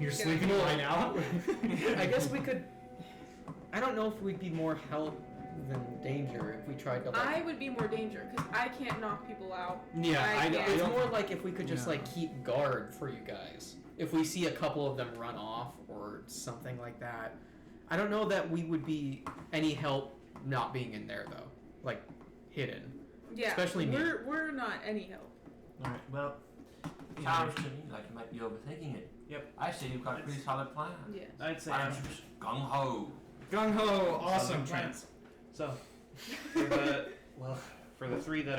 You're Yeah. sleeping right now. I guess we could. I don't know if we'd be more help than danger if we tried to. Like, I would be more danger because I can't knock people out. Yeah, I I can't. it's don't. more like if we could just Yeah. like keep guard for you guys. If we see a couple of them run off or something like that, I don't know that we would be any help not being in there though, like hidden. Yeah, Especially me. we're not any help. Alright, well. Sounds to me like you might be overthinking it. Yep. I say you've got a pretty solid plan. Yes. I'd say. Why don't you just gung ho? Gung ho, awesome Southern chance. So, for the, well, for the 3 that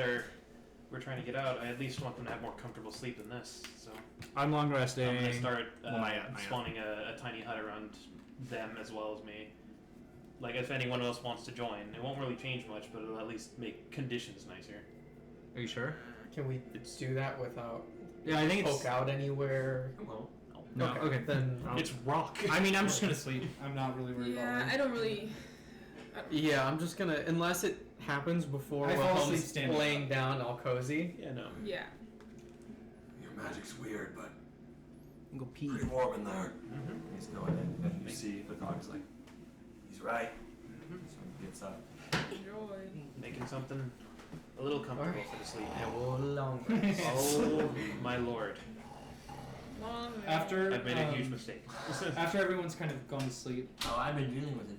we're trying to get out, I at least want them to have more comfortable sleep than this. So I'm long resting. I'm gonna start Well, not yet. spawning a tiny hut around them as well as me. Like if anyone else wants to join, it won't really change much, but it'll at least make conditions nicer. Are you sure? Can we do that without Yeah, I think poke out anywhere? Well, No, okay. Then It's rock. I mean, I'm just gonna sleep. I'm not really worried Yeah, about I it. don't really. yeah, I'm just gonna unless it happens before I fall asleep Wilhelm's standing laying up. down all cozy. Yeah, no. Yeah. your magic's weird, but Go pee. pretty warm in there. Mm-hmm. He's going in, and you see the dog's like, he's right. So he gets up. Enjoy. Making something a little comfortable Alright. for the sleep. And we'll long Oh my lord! Long After I've made a huge mistake. after everyone's kind of gone to sleep, Oh, I've been dealing with it.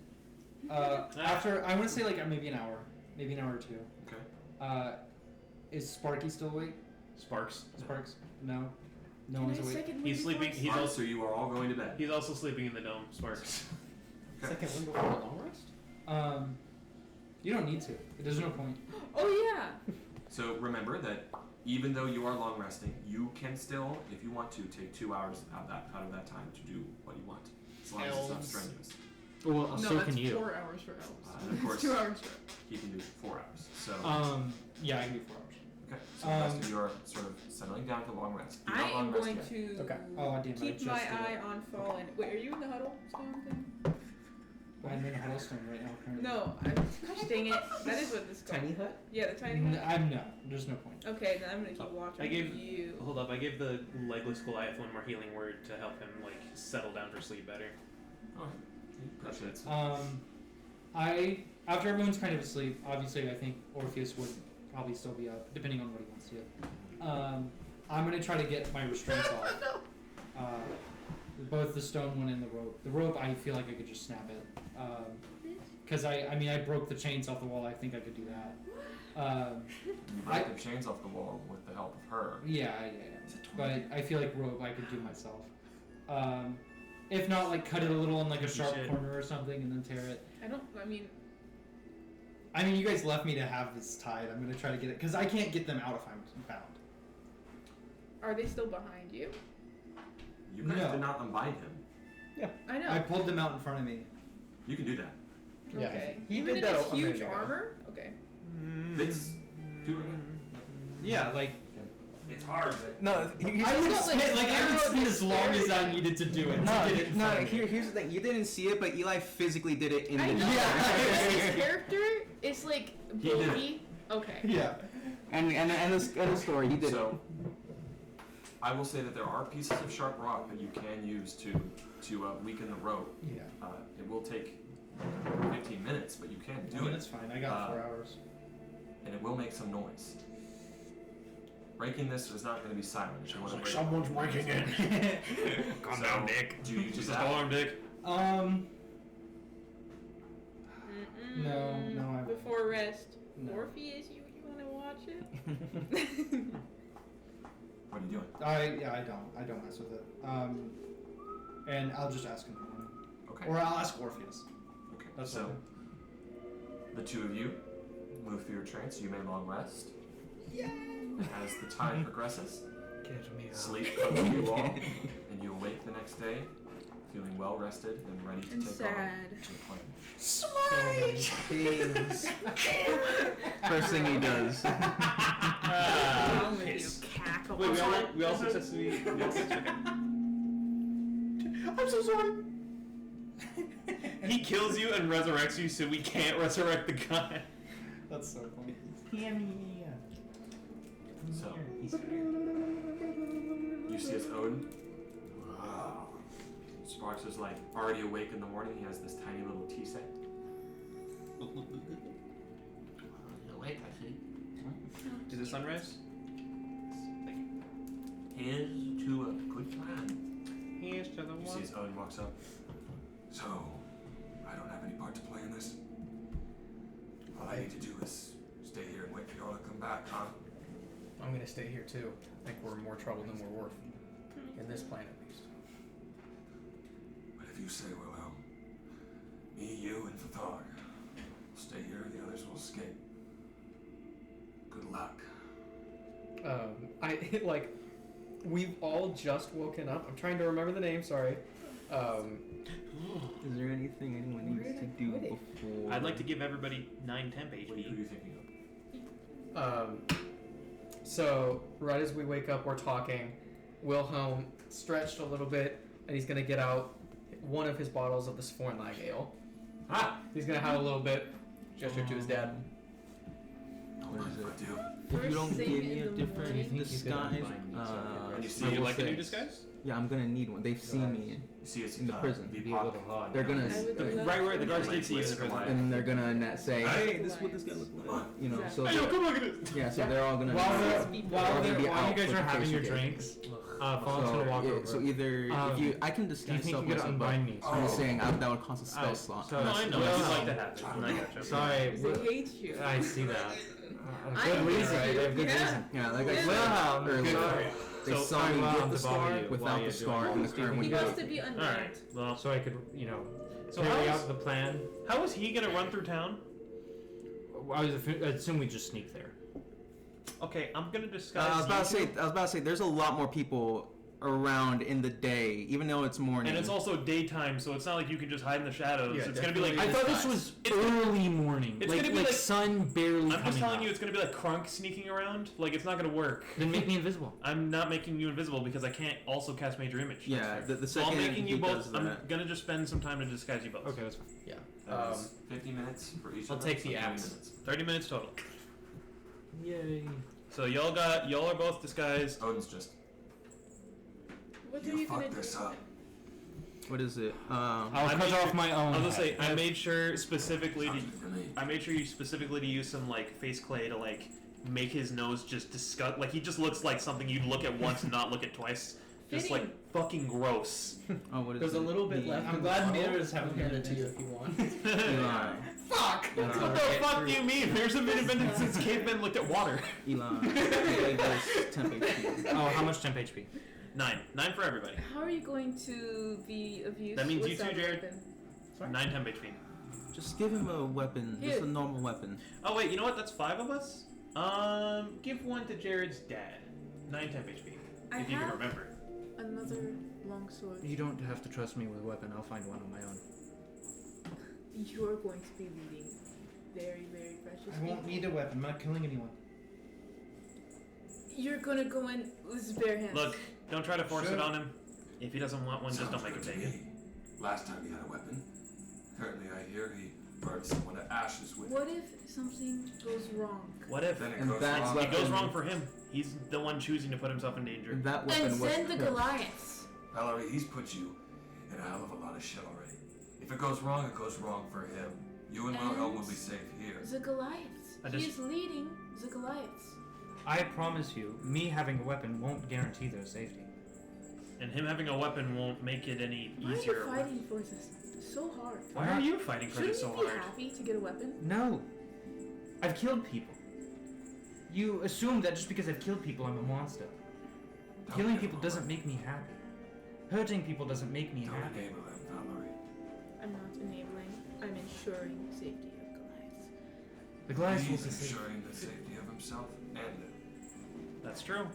after I want to say like maybe an hour or two. Okay. Is Sparky still awake? Sparks. Sparks? No. No Can one's I awake. second He's win sleeping. before He's I also So you are all going to bed. he's also sleeping in the dome. Sparks. Okay. Second one before the long rest? You don't need to. There's no point. sleep? Oh yeah. So remember that even though you are long resting, you can still, if you want to, take 2 hours out of that time to do what you want, as long as it's not Elves. strenuous. Well, No, so that's can you. 4 hours for elves. And of course, 2 hours for. he can do 4 hours. So Yeah, I can do 4 hours. okay, so the rest of you are sort of settling down for long rest. You're I not long am rest going yet. to Okay. Oh, damn it, I keep just my did it. eye on Fallen. Wait, are you in the huddle stone thing? I'm in Huddlestone right now. Currently. No, gosh dang it. That is what this is called. Tiny hut? Yeah, the tiny hut. I'm no. There's no point. Okay, then I'm gonna keep watching. I gave- you. Hold up, I gave the legless Goliath one more healing word to help him like settle down for sleep better. Okay. Appreciate it. After everyone's kind of asleep, obviously I think Orpheus would probably still be up, depending on what he wants to do. I'm gonna try to get my restraints off. Both the stone one and the rope. The rope, I feel like I could just snap it. Cause I broke the chains off the wall. I think I could do that. You break the chains off the wall with the help of her. Yeah. But I feel like rope I could do myself. If not, like cut it a little in like a You sharp should. corner or something, and then tear it. I mean, You guys left me to have this tied. I'm gonna try to get it because I can't get them out if I'm bound. are they still behind you? You guys No. did not unbind him. I know. I pulled them out in front of me. You can do that. Yeah, Okay. he Even did in that his a huge minute ago. armor? Okay. It's doable. Yeah, like It's hard, but No, I would It's not spend like I would arrow spend as long as I dexterity. needed to do it. no, to get it in front of me. here's the thing. You didn't see it, but Eli physically did it in I the know. Yeah. His character is like He did it. bulky. Okay. Yeah. And the story, he did So, I will say that there are pieces of sharp rock that you can use to weaken the rope. Yeah. It will take 15 minutes, but you can I do mean, it, that's fine. I got 4 hours. and it will make some noise. Breaking this is not going to be silent. If you want to break someone's breaking in. Calm down, Dick. Do you do Just that? alarm, Dick. Mm-mm. No, I won't. Before rest. No. Orpheus, you want to watch it? What are you doing? I don't mess with it. And I'll just ask him. Okay. Or I'll ask Orpheus. Okay. That's so, fine. the two of you move through your trance. You may long rest. As the time progresses, Get me sleep comes to you all, and you awake the next day, feeling well rested and ready to And take on sad. your plan. things. First thing he does. Wrong with you, Piss. cackle. Wait, we all successfully. Yes, okay. I'm so sorry. He kills you and resurrects you, so we can't resurrect the guy. That's so funny. So, you see it's Odin. Sparks is like already awake in the morning. He has this tiny little tea set. Awake, I see. Is it sunrise? Here's to a good plan. Here's to the You see as Odin walks up. So, I don't have any part to play in this. All I need to do is stay here and wait for y'all to come back, huh? I'm gonna stay here too. I think we're in more trouble than we're worth. In this plan, at least. But if you say Wilhelm, me, you, and Fathar will stay here, the others will escape. Good luck. We've all just woken up. I'm trying to remember the name. Sorry. Is there anything anyone needs to do before? I'd like to give everybody 9 temp HP. Who are you thinking of? So right as we wake up, we're talking. Wilhelm stretched a little bit, and he's gonna get out one of his bottles of this foreign lag ale. He's gonna have a little bit. Gesture to his dad. What is it? I do. If you don't First give thing me a in the different morning. disguise, And you see, I you will like a new say- disguise? Yeah, I'm gonna need one. They've seen me, You see it's In the prison. Be Be a little hard. They're gonna, I would love Right, the to guards know. did see you in the prison. and they're gonna say, "Hey, this is what this guy looks like." You know, so Hey, yo, come look at this! yeah, so they're all gonna. While Or they'll be you out guys with are the having face your you gave. drinks, Fallon's So, gonna walk over. so either if you, I can Do you disguise think self you could myself, but unbind me? I'm just saying that would cost a spell slot. so- No, I know. Well, I just like to have it. I gotcha. Sorry, They hate you. I see that. I Good hate reason. you. Right? They have good Yeah. reason. Yeah, like I said Wilhelm, earlier, sorry. they So, saw me I'm with the to bother scar, you while without you're the scar, doing and the this. current He one. wants to be Alright, unbound. well, So I could, So carry how's- out the plan. how is he gonna run through town? I assume we just sneak there. Okay, I'm gonna disguise I was about to you say, there's a lot more people around in the day, even though it's morning. and it's also daytime, so it's not like you can just hide in the shadows. Yeah, It's gonna be like I thought this disguise. was early morning. it's like, gonna be like- sun barely I'm coming just telling up. you, it's gonna be like Crunk sneaking around. Like, it's not gonna work. Then make me invisible. I'm not making you invisible because I can't also cast Major Image. yeah, the So second I'm making you he both. does I'm that, gonna just spend some time to disguise you both. Okay, that's fine. Yeah. That is 50 minutes for each I'll of take us, so the 30 axe. minutes. 30 minutes total. Yay. So y'all are both disguised. Odin's just, What are you you gonna fucked do? this up. what is it? I'll I cut made off sure- my own. I was gonna say head. I made sure specifically to. Sounds good to me. I made sure you specifically to use some like face clay to like make his nose just disgust. Like he just looks like something you'd look at once and not look at twice. Just like Fitting. fucking gross. Oh, what is There's it? a little bit The- left. I'm in glad the bottle. Mira's having I'll hand a it to you minute. if you want. Eli. Fuck! Eli. What the fuck do you mean? There's been invented since cavemen looked at water. Elon. He gave us temp HP. Oh, how much temp HP? 9 for everybody. How are you going to be of use? That means you without too, a Jared. weapon? 9 temp HP. Just give him a weapon, Here. just a normal weapon. Oh wait, you know what? That's 5 of us. Give one to Jared's dad. 9 temp HP. I If you can have remember. another long sword. You don't have to trust me with a weapon. I'll find one on my own. You're going to be leading very, very precious I won't people. need a weapon. I'm not killing anyone. You're gonna go in with his bare hands. Look, don't try to force Sure. it on him. If he doesn't want one, just don't Sounds make him good to take it. me. Last time he had a weapon. Currently, I hear he burned someone to ashes with What it. if something goes wrong? What if Then it And goes that's wrong. what- it goes wrong for him? He's the one choosing to put himself in danger. That And weapon was send the cursed. Goliaths. Valerie, he's put you in a hell of a lot of shit already. If it goes wrong, it goes wrong for him. You and Wilhelm will be safe here. The Goliaths. I He just- is leading the Goliaths. I promise you, me having a weapon won't guarantee their safety. And him having a weapon won't make it any Why are you easier. fighting for this so hard? Why are you fighting for Shouldn't this so you be hard? happy to get a weapon? No. I've killed people. You assume that just because I've killed people, I'm a monster. Don't Killing give people him doesn't a make me happy. Hurting people doesn't make me Don't happy. enable him, Valerie. I'm not enabling. I'm ensuring the safety of Goliaths. The glass will He's be safe. ensuring the safety of himself and That's true.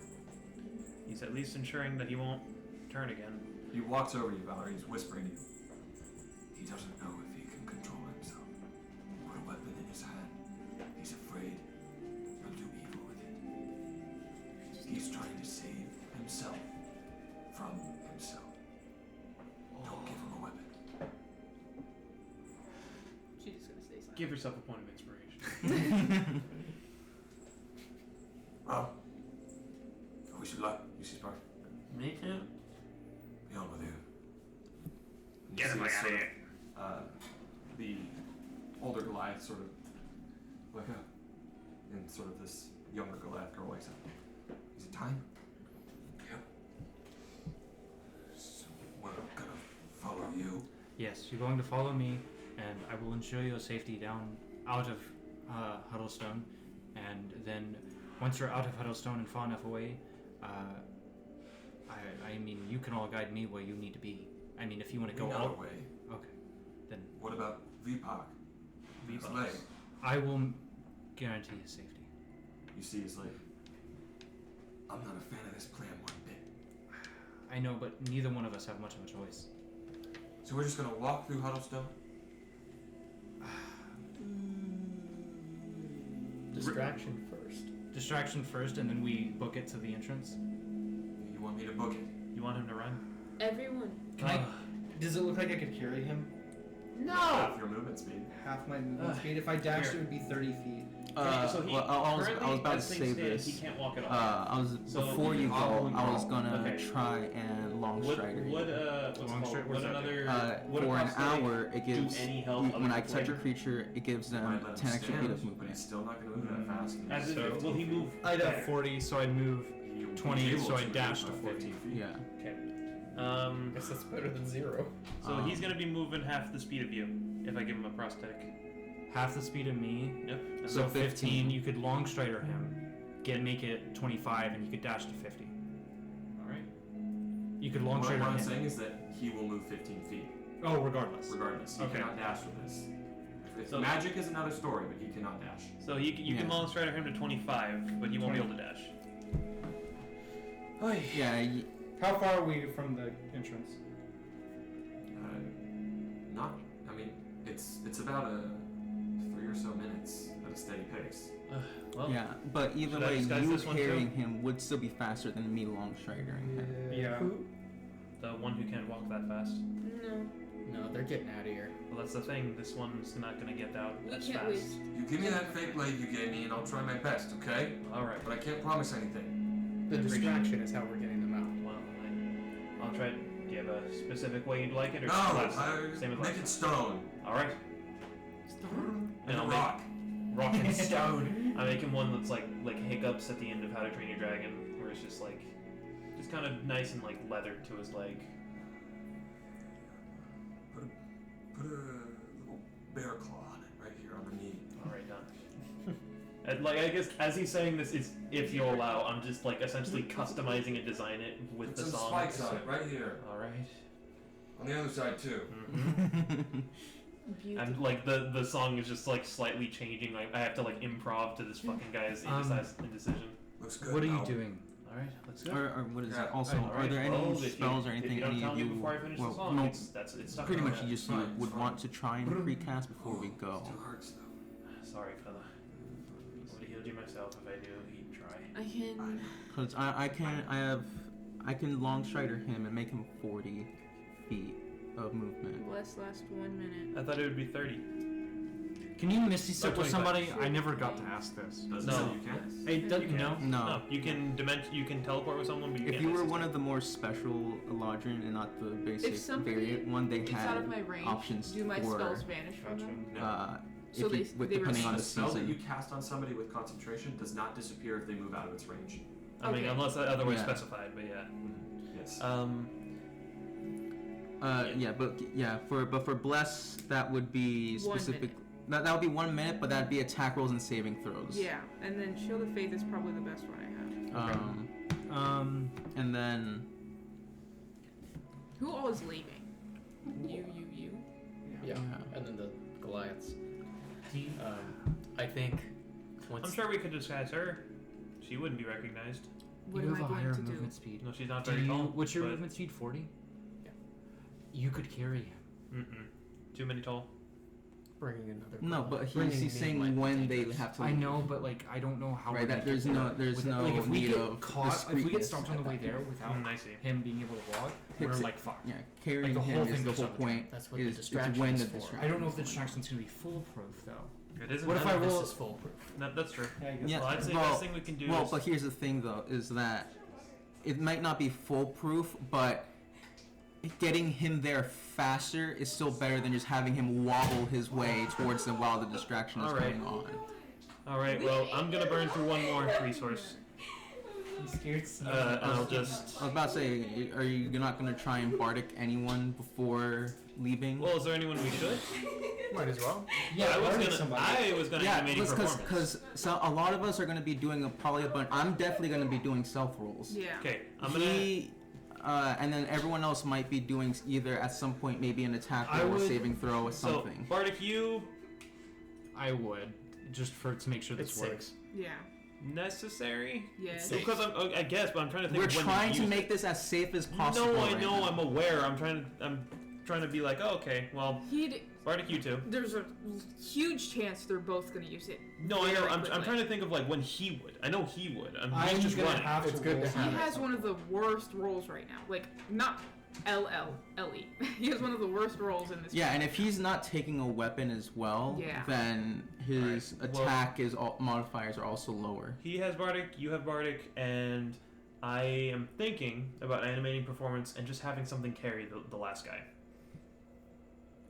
He's at least ensuring that he won't turn again. he walks over to you, Valerie. He's whispering to you. He doesn't know if he can control himself. Put a weapon in his hand. He's afraid he'll do evil with it. He's trying to save himself from himself. Don't give him a weapon. Give yourself a point of inspiration. Well, I wish you luck, UC Spark. Me too. Be on with you. And Get you him see out sort of of, here. The older Goliath sort of wake up, and sort of this younger Goliath girl wakes up. Is it time? Yep. So we're gonna follow you. Yes, you're going to follow me, and I will ensure your safety down out of Huddlestone, and then once you're out of Huddlestone and far enough away, I mean, you can all guide me where you need to be. I mean, if you want to go We know all the way. okay, then What about VPOC? His leg. I will guarantee his safety. You see, he's like, I'm not a fan of this plan one bit. I know, but neither one of us have much of a choice. So we're just gonna walk through Huddlestone? Distraction first. Distraction first, and then we book it to the entrance. You want me to book it? You want him to run? Everyone. Can I? Does it look like I could carry him? No! Half your movement speed. Half my movement speed. If I dashed, it would be 30 feet. So he well, I was currently, about to as things say stand, this. He can't walk at all. I was So before you go. I was gonna Okay. try and long strider. Would what's Long it stride, called? what does Would that do? another would a For an prosthetic hour, it gives do any help when other I than touch a flavor? creature, it gives them Might let him 10 extra stand, feet of but movement. he's still not gonna move that fast. As in, So- will he move? I'd have better? 40, so I'd move He'll be 20, able so I to dash move to about 40. 15 feet. Yeah. Okay. Guess that's better than 0. So he's gonna be moving half the speed of you if I give him a prosthetic. Half the speed of me. Yep. And So So 15, you could long strider him, make it 25, and you could dash to 50. all right. You could long What strider I'm him. saying is that he will move 15 feet, Oh, regardless. regardless. He Okay. cannot dash with this. If So- magic is another story, but he cannot dash. So you can Yeah. long strider him to 25, but he won't be able to dash. Yeah. How far are we from the entrance? Not. I mean, it's about a 3 or so minutes at a steady pace. Well, Yeah, but either should I way, disguise you this one too? carrying him would still be faster than me long stridering him. Yeah. the one who can't walk that fast. No. No, they're getting out of here. Well, that's the thing. This one's not gonna get out We as can't fast. waste. You give me that fake leg you gave me, and I'll try my best, okay? All right. But I can't promise anything. The distraction is how we're getting them out. Well, I'll try. Do you have a specific way you'd like it, or No, same as make last it stone All right. and I'll rock. Rock and stone. I'm making one that's like hiccups at the end of How to Train Your Dragon, where it's just kind of nice and like leathered to his leg. Put a little bear claw on it right here on the knee. All right, done. And like I guess as he's saying this, is if you'll allow, I'm just like essentially customizing and design it with Put the some song. spikes on it right here. All right. On the other side too. Beautiful. And like the song is just like slightly changing. Like I have to like improv to this fucking guy's indecision. Looks good. What are you now. doing? All right, let's go. Or what is Yeah. it? Also, All are right, there any well, if spells or if anything you don't any tell of me you? before I finish well, the song, no, it's stuck pretty in my much head. you just Fine, it's would fine. want to try and precast before we go. Still hurts though. Sorry, fella. I would have healed you myself if I knew he'd try. I can. Cause I can long strider him and make him 40 feet of movement. Let's last 1 minute. I thought it would be 30. Can you Misty Or Step with 25. somebody? I never got to ask this. Does No. it say you can? It does, You can. no. No. You can you can teleport with someone, but you If can't you were assist one them. of the more special Eladrin and not the basic If somebody variant one, they gets out of had my range, options do my for spells vanish from Gotcha. them? No. So if you, they- with they depending on A the spell that you season. cast on somebody with concentration does not disappear if they move out of its range. I mean, Okay. unless otherwise Yeah. specified, but yeah. Yes. But for bless that would be 1 specific. minute. That would be 1 minute, but that'd be attack rolls and saving throws. Yeah, and then Shield of Faith is probably the best one I have. And then Who all is leaving? You. Yeah. And then the Goliaths. I think once I'm sure we could disguise her. She wouldn't be recognized. What you am have I a going higher to do? movement speed. No, she's not Do very you, tall. what's your but- movement speed? 40? Yeah. You could carry him. Too many tall. bringing another. No, golem. but Bringing he's me saying might when take they us. have to I leave. know, but like I don't know how. Right, we're that gonna there's get no there. there's With no like if we need get of caught, if we get discreetness stopped on the at way that there point. without I see. him being able to walk, we're Picks it. like fucked. Yeah, carrying Like, the him whole is thing the goes whole out the point. That's what the It's distraction when is the for. distraction. I don't know if the distraction's gonna be foolproof though. It isn't. What if None I of this roll? is foolproof. That's true. Yeah, I guess Yeah, Well, I'd say well, best thing we can do well, is. but here's the thing though, is that it might not be foolproof, but getting him there faster is still better than just having him wobble his way towards them while the distraction is Alright. going on. All right. Well, I'm gonna burn through one more resource. I'm scared. And I'll just. I was about to say, are you not going to try and bardic anyone before leaving? Well, is there anyone we should? Might as well. Yeah, I was bardic gonna. somebody. I was gonna yeah, animating performance. because so a lot of us are going to be doing probably a bunch. I'm definitely going to be doing stealth rolls. Yeah. Okay, I'm gonna. And then everyone else might be doing either at some point maybe an attack I roll or would- saving throw or So, something. Bardic, you I would just to make sure this It's works. Yeah. necessary? Yes. Safe. Because I guess, but I'm trying to think. We're of when trying to use make it. this as safe as possible. No, I right know. now. I'm aware. I'm trying to be like, oh, okay. Well, He'd. Bardic, you too. There's a huge chance they're both gonna use it. No, I know. very I'm quickly. trying to think of like when he would. I know he would. I'm He's just gonna running. have It's to good roll to some He have of it. this. has one of the worst rolls right now. Like, not LLLE. He has one of the worst rolls in this. Yeah, and if he's not taking a weapon as well, Yeah. then his Right. Well- attack modifiers are also lower. He has Bardic, you have Bardic, and I am thinking about animating performance and just having something carry the last guy.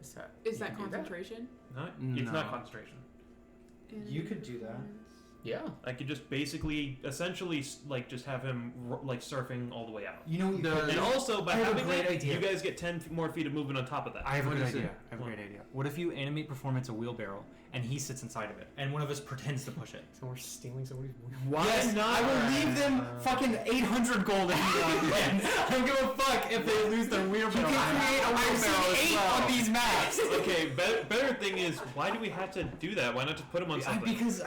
Is that? Is you that can do concentration? Not, It's not No. concentration. You could do that. Yeah. I could just basically, essentially, like just have him like surfing all the way out. You know what you The- could And do? also, by I have a having great that, idea. you guys get 10 more feet of movement on top of that. I have a What good is it? idea. I have a great idea. What if you animate performance a wheelbarrow and he sits inside of it and one of us pretends to push it? So we're stealing somebody's. Why Yes, not? I will leave them fucking 800 gold if you want. I don't give a fuck if they lose their wheelbarrow. You can create a wheelbarrow as well. On these maps. Okay, better thing is, why do we have to do that? Why not just put him on something? Because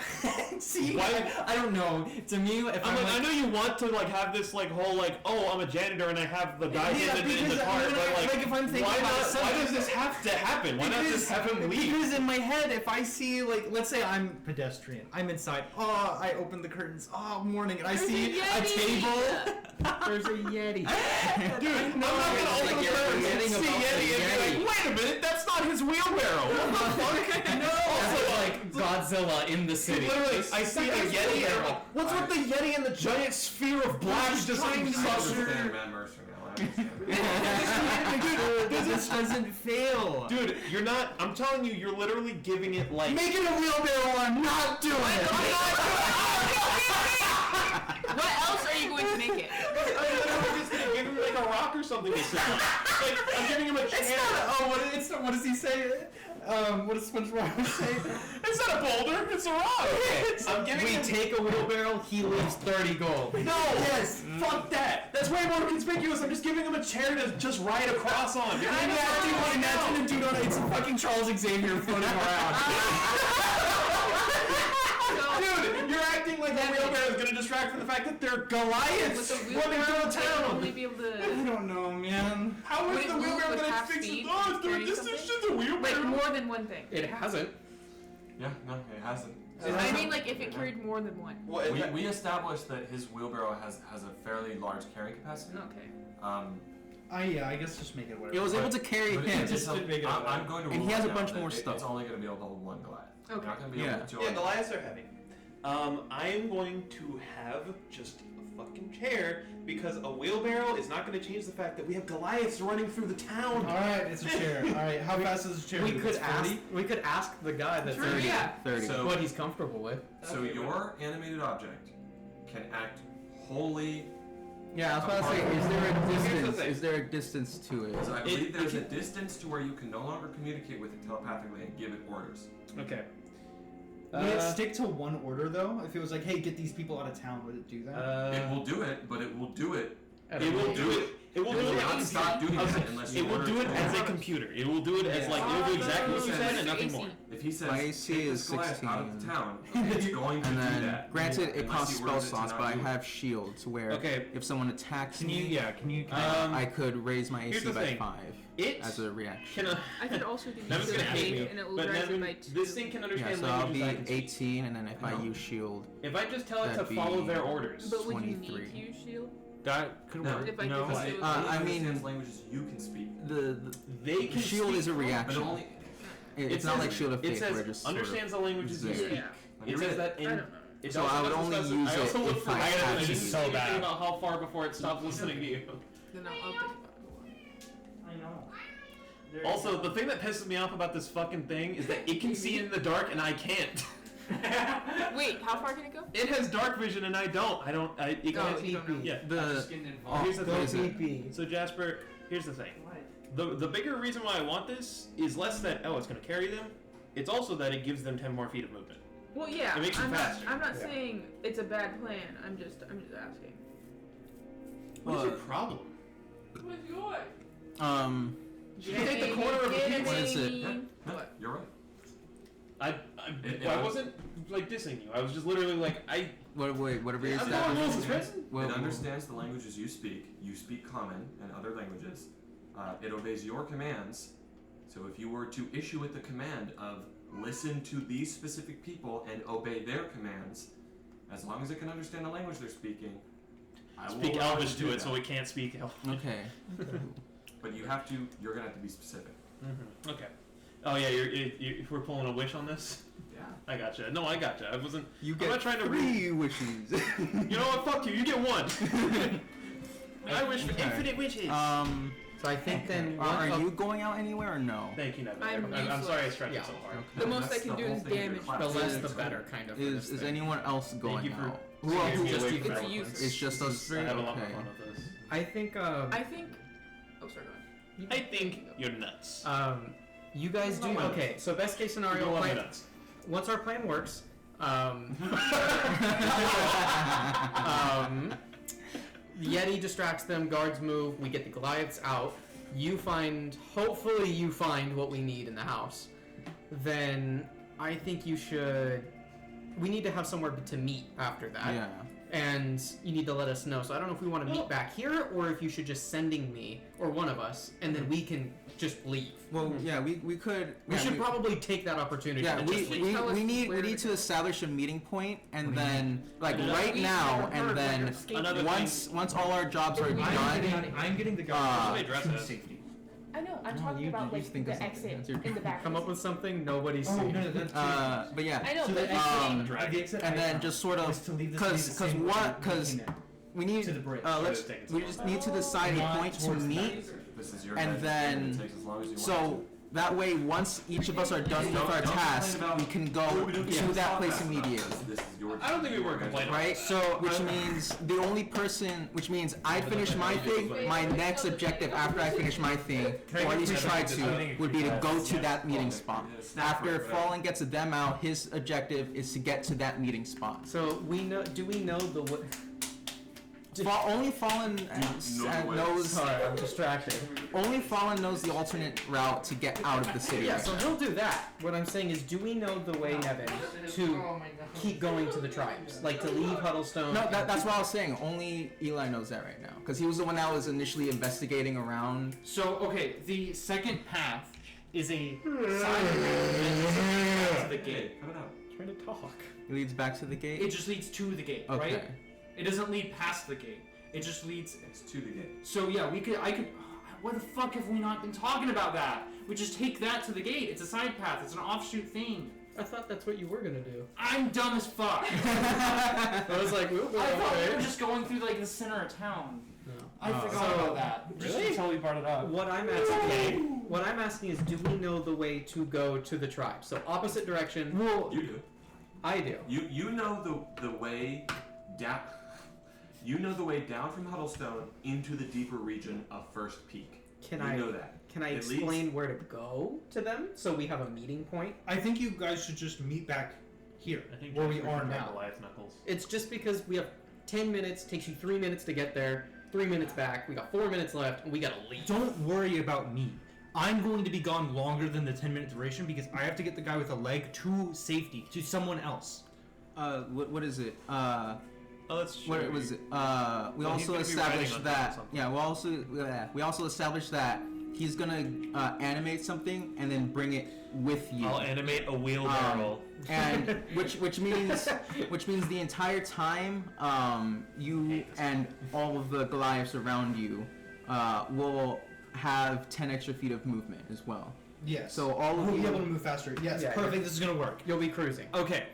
see, Why- I don't know. To me, if I'm I'm like, I know you want to like have this like whole like, oh, I'm a janitor and I have the guy Yeah, in the because cart, I'm but like, if I'm thinking why about not? something- Why does this have to happen? Why not just have him leave? Because in my head, if I see like, let's say I'm pedestrian, I'm inside. Oh, I open the curtains. Oh, morning, and I There's see a a Yeti! table. There's a Yeti. Dude, I'm not gonna it's open like the you're curtains and forgetting see about the Yeti and Yeti. be like, wait a minute, that's not his wheelbarrow. What the fuck? No. Also, like Godzilla in the city. Literally, I see a Yeti and I'm like, what's with the Yeti and the giant sphere of black just like I saucer? understand Matt Mercer now. I understand. This doesn't fail. Dude, you're not. I'm telling you, you're literally giving it like. Make it a wheelbarrow. I'm not doing it. What else are you going to make it? I'm literally just gonna give him like a rock or something to sit on. Like, I'm giving him a chair. It's not. Oh, what does he say? What does SpongeBob say? It's not a boulder, it's a rock. I'm giving We him. take a wheelbarrow. He leaves 30 gold. No! Yes. Fuck that! That's way more conspicuous. I'm just giving him a chair to just ride across on. You're I giving him imagine a dude on it's fucking Charles Xavier floating around. Dude, you're acting like the wheelbarrow is gonna distract from the fact that they're With Goliaths the running through wheelbarrow, a they'd town. only be able I to don't know, man. How Would is it the move wheelbarrow with gonna half fix it? speed Oh, it's doing carrying this. something? It's just a like wheelbarrow. more than one thing. It hasn't. Yeah, no, it hasn't. I mean, like if it carried more than one. Well, We established that his wheelbarrow has a fairly large carrying capacity. Okay. I guess just make it whatever. It was able to carry But him. it's Just a- big enough. I'm going to And rule he has right a now bunch that more It's stuff. only going to be able to hold one Goliath. Okay. You're not going to be Yeah. able to Yeah, Goliaths are heavy. I am going to have just a fucking chair because a wheelbarrow is not going to change the fact that we have Goliaths running through the town. All right, it's a chair. All right, how fast is a chair? We move? could It's 40? ask. We could ask the guy that's True, in yeah. 30. So- what he's comfortable with. So Okay, your animated object can act wholly. Yeah, I was about to say, is there a Here's the distance? thing. Is there a distance to it? So I believe it there's a can- distance to where you can no longer communicate with it telepathically and give it orders. Okay. Would it stick to one order though? If it was like, hey, get these people out of town, would it do that? It will do it, but it will do it It will do it. It will do It will it. not stop doing that unless you It will order do it as a Yeah. computer. It will do it as like it will do exactly what you said and nothing more. If he says, My AC take is this Goliath out of the 16. town, it's going to And do then, that. granted, it Unless costs he spell orders it to slots, not but I do it. have shields where Okay. if someone attacks Can you? me, Yeah. Can you? I could raise my Here's AC the by thing. 5 It as a reaction. can. I could also give you Nevin's gonna hate me, and it will but rise it Nevin, by 2. this thing can Yeah, understand so I'll languages be I can speak. 18, and then if I No. use shield, If I just tell it to That'd follow be- their orders, But would you 23. need to use shield? That could No. work. If I no. give Because you it shield? only I understands mean- languages you can speak. they can shield speak, is a But reaction. only It's It not says- like Shield of it Faith says where it just sort of understands the languages you is there. speak. Yeah. It says that I in. don't know. It So also I would doesn't only specify- use I it also look if for I I have just to. so bad about how far before it stops listening to you. Then I'll think about I know. Also, the thing that pisses me off about this fucking thing is that it can see in the dark and I can't. it. Wait, how far can it go? It has dark vision and I don't. It Oh, can't. you don't know. Yeah. The Here's the what thing. is it? PP. So Jasper, here's the thing. The bigger reason why I want this is less that it's going to carry them. It's also that it gives them 10 more feet of movement. Well, yeah. It makes it I'm not. faster. I'm not saying it's a bad plan. I'm just asking. What is your Well, problem? What's yours? You take the corner of a piece. What is it? Yeah, What? you're right. I wasn't like dissing you. I was just literally like whatever is I'm that. following rules, Tristan. It understands the languages you speak. You speak Common and other languages. It obeys your commands. So if you were to issue it the command of listen to these specific people and obey their commands, as long as it can understand the language they're speaking, I will Speak allow you Elvish to do to it, that. so it can't speak Elvish. Okay. But you're gonna have to be specific. Okay. Oh yeah, we're pulling a wish on this. Yeah. I gotcha. No, I gotcha. I wasn't. You I'm get not trying to 3 wishes. You know what? Fuck you. You get 1. I wish for Okay. infinite wishes. So I think then. Are you going out anywhere or no? Thank you, Nevin. I'm I'm sorry I useless. stretched Yeah. it so hard. The most That's I can the do whole is thing of your damage. class. The less, the Is- better, kind of. for this Is thing. anyone else going you for- out? Thank Who you else? for It's your eloquence. useless. It's just us 3. I have a lot more Okay. fun with this. I think. I think. Oh, sorry. Go ahead. I think you're nuts. You guys do. No, no. Okay, so best case You scenario. don't love me Plan, nuts. once our plan works, Yeti distracts them, guards move, we get the Goliaths out. Hopefully you find what we need in the house. Then I think we need to have somewhere to meet after that. Yeah. And you need to let us know. So I don't know if we want to meet back here or if you should just sending me or one of us and then we can just leave. Well, yeah, we could. We yeah, should probably take that opportunity Yeah, to we, just leave. we, Tell us we need where we need to to establish a meeting point and What do you then like Yeah. right We now never heard and what then your escape Another was. once all our jobs are done. I'm getting the Uh, guard Somebody address to it. safety. I know. I'm No, talking you- about you like think of the something. exit That's your- in the back. Come up with something nobody's Oh, seen. no, that's But yeah, I know, So but the um, the exit and I then found just sort was of to leave this because way the same way because we came in. we need To the bridge. let's Take it we to just the need to decide a Not point to towards meet This is your and guys' then game. It takes as long as you want so that way once each of us are done with our task we can go to that place immediately. This is your I don't think we were complaining. Right? So, which means which means I finish my thing, my next objective after I finish my thing, or at least try to, would be to go to that meeting spot. After Fallen gets them out, his objective is to get to that meeting spot. So do we know the way? Only Fallen knows. Sorry, I'm distracted. Only Fallen knows the alternate route to get out of the city. Yeah, so he'll do that. What I'm saying is, do we know the way, Nevin, to keep going to the tribes? Like to leave Huddlestone? No, that's what I was saying. Only Eli knows that right now, because he was the one that was initially investigating around. So, okay, the second path is a side path to the gate. Cut it out. Trying to talk. It leads back to the gate. It just leads to the gate, Okay. right? It doesn't lead past the gate. It just leads. It's to the gate. So yeah, I could. What the fuck have we not been talking about that? We just take that to the gate. It's a side path. It's an offshoot thing. I thought that's what you were gonna do. I'm dumb as fuck. I was like, we'll go I thought we away. were just going through like the center of town. No. I forgot So- about that. Just Really? until we brought it up. What I'm asking is, do we know the way to go to the tribe? So opposite direction. Well, You do. I do. You know the way down. You know the way down from Huddlestone into the deeper region of First Peak. Can you I know that. Can I It explain leads- where to go to them so we have a meeting point? I think you guys should just meet back here, I think where we Jasper are should have now. Goliath knuckles. It's just because we have 10 minutes, takes you 3 minutes to get there. 3 minutes back. We got 4 minutes left, and we gotta leave. Don't worry about me. I'm going to be gone longer than the 10-minute duration because I have to get the guy with a leg to safety, to someone else. What is it? Oh, that's true. What was it? We Well, he's also gonna be riding established on top of that. something. Yeah, we also established that he's gonna animate something and then bring it with you. I'll animate a wheelbarrow. And which means the entire time you and all of the Goliaths around you will have 10 extra feet of movement as well. Yes. So all of we'll you be able to move faster. Yes, Yeah, perfect. This is gonna work. You'll be cruising. Okay,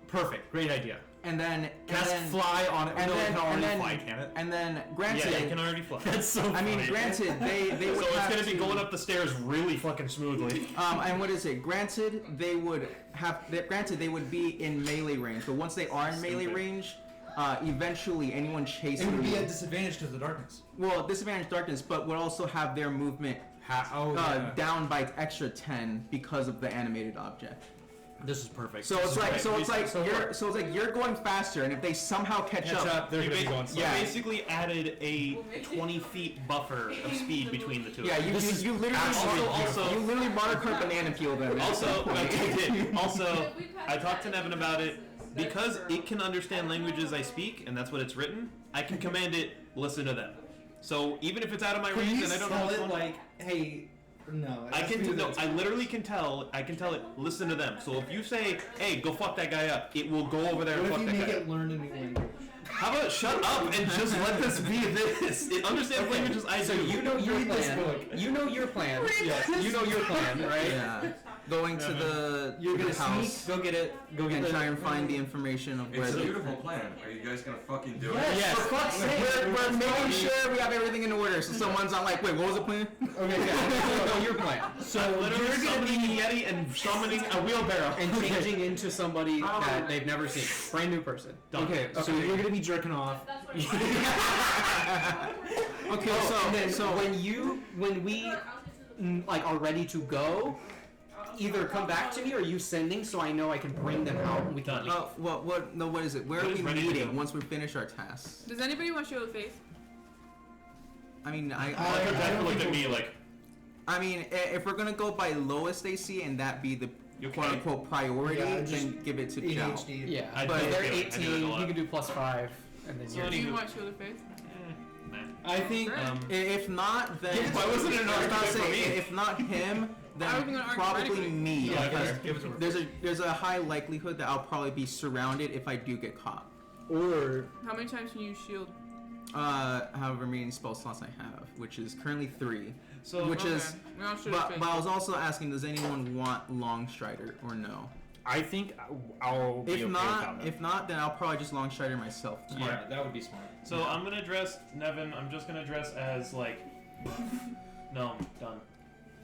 perfect. Great idea. and then Cast and then, fly on it. and No, then, it can already and then, fly, can it? and then Yeah, granted, you can already fly. That's so I mean, funny. granted, they So would it's have gonna be to, going up the stairs really fucking smoothly. And what is it? Granted, they would be in melee range, but once they are in melee Stupid. range, eventually anyone It chasing would be you, at disadvantage because of the darkness. well, disadvantage darkness, but would also have their movement Yeah. down by extra 10 because of the animated object. This is perfect. So it's like you're going faster, and if they somehow catch up, they're You going to be ba- going you slow. Yeah. basically added a 20 feet buffer of speed between the two. yeah, you literally also- you literally Mario Kart banana peel them. at Also, that point. I did. Also, I talked to Nevin about it. Because it can understand languages I speak, and that's what it's written, I can command it, listen to them. So even if it's out of my Can range you and I don't know tell what's it going on, like, hey, no? it I has to can be no, that- I literally can tell it, listen to them. So if you say, hey, go fuck that guy up, it will go over there and What fuck if you that make guy up. it learn a new language? How about shut up and just let this be this? It understands languages I So do. you know your Read this plan. book. You know your plan. Yes. You know your plan, right? Yeah, going to the You're gonna house sneak. Go get it. Go get and the. try and find the information of where It's a the beautiful plan. Are you guys gonna fucking do it? Yes. For fuck's sake, we're making sure we have everything in order. So someone's not like, wait, what was the plan? Okay, yeah. Know your plan. So literally you're gonna summoning be a Yeti and summoning a wheelbarrow. and changing into somebody that they've never seen, brand new person. Done. Okay, so you're going to be jerking off. Okay, And then so when we like are ready to go, either come back to me or you sending so I know I can bring them out and we can Done. leave. what is it? Where What are is we ready to meeting go? once we finish our tasks? Does anybody want Shield of Faith? I mean, I like how Jack looked at me like, I mean, if we're gonna go by lowest AC and that be the You quote okay? unquote priority, Yeah, just then give it to Joe. ADHD. Yeah, I but do they're feel it. I do it a 18. lot. You can do +5, and then So you're. Do you Anywho. want Shield of Faith? nah. I think If not, then Why wasn't it an I was about to argument for say, me? if not him, then I was gonna argue probably anyway. me. Yeah, because give it to her. there's a high likelihood that I'll probably be surrounded if I do get caught. Or How many times can you shield? However many spell slots I have, which is currently 3. So Which Okay. is, We all Shield of but Faith. I was also asking, does anyone want Long Strider or no? I think I'll be If okay not, without that. then I'll probably just Long Strider myself. Too. Yeah, that would be smart. So I'm gonna dress Nevin. I'm just gonna dress as like gnome. Done.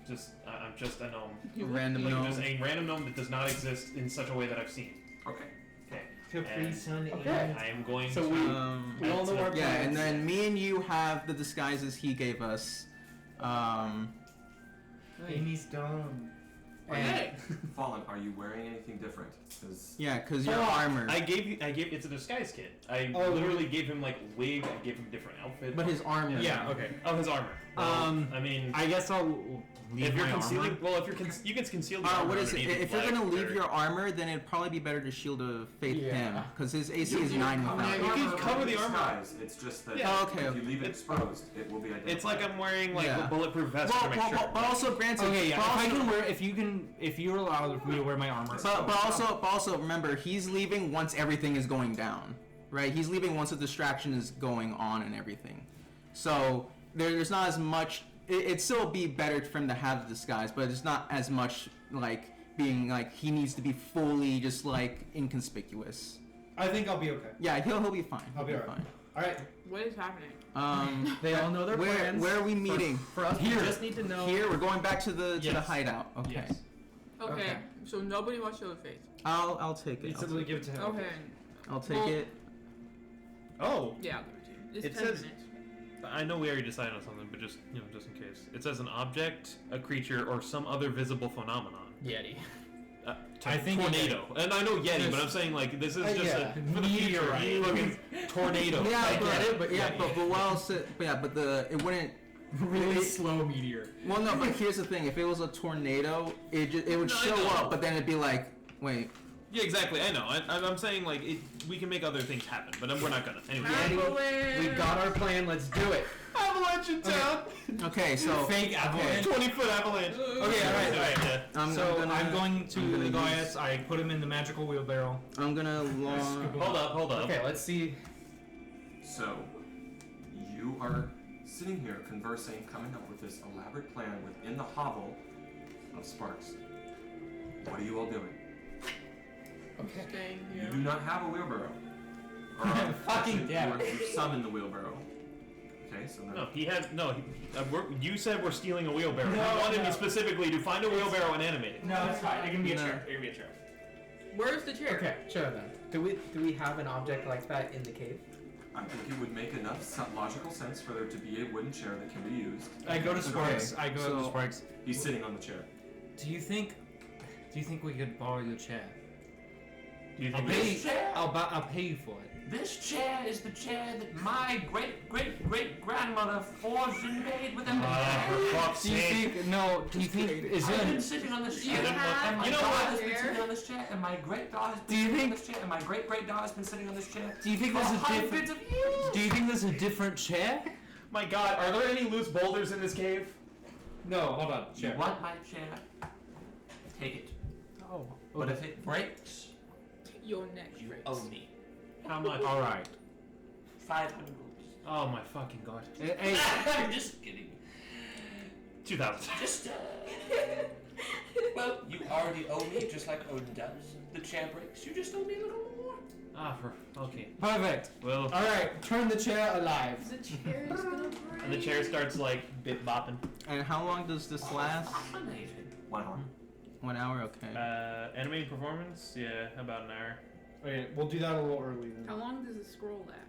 Just I'm just a gnome. Random Like gnome. just a random gnome that does not exist in such a way that I've seen. Okay. Okay. Capri And Sun. Okay. I am going So to. we Um, all know our plans. yeah, and then me and you have the disguises he gave us. Amy's dumb. And Fallen, are you wearing anything different? Because Yeah, because your Oh, armor. I gave it's a disguise kit. I Oh, literally gave him like wig. I gave him different outfit. But his armor. Yeah, okay. Oh, his armor. I mean, I guess I'll leave if you're my concealing, armor. well, if you're you can conceal the armor What is it? underneath If you're black gonna leave or- your armor, then it'd probably be better to Shield of Faith Yeah. him, because his AC is 9 you without. can cover the armor. Disguise. It's just that Yeah. Oh, okay. if you leave it exposed, it will be identified. It's like I'm wearing like Yeah. a bulletproof vest Well, to make sure. but also granted. Okay, yeah. but If I also- can wear, if you're allowed for me to wear my armor. But also remember, he's leaving once everything is going down, right? He's leaving once the distraction is going on and everything. So there's not as much. It'd still be better for him to have the disguise, but it's not as much like being like he needs to be fully just like inconspicuous. I think I'll be okay. Yeah, he'll be fine. I'll He'll be alright. fine. All right. What is happening? they all know their where plans. where are we meeting? For us, Here. we just need to know. Here, we're going back to the Yes. hideout. Okay. Yes. Okay, Okay. so nobody wants Shield of Faith. I'll take it. You said to give it to him. Okay. I'll take Well- it. Oh, Yeah, I'll give it to you. It's It 10 says- minutes. I know we already decided on something, but just just in case. It says an object, a creature, or some other visible phenomenon. Yeti. I think tornado, and I know Yeti, This- but I'm saying like this is just yeah. a for the future. Meteorite. Fucking tornado. Yeah, I but, get it, but but while it wouldn't really slow meteor. Well, no, but here's the thing: if it was a tornado, it would show up, but then it'd be like, wait. Yeah, exactly. I know. I'm saying like we can make other things happen, but we're not gonna. Anyway. We got our plan. Let's do it. Avalanche in town. Okay, so Fake avalanche. 20-foot avalanche. Okay, all right. Yeah. I'm going to the Goliaths. I put him in the magical wheelbarrow. I'm gonna launch. Hold up. Okay, let's see. So, you are sitting here conversing, coming up with this elaborate plan within the hovel of Sparks. What are you all doing? Staying You here. do not have a wheelbarrow. Fucking damn it. You summoned the wheelbarrow. Okay, so then. No, he had no. You said we're stealing a wheelbarrow. No, you wanted no. me specifically to find a wheelbarrow and animate it. No, it's fine. It can be a No. chair. It can be a chair. Where's the chair? Okay, chair then. Do we have an object like that in the cave? I think it would make enough logical sense for there to be a wooden chair that can be used. I go to Sparks. I go so- to Sparks. He's sitting on the chair. Do you think we could borrow your chair? Do you I'll think pay. This chair? I'll pay you for it. This chair is the chair that my great-great-great-grandmother forged and made with a for fuck's Do you sake. think? No. Do you think? Is I've been it? sitting on this Do chair. you have and my You know daughter what? has been Chair? sitting on this chair, and my great daughter has Do been you sitting on think- this chair, and my great daughter has been sitting on this chair. Do you think for there's a hundreds different? of years. Do you think there's a different chair? My God, are there any loose boulders in this cave? No, hold on. You want my chair? Take it. Oh. But if it breaks, Your neck you breaks. owe me How much? All right. 500 Oh my fucking God. Hey, I'm just kidding. 2,000. Just, well, you already owe me, just like Odin does. The chair breaks, you just owe me a little more. Okay. perfect. Well, All right, turn the chair alive. The chair is gonna break. and the chair starts like bit bopping. And how long does this last? Amazing. 1 hour. 1 hour, okay. Animated performance? Yeah, about an hour. Okay, we'll do that a little early then. How long does the scroll last?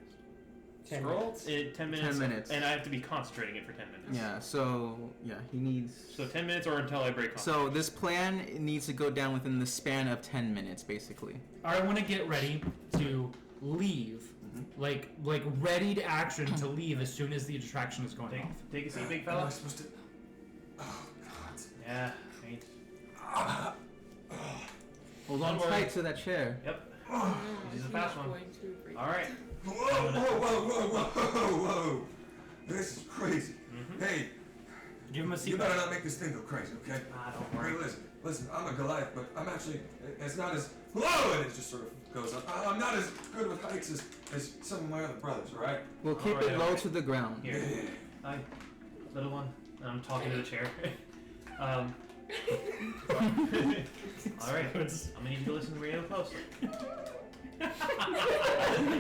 10 Scroll? minutes. 10 minutes. 10 minutes. And I have to be concentrating it for 10 minutes. Yeah, so he needs. So 10 minutes or until I break So this plan needs to go down within the span of 10 minutes, basically. I want to get ready to leave. Like ready to action to leave as soon as the distraction is going off. Take a seat, big Am I fella. supposed to? Oh God. Yeah, ain't. Hold on Don't worry. tight to that chair. Yep. No, This is a he's fast not one. going to break. Alright. Whoa. This is crazy. Hey, Give him a seat. you better not make this thing go crazy, okay? Don't Hey, worry. listen, I'm a Goliath, but I'm actually, it's not as, whoa, and it just sort of goes up. I'm not as good with heights as some of my other brothers, alright? We'll keep Alright, it low alright. to the ground. Here. Hi, little one. And I'm talking to the chair. Alright. I'm gonna need you to listen real closely.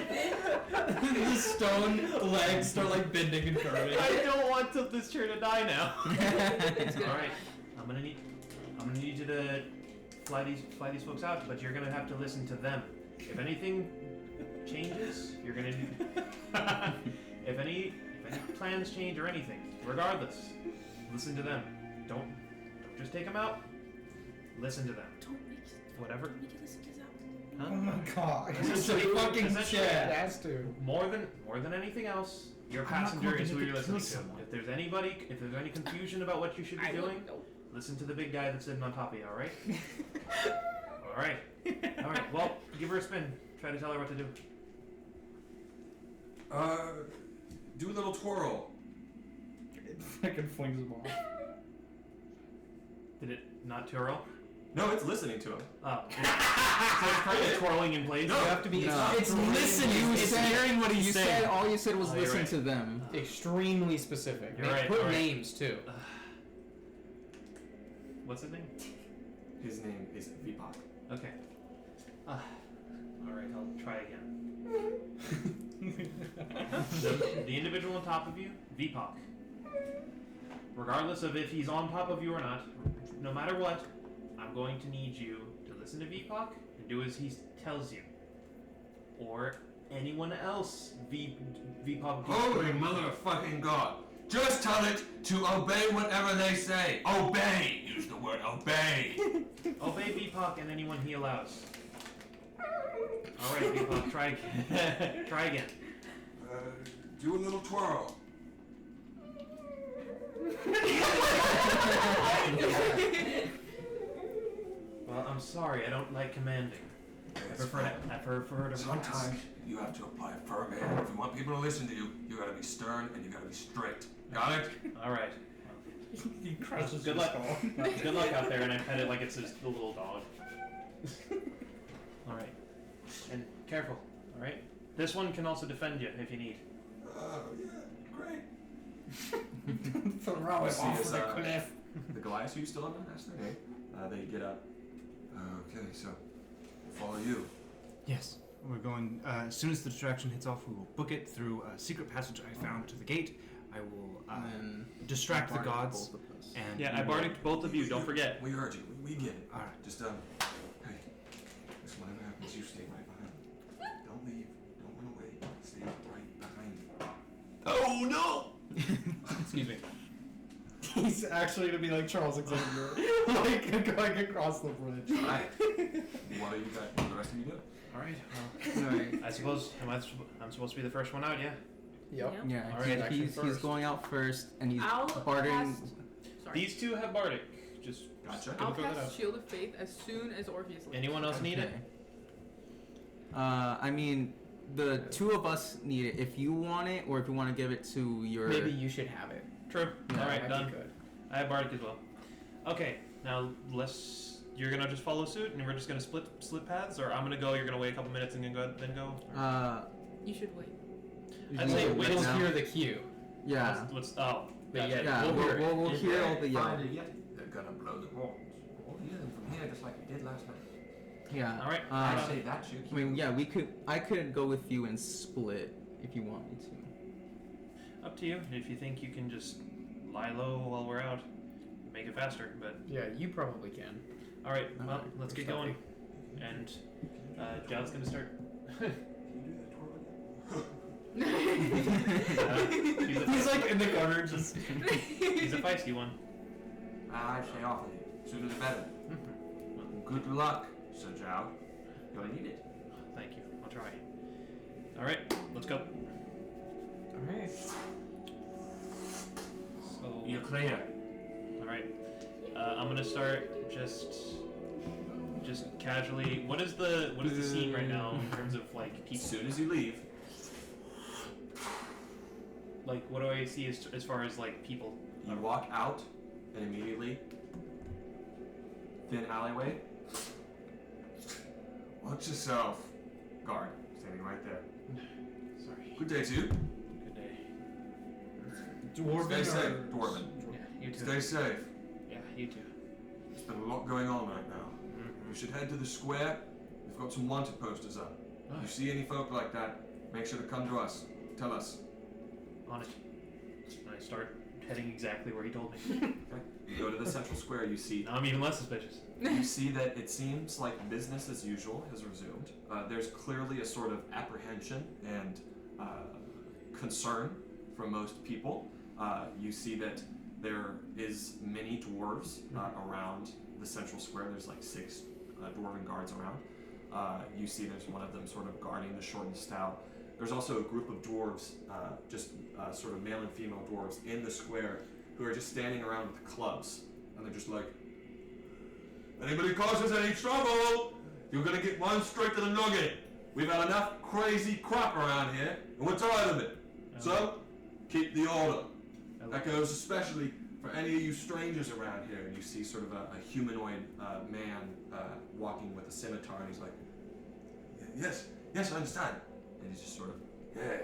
The stone legs start like bending and curving. I don't want this chair to die now. Alright. I'm gonna need you to fly these folks out, but you're gonna have to listen to them. If anything changes, you're gonna if any plans change or anything, regardless, listen to them. Don't just take them out. Listen to them. Don't make it. Whatever. Don't make it listen to that. Huh? Oh my god. It's a a fucking essentially- chair. It has to. More than anything else, your I'm not passenger going is to who make you're it kill listening to. someone. If there's any confusion about what you should be I doing, wouldn't know. listen to the big guy that's sitting on top of you. All right. All right. Well, give her a spin. Try to tell her what to do. Do a little twirl. It fucking flings them off. Did it not twirl? No, it's listening to him. Oh. So it's kind of twirling in place. You have to be No. It's listening. It's hearing what he's You saying. said all you said was Oh, you're listen right. to them. Extremely specific. You're They right, put all right. names too. What's his name? His name is Vipak. Okay. All right. I'll try again. the individual on top of you, Vipak. Regardless of if he's on top of you or not, no matter what, I'm going to need you to listen to Vipak and do as he tells you. Or anyone else Vipak. Holy motherfucking God. Just tell it to obey whatever they say. Obey. Use the word obey. Obey Vipak and anyone he allows. Alright, Vipak, try again. Try again. do a little twirl. Well, I'm sorry. I don't like commanding. I prefer to relax. Sometimes you have to apply a firm hand. If you want people to listen to you, you gotta be stern and you gotta be strict. Got it? All right. He crushes Good your luck. skull. Good luck out there, and I pet it like it's just a little dog. All right. And careful. All right. This one can also defend you if you need. Yeah, great. Throw it See, off it's, the cliff. The Goliaths who you still haven't asked their name. They get up. Okay, so we'll follow you. Yes, we're going. As soon as the distraction hits off, we will book it through a secret passage I found to the gate. I will And distract the bardic gods. both of us. And Yeah, I bardic both of you. Don't forget. We heard you. We get it. All right. Just hey, just whatever happens, you stay right behind. Don't leave. Don't run away. Stay right behind. Oh no! Excuse me. He's actually gonna be like Charles Xavier, like going across the bridge. All right. What are you guys? What are the rest of you doing? All right. Well, All right. I suppose I'm supposed to be the first one out. Yeah. Yep. Yeah, All right, he's going out first, and he's I'll bartering. cast. Sorry. These two have bardic. Just Gotcha. I'll throw that out. cast Shield of Faith as soon as Orpheus leaves. Anyone else need it? I mean, the two of us need it. If you want it, or if you want to give it to your. Maybe you should have it. True. Yeah, All right, Might done. be good. I have bardic as well. Okay, now you're gonna just follow suit, and we're just gonna split paths, or I'm gonna go. You're gonna wait a couple minutes and then go. You should wait. I'd say right wait We'll now. hear the cue. Yeah. But But gotcha. yeah, We'll hear all the yell. They're gonna blow the horns. We'll hear them from here just like we did last night. Yeah. All right. I say that should. I mean, yeah, I could go with you and split if you want me to. Up to you. If you think you can just lie low while we're out, make it faster. But Yeah, you probably can. all right. Well, Alright, let's get stealthy. going. And John's gonna start. Can you do that twirl again? He's like in the corner, just. He's a feisty one. I say awfully. Sooner the better. Good luck, Sir Zhao. You'll need it. Thank you. I'll try. All right. Let's go. Alright. So You're clear. all right. I'm gonna start just casually. What is the scene right now in terms of like As people? soon as you leave, Like, what do I see as far as like people? you walk out and immediately thin alleyway. Watch yourself. Guard, standing right there. Sorry. Good day to you. Good day. Dwarven Stay safe, or Dwarven. Yeah, you too. Stay safe. Yeah, you too. There's been a lot going on right now. Mm-hmm. You should head to the square. We've got some wanted posters up. If you see any folk like that, make sure to come to us. Tell us. On it. And I start heading exactly where he told me. Okay? You go to the central square. You see. Now I'm even less suspicious. You see that it seems like business as usual has resumed. There's clearly a sort of apprehension and concern from most people. You see that there is many dwarves around the central square. There's like 6 dwarven guards around. You see there's one of them sort of guarding the short and stout. There's also a group of dwarves, sort of male and female dwarves in the square who are just standing around with clubs. And they're just like, anybody causes any trouble, you're gonna get one straight to the nugget. We've had enough crazy crap around here, and we're tired of it. So, keep the order. That goes especially for any of you strangers around here. And you see sort of a humanoid man walking with a scimitar, and he's like, yes, I understand. And he's just sort of, hey.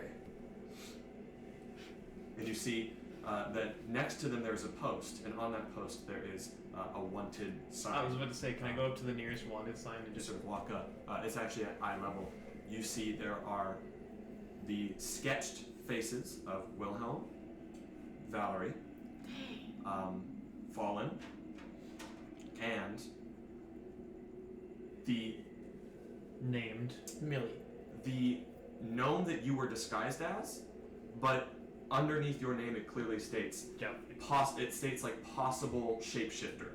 And you see that next to them there's a post, and on that post there is a wanted sign. I was about to say, can I go up to the nearest wanted sign and You just sort of walk up. It's actually at eye level. You see there are the sketched faces of Wilhelm, Valerie, Fallen, and the named Millie. the gnome that you were disguised as, but underneath your name it clearly states it states like possible shapeshifter.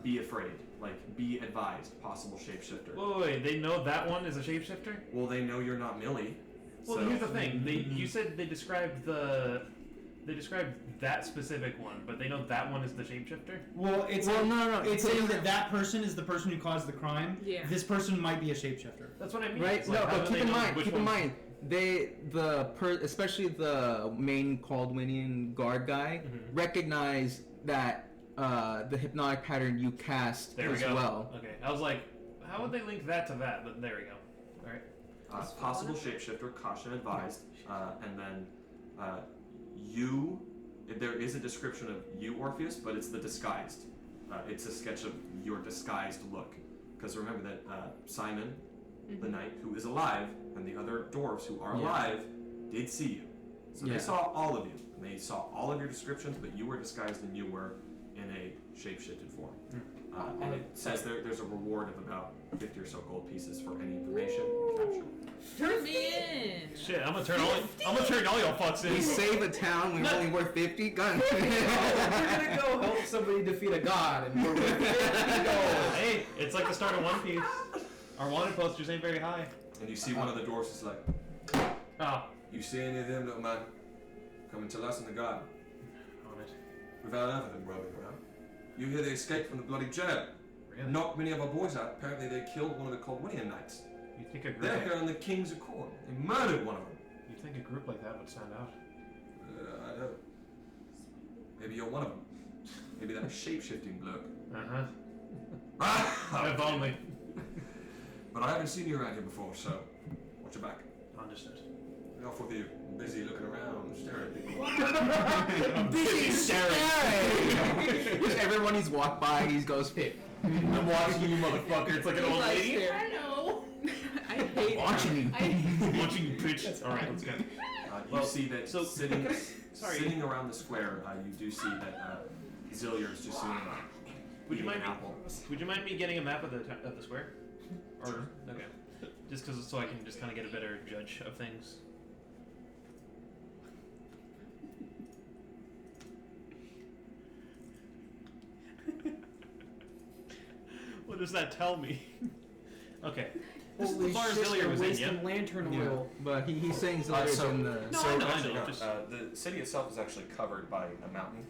Be afraid, like be advised, possible shapeshifter. Wait, they know that one is a shapeshifter? Well, they know you're not Millie, Well, So- here's the thing. You said they described that specific one, but they know that one is the shapeshifter. Well, it's no. It's saying that that person is the person who caused the crime. Yeah. This person might be a shapeshifter. That's what I mean. Right? It's like, No, how but do they know which keep in one's- mind, especially the main Caldwinian guard guy, recognize that the hypnotic pattern you cast There we as go. well. Okay, I was like, how would they link that to that? But there we go. All right. Possible shapeshifter, caution advised, and then there is a description of you, Orpheus, but it's the disguised. It's a sketch of your disguised look. Because remember that Simon, the knight, who is alive, and the other dwarves who are alive, did see you. So they saw all of you, and they saw all of your descriptions, but you were disguised and you were in a shape-shifted form. And it says there's a reward of about 50 or so gold pieces for any information captured. Turn me in. Shit, I'm gonna turn all y'all fucks in. We save a town, we're only worth 50? Gun. We're gonna go help somebody defeat a god, and we're worth 50 gold. Hey, it's like the start of One Piece. Our wanted posters ain't very high. And you see one of the dwarves is like, Oh, you see any of them, little man? Come and tell us in the garden. on it. We've had enough of them roaming around. You hear they escaped from the bloody jail. Really? Knocked many of our boys out. Apparently they killed one of the Caldwinian knights. You think a group? They're here on the King's Accord. They murdered one of them. You think a group like that would stand out? I don't know. Maybe you're one of them. Maybe that shape-shifting bloke. If only. But I haven't seen you around here before, so watch your back. Understood. Off with you. I'm busy looking around, staring at people. I'm busy staring. Just everyone he's walked by, he goes, hey, I'm watching you, motherfucker. It's like an old lady. I know. I hate watching you. Watching you pitch. All right, let's go. You see that sitting Sorry. sitting around the square, you do see that Zillier is just sitting Would you mind an apple. Would you mind me getting a map of the square? Or okay, just because so I can just kind of get a better judge of things. What does that tell me? Okay. This is the Holy far shit, Zillier they're was in, wasting yeah? lantern oil. but he's saying Zilliar's so- in the... No, So I know, actually, I know. no, Just, the city itself is actually covered by a mountain,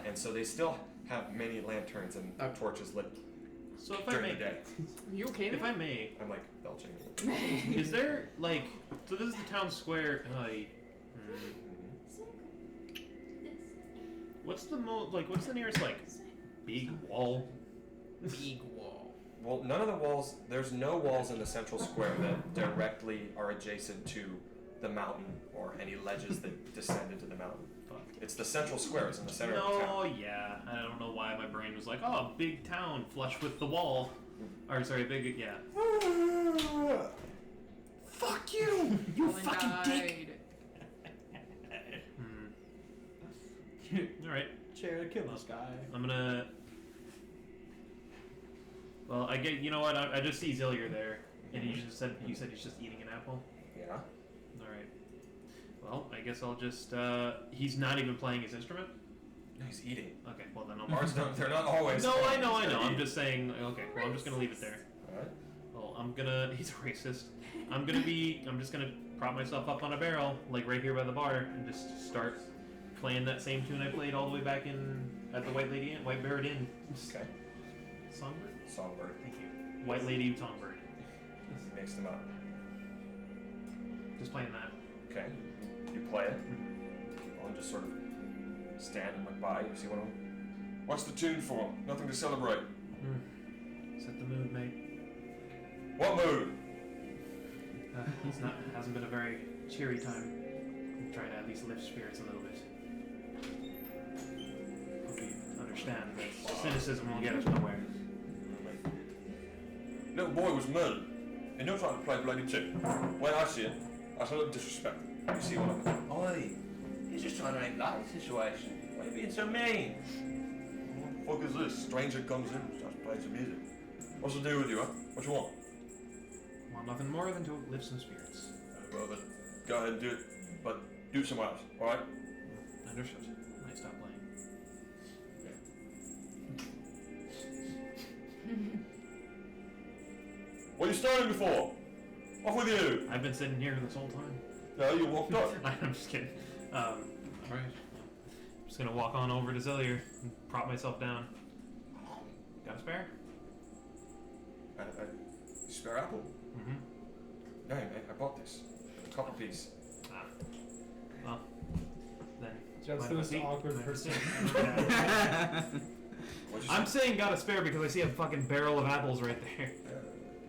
and so they still have many lanterns and torches lit so if I during the may, day. You okay? if I may, I'm like belching. is there like so this is the town square? What's the what's the nearest big wall? Big wall. Well, none of the walls. There's no walls in the central square that directly are adjacent to the mountain or any ledges that descend into the mountain. Fuck. It's the central square. It's in the center of the No, town. yeah. I don't know why my brain was like, oh, big town, flush with the wall. Or sorry, big, yeah. Fuck you! You Colin fucking dick! died. All right. Chair to kill this guy. I'm gonna. Well, I get. You know what? I just see Zillier there, and you said he's just eating an apple. Yeah. All right. Well, I guess I'll just. He's not even playing his instrument. No, he's eating. Okay. Well, then I'll. Bars don't. They're not always. No, I know. He's I'm eating. just saying. Okay. Well, I'm just gonna leave it there. Alright. Well, I'm gonna. He's a racist. I'm just gonna prop myself up on a barrel, like right here by the bar, and just start playing that same tune I played all the way back at the White Bird Inn. Okay. Songbird? Songbird. Thank you. White Lady Songbird. Mixed them up. Just playing that. Okay. You play it. I'll just sort of stand and look by. You see one of them. What's the tune for? Nothing to celebrate. Set the mood, mate. What mood? Hasn't been a very cheery time. I'm trying to at least lift spirits a little bit. Hope you understand that cynicism will get us nowhere. Little boy was murdered, and you're trying to play bloody tune. When I see it, that's a little disrespect. You see one of them. Oi, he's just trying to make light of the situation. Why are you being so mean? What the fuck is this? Stranger comes in, starts playing some music. What's the deal with you, huh? What you want? Want nothing more than to lift some spirits. Well then, go ahead and do it, but do it somewhere else, alright? Understood. I stop playing. What are you standing for? Off with you! I've been sitting here this whole time. No, you walked up. I'm just kidding. Alright. I'm just gonna walk on over to Zillier and prop myself down. Got a spare? Spare apple? Mm-hmm. No, mate, I bought this. A copper piece. Ah. Well, then. Just mind if I this see? awkward person. What'd you I'm say? saying got a spare because I see a fucking barrel of apples right there.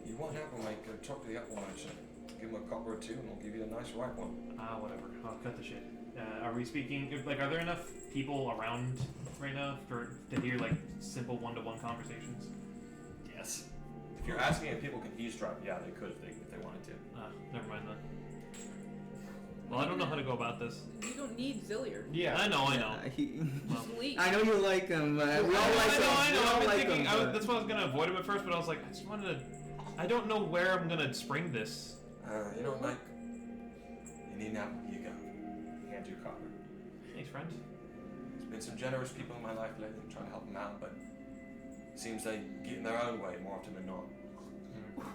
You want an apple, mate? Go talk to the apple merchant. Give him a copper or two, and I'll give you a nice ripe one. Whatever. I'll cut the shit. Are we speaking? Like, are there enough people around right now to hear like simple one-to-one conversations? Yes. If you're asking if people can eavesdrop, yeah, they could if they wanted to. Never mind then. Well, I don't know how to go about this. You don't need Zillier. Yeah, I know. Well, Just leave. I know you like him. We all like him. I know. We all I've been like thinking. him, That's why I was gonna avoid him at first, but I was like, I just wanted to. I don't know where I'm gonna spring this. You know, Mike, you need an apple. Here you go. Hand you a copper. Thanks, friend. There's been some generous people in my life lately. I'm trying to help them out, but it seems they get in their own way more often than not.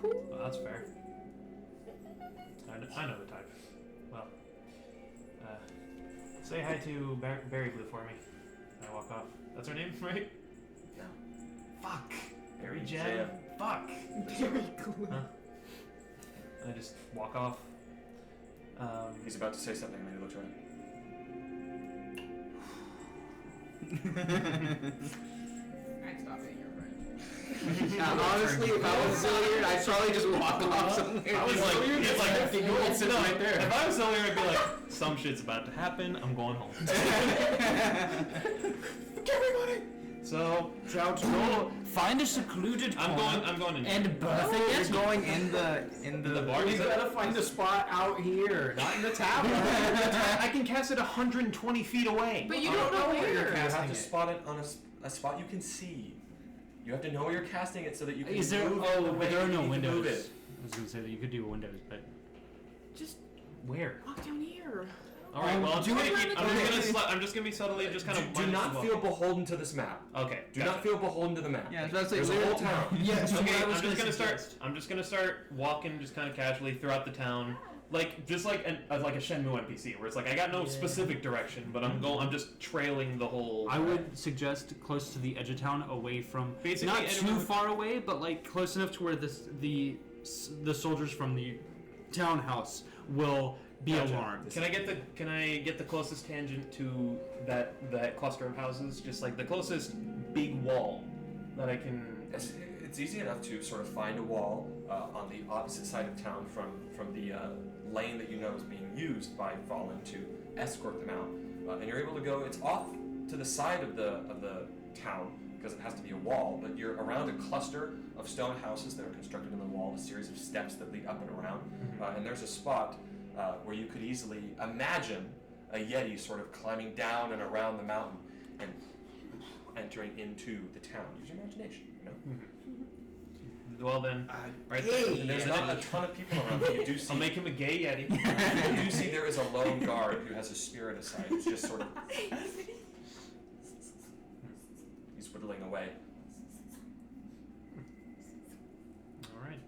Well, that's fair. I know the type. Well, say hi to Berry Blue for me. I walk off. That's her name, right? No. Fuck. Berry Jam. Jam. Fuck. Very cool. Huh? I just walk off. He's about to say something, and then he looks around. Alright, stop it, you're right. Honestly, if I was Zilliard, I'd probably just walk off somewhere. I was like, it's like it's no, right there. If I was Zillier, I'd be like, some shit's about to happen. I'm going home. Everybody. So Go find a secluded I'm corner going in. and birth You're against going in the bar. We Is it- gotta find a spot out here, not in the tavern. I can cast it 120 feet away. But you don't know where. You have casting to it. spot it on a spot you can see. You have to know where you're casting it so that you can Is there? move it Oh, the but way there are that no you can windows. move it. I was gonna say that you could do windows, but Just Where? walk down here. All right. Well, I'm do just it gonna around keep. the I'm just gonna be subtly just kind of. Do not feel beholden to this map. Okay. Do not feel beholden to the map. Yeah, I was about to say, There's a we're- whole town. Yeah, so Okay, what I was I'm just gonna start. suggest- I'm just gonna start walking, just kind of casually throughout the town, like just like like a Shenmue NPC, where it's like I got no specific direction, but I'm just trailing the whole. I would suggest close to the edge of town, away from Basically, not too anywhere- far away, but like close enough to where the soldiers from the townhouse will be Gotcha. alarmed. Can I get the closest tangent to that cluster of houses? Just like the closest big wall that I can. It's easy enough to sort of find a wall on the opposite side of town from the lane that you know is being used by Fallen to escort them out, and you're able to go. It's off to the side of the town because it has to be a wall, but you're around a cluster of stone houses that are constructed in the wall, a series of steps that lead up and around, and there's a spot where you could easily imagine a Yeti sort of climbing down and around the mountain and entering into the town. Use your imagination, you know? Well then, right hey, there. And there's not a ton of people around, but you do see. I'll make him a gay Yeti. You do see there is a lone guard who has a spirit aside, who's just sort of. He's whittling away. All right.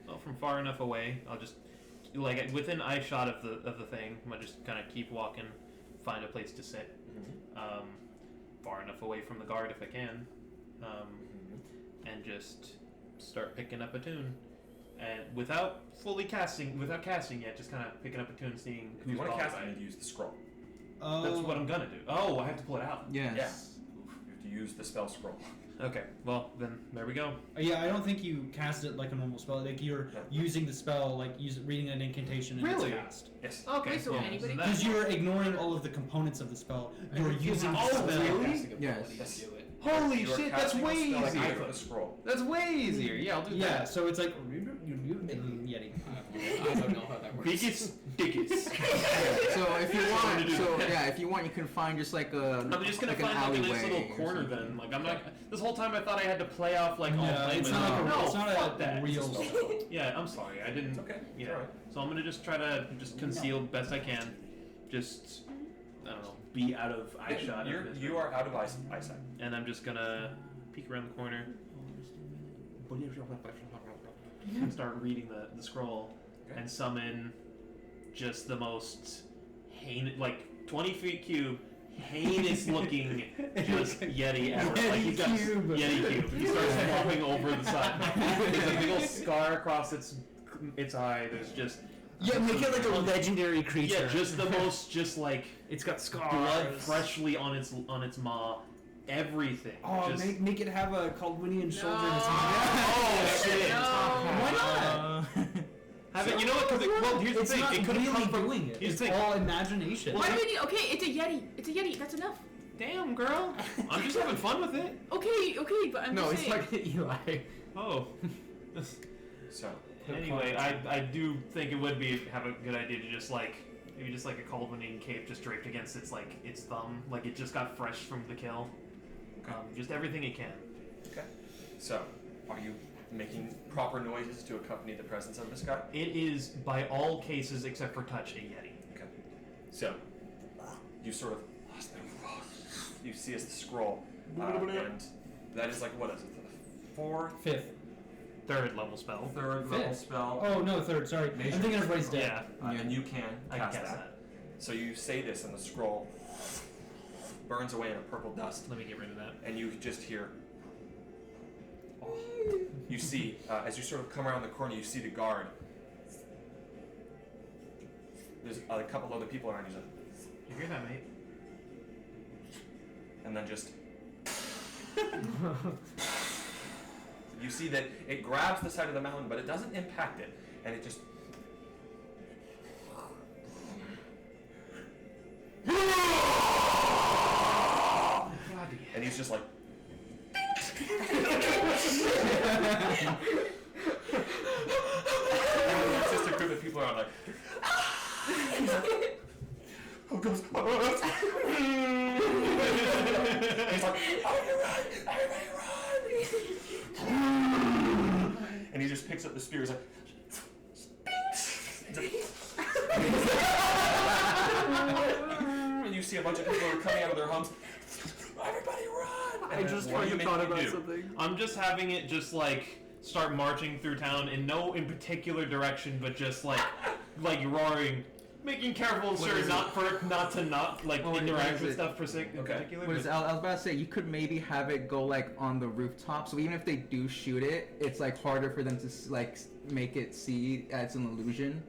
Well, from far enough away, I'll just like within eye shot of the thing. I'll just kind of keep walking, find a place to sit. Far enough away from the guard if I can, and just start picking up a tune, and without casting yet, just kind of picking up a tune, seeing If you who's want to cast it, qualified. you need to use the scroll. That's what I'm gonna do. Oh, I have to pull it out. Yes. Yeah. You have to use the spell scroll. Okay, well then there we go. Yeah, I don't think you cast it like a normal spell. Like you're using the spell, like reading an incantation and Really? it's cast. Yes. Okay, so anybody that- Because you're ignoring all of the components of the spell. You're using the Oh, spell. really? Yes. Yes. Holy You are shit, that's casting a way spell easier. with the scroll. That's way easier. Yeah, I'll do Yeah, that. so it's like Yeti. I don't know how that works. Biggest, dickest. So if you Trying to want, do so that. yeah, if you want, you can find just like a. I'm just gonna like an find like a nice alleyway little or corner something. then. Like I'm not. This whole time I thought I had to play off like all Yeah, play, it's but not like a, no, it's not fuck a that. real. Yeah, I'm sorry. I didn't. It's okay. Yeah. It's alright. So I'm gonna just try to just conceal best I can. Just I don't know, be out of eye shot. of this You are out of eyesight. And I'm just gonna peek around the corner. And start reading the scroll. and summon just the most heinous, like 20 feet cube, heinous looking just Yeti ever. Like he's got Yeti cube. He starts hopping over the side. There's a big old scar across its eye. There's just Yeah, make it like a legendary creature. yeah, just the most just like It's got scars. blood freshly on its maw. Everything. Oh, just, make it have a Caldwinian soldier in its oh shit! Why not? Have it, you know what? Because well, here's the It's thing. not It could have really come from. doing it. Here's It's the thing. all imagination. Why do we need? Okay, it's a Yeti. It's a Yeti. That's enough. Damn, girl. I'm just having fun with it. Okay, but I'm No, just it's saying. like Eli. Oh. So, Anyway, I do think it would have a good idea to just like maybe just like a Caldwinian cape just draped against its thumb, like it just got fresh from the kill. Just everything it can. okay. So, are you making proper noises to accompany the presence of this guy? It is by all cases except for touch a Yeti. Okay. So, you sort of you see as the scroll, and that is like what is it? The fourth, Fifth. Third level spell. third level spell. Oh no, third. Sorry, I'm Major. thinking everybody's dead. Yeah. And you can I can cast cast that. So you say this, and the scroll burns away in a purple dust, Let me get rid of that. and you just hear. You see, as you sort of come around the corner, you see the guard. There's a couple other people around you, You hear that, mate? and then just. You see that it grabs the side of the mountain, but it doesn't impact it, and it just. And he's just like. It's just a group of people around like. Oh, goes. He's like, everybody run! And he just picks up the spear. He's like, and you see a bunch of people who are coming out of their homes. Everybody run! And I then just what do you thought make me about do? something. I'm just having it just like start marching through town in no in particular direction, but just like roaring, making careful sure not to interact with stuff in particular. What is, I was about to say, you could maybe have it go like on the rooftop, so even if they do shoot it, it's like harder for them to like make it see as an illusion.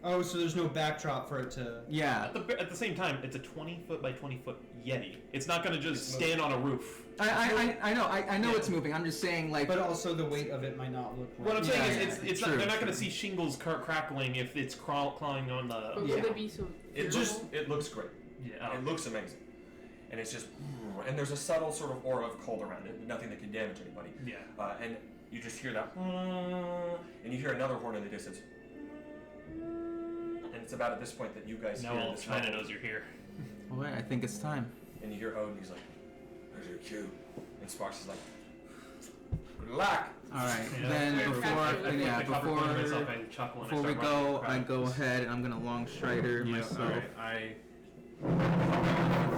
Oh, so there's no backdrop for it to. Yeah. At the same time, it's a 20 foot by 20 foot Yeti. It's not gonna just stand on a roof. I know it's moving. I'm just saying, like. But also the weight of it might not look right. What I'm saying is, it's true, not. They're not true. gonna see shingles crackling if it's clawing on the. But would it be so? It looks great. Yeah. It looks amazing. And it's just, and there's a subtle sort of aura of cold around it, nothing that can damage anybody. Yeah. And you just hear that, and you hear another horn in the distance. And it's about at this point that you guys hear No, this China rumble. knows you're here. All right, I think it's time. And you hear Odin, he's like, "Where's your cue?" And Sparks is like, "Good luck." All right. Yeah, Then wait, before we go, I go ahead and I'm gonna long strider myself. Alright,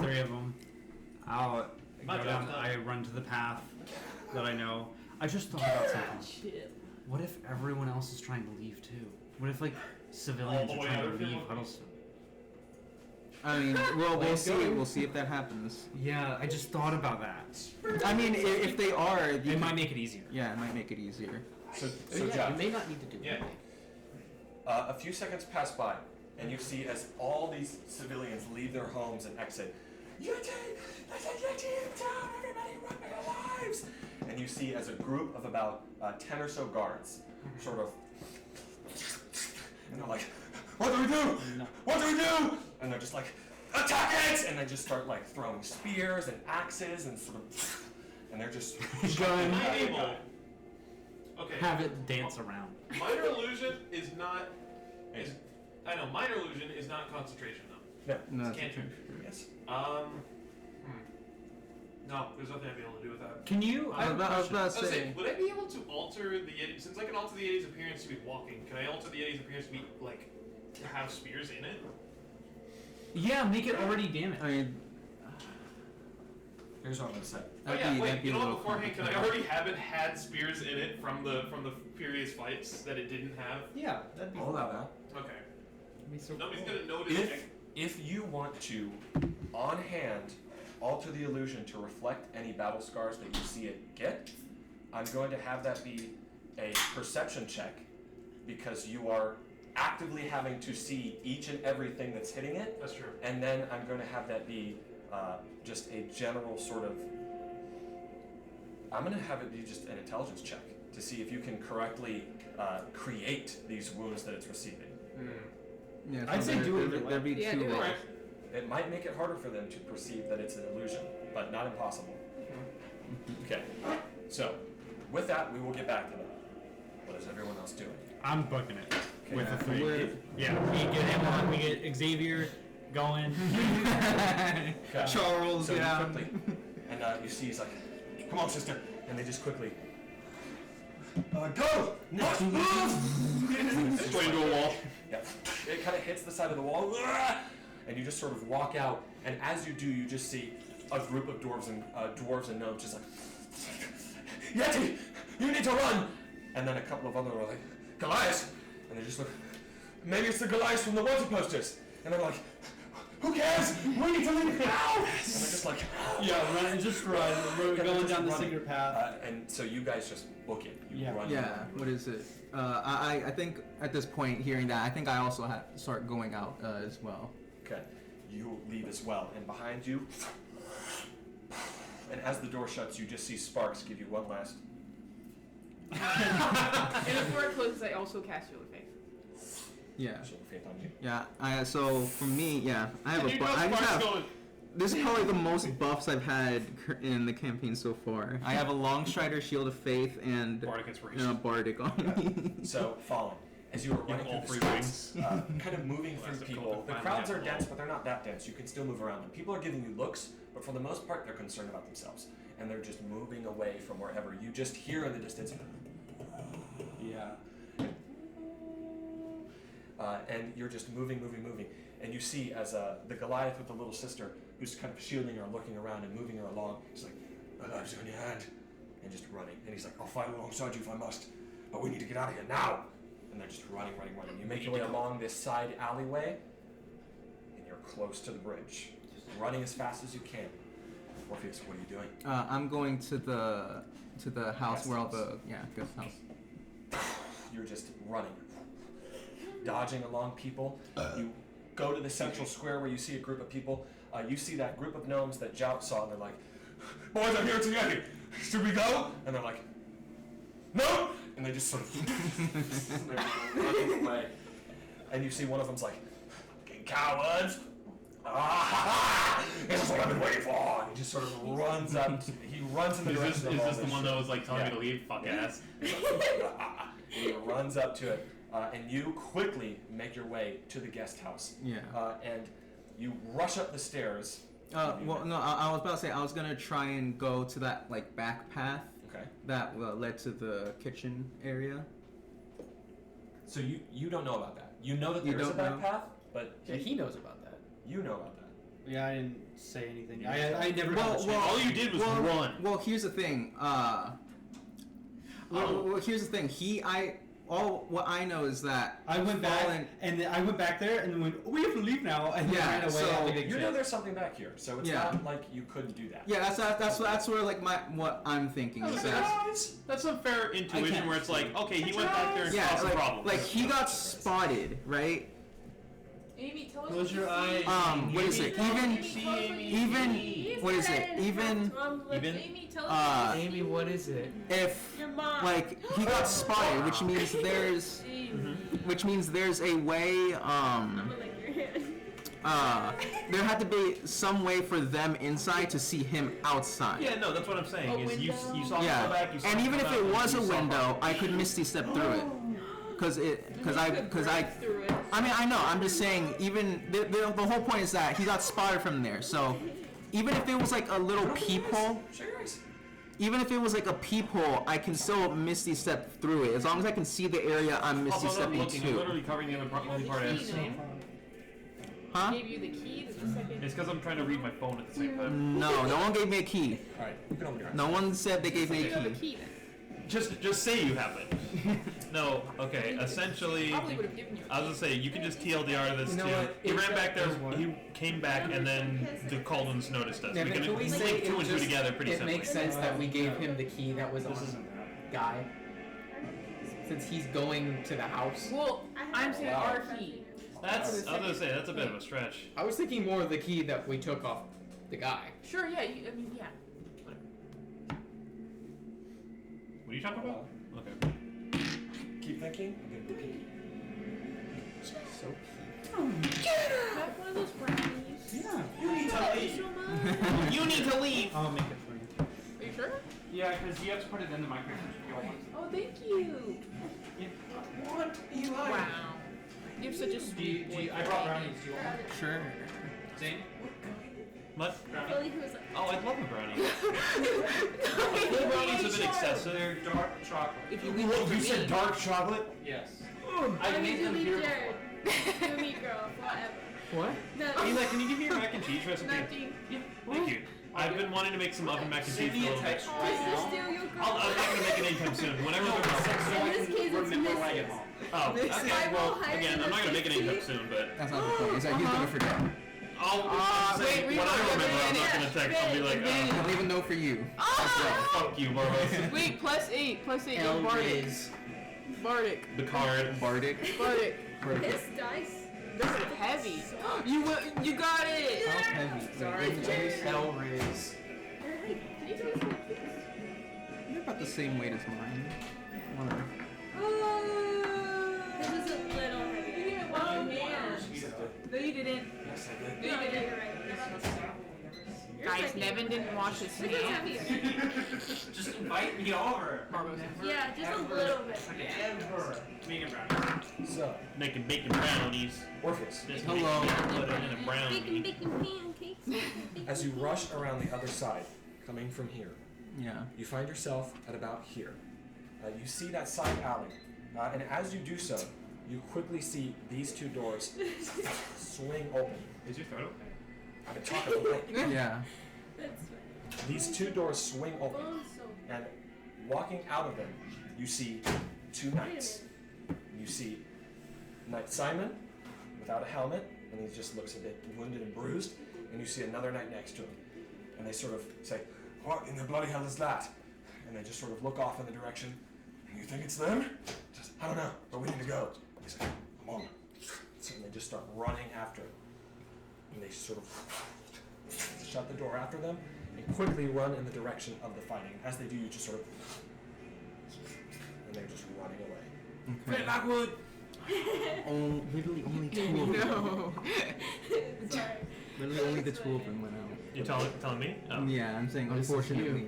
three of them. I'll My go job's down. done. I run to the path that I know. I just thought about something. What if everyone else is trying to leave too? What if like civilians All the are way trying out to of leave here? Huddleston? I mean, we'll Let's see. go. We'll see if that happens. Yeah, I just thought about that. I mean, if they are, It might make it easier. Yeah, it might make it easier. So yeah, Jeff, you may not need to do Yeah. that. a few seconds pass by, and you see as all these civilians leave their homes and exit. Yeti! There's a Yeti in town! Everybody run for your lives! And you see as a group of about 10 or so guards, sort of, and they're like, "What do we do? What do we do?" And they're just like, "Attack it!" And they just start like throwing spears and axes and sort of, and they're just Am I able? Okay. Have it dance around. Minor illusion is not. I know minor illusion is not concentration though. No, It's cantrip. Yes. No, there's nothing I'd be able to do with that. Can you? I was about to I was say. saying, would I be able to alter the Yeti? Since I can alter the Yeti's appearance to be walking, can I alter the Yeti's appearance to be like to have spears in it? Yeah, make it already damaged. I mean, Here's what I'm gonna say. Oh yeah, wait. You know what? Beforehand, can I already have it had spears in it from the previous fights that it didn't have? Yeah, that'd be I'll allow that. Okay. That'd be so Nobody's cool. gonna notice. If you want to, on hand, alter the illusion to reflect any battle scars that you see it get, I'm going to have that be a perception check, because you are actively having to see each and everything that's hitting it. That's true. And then I'm going to have that be just a general sort of. I'm going to have it be just an intelligence check to see if you can correctly create these wounds that it's receiving. Yeah, I'd say do it. There'd be Yeah, two do it. rolls. It might make it harder for them to perceive that it's an illusion, but not impossible. Okay, so with that, we will get back to that. What is everyone else doing? I'm booking it with Yeah, the 3. we're- Yeah, we get him on. We get Xavier going. Okay. Charles, So yeah. quickly, and you see he's like, "Come on, sister," and they just quickly go, next move. Straight into a wall. Yeah, it kind of hits the side of the wall, and you just sort of walk out. And as you do, you just see a group of dwarves and gnomes just like, "Yeti, you need to run!" And then a couple of other are like, "Goliath," and they just look. Maybe it's the Goliath from the wanted posters, and they're like, "Who cares? We need to leave now!" And they're just like, Yeah, run, just run. We're they're going just down the running. secret path. And so you guys just book it. You Yeah. run. Yeah, what is it? I think at this point, hearing that, I think I also have to start going out as well. Okay, you leave as well, and behind you, and as the door shuts, you just see Sparks give you one last. And before it closes, I also cast Shield of Faith. Yeah, Shield of Faith on you. yeah. So for me, yeah, I have And a. you Bu- know I just Spark's have. going. This is probably the most buffs I've had in the campaign so far. I have a Long Strider, Shield of Faith, and Bardic Inspiration. a Bardic on me. So, falling. As you are running all through three the streets, kind of moving Last through couple people, the finally crowds have are them dense, all. but they're not that dense. You can still move around them. People are giving you looks, but for the most part, they're concerned about themselves. And they're just moving away from wherever. You just hear in the distance. Yeah. And you're just moving. And you see as the Goliath with the little sister, who's kind of shielding her, looking around and moving her along, he's like, "My life's in your hand," and just running. And he's like, "I'll fight alongside you if I must, but we need to get out of here now." And they're just running. You make your way along this side alleyway, and you're close to the bridge, running as fast as you can. Orpheus, what are you doing? I'm going to the house Guest where all house. guest house. You're just running, dodging along people. You go to the central square where you see a group of people. You see that group of gnomes that Jout saw, and they're like, "Boys, I'm here to Yeti. Should we go?" And they're like, "No!" And they just sort of they're running away. And you see one of them's like, "Fucking cowards! Ah, this is what I've been waiting for!" And he just sort of runs up. He runs in the direction of Is all this the one that was like telling Yeah. me to leave? Fuck ass. He runs up to it, and you quickly make your way to the guest house. Yeah. And you rush up the stairs. Well, no, I was about to say I was gonna try and go to that like back path Okay. that led to the kitchen area. So you don't know about that. You know that You there is a don't back know? path, but Yeah, he knows about that. you know about that. Yeah, I didn't say anything. I never got the chance. All you did was run. Well, here's the thing. Well, here's the thing. What I know is that I went back, Fallen- and then I went back there, and then went, "Oh, we have to leave now," and then Yeah, ran away. so at the big You know chance. there's something back here, so it's Yeah. not like you couldn't do that. Yeah, that's where like what I'm thinking is that. That's some fair intuition can't where it's like, okay, he I went back there and Yeah, caused a like, problem. like he got spotted, right? Amy, tell us Close what your you eyes. see. What is it? Even what is it? Even Amy, tell us what you Amy, see. what is it? if Your mom. like he got spotted, which means there's a way I'm gonna lick your hand. there had to be some way for them inside to see him outside. Yeah, no, that's what I'm saying. A Is you window. saw him Yeah, go back, you saw and him even come if out, it and was you a saw him. window, I could misty step through it. Cause I Through it. I mean I know I'm just saying even the whole point is that he got spotted from there. So even if it was like a little peephole, Show your eyes. even if it was like a peephole, I can still misty step through it as long as I can see the area I'm misty Also, I'm stepping looking. You're to. literally covering the only part of See, Name. Huh? Gave you the key to the second. It's because I'm trying to read my phone at the same time. No, no one gave me a key. Alright, you can open your eyes. No one said they gave me You have a a key. key then. Just say you have it. No, okay. Essentially, Probably would have given you a I was gonna say you can just TLDR this You know too. what? He ran back there. Here's what. He came back, and then the Caldwins noticed us. Nevin, can we say link two and two together pretty it simply. makes sense that we gave him the key that was on Guy, since he's going to the house. Well, I'm saying our key. That's. I was gonna say that's a bit of a stretch. I was thinking more of the key that we took off the guy. Sure, yeah. I mean, yeah. What are you talking about? Okay. Keep thinking. I'm gonna repeat. So Back one of those brownies. Yeah. You need to Thank you leave. so much. You need to leave. I'll make it for you. Are you sure? Yeah, because you have to put it in the microwave. Oh, thank you. What? Eli? Wow. You're such a sweet boy. I brought brownies. Do you want one? Sure. Zane? What? Brownie? Oh, I love a brownie. Full brownies a bit excessive. They're dark chocolate. If you leave it for You said me. dark chocolate? Yes. I've made them here before. Gummy girl, forever. What? Eli, can you give me your mac and cheese recipe? Nothing. Yeah, thank you. I've been wanting to make some oven mac and cheese Send for a me a little bit. text right Just to now. steal your girl. I'm not gonna make it anytime soon. Whenever No, they're so I In this can case, it's remember when I Mrs. get home. Oh, This okay. guy will Well, hire again, you I'm not at gonna make it 15. anytime soon, but That's not the point. Is that he's gonna forget. I'll Wait, say read when I my remember. I'm not advantage. gonna text. I'll be like, Advantage. I'll even know for you. fuck you, Boros. Wait, +8. +8. You're L Bardic. raise. Bardic. The card. Bardic. Bardic. His dice. This is heavy. You got it. How heavy? Sorry. L raise. Can you tell us what this is? They're about the same weight as mine. Whatever. This is a little heavy. You did it with your hands. No, you didn't. Yes, I did. No, you No, didn't. you're right. You're about the same. Guys, Nevin didn't wash his This is hands. heavier. Just invite me over. Yeah, just a little bit. Ever. Make it brown. So, Making bacon brownies. Orpheus, Just Hello. put it in a brownie. Bacon pancakes. as you rush around the other side, coming from here, Yeah. you find yourself at about here. You see that side alley, and as you do so, you quickly see these two doors swing open. Is your throat okay? I've been talking all night. Yeah. That's right. These two doors swing open, Oh, so. and walking out of them, you see two knights. You see Knight Simon without a helmet, and he just looks a bit wounded and bruised, and you see another knight next to him. And they sort of say, "What in the bloody hell is that?" And they just sort of look off in the direction. "You think it's them?" Just, "I don't know, but we need to go." They say, "Come on." So they just start running after him. And they sort of shut the door after them and quickly run in the direction of the fighting. As they do, you just sort of, and they're just running away. Okay. Lockwood. Oh, literally only two of them. No. Sorry. Literally only the two of them went out. You telling me? Oh. Yeah, I'm saying This is unfortunately,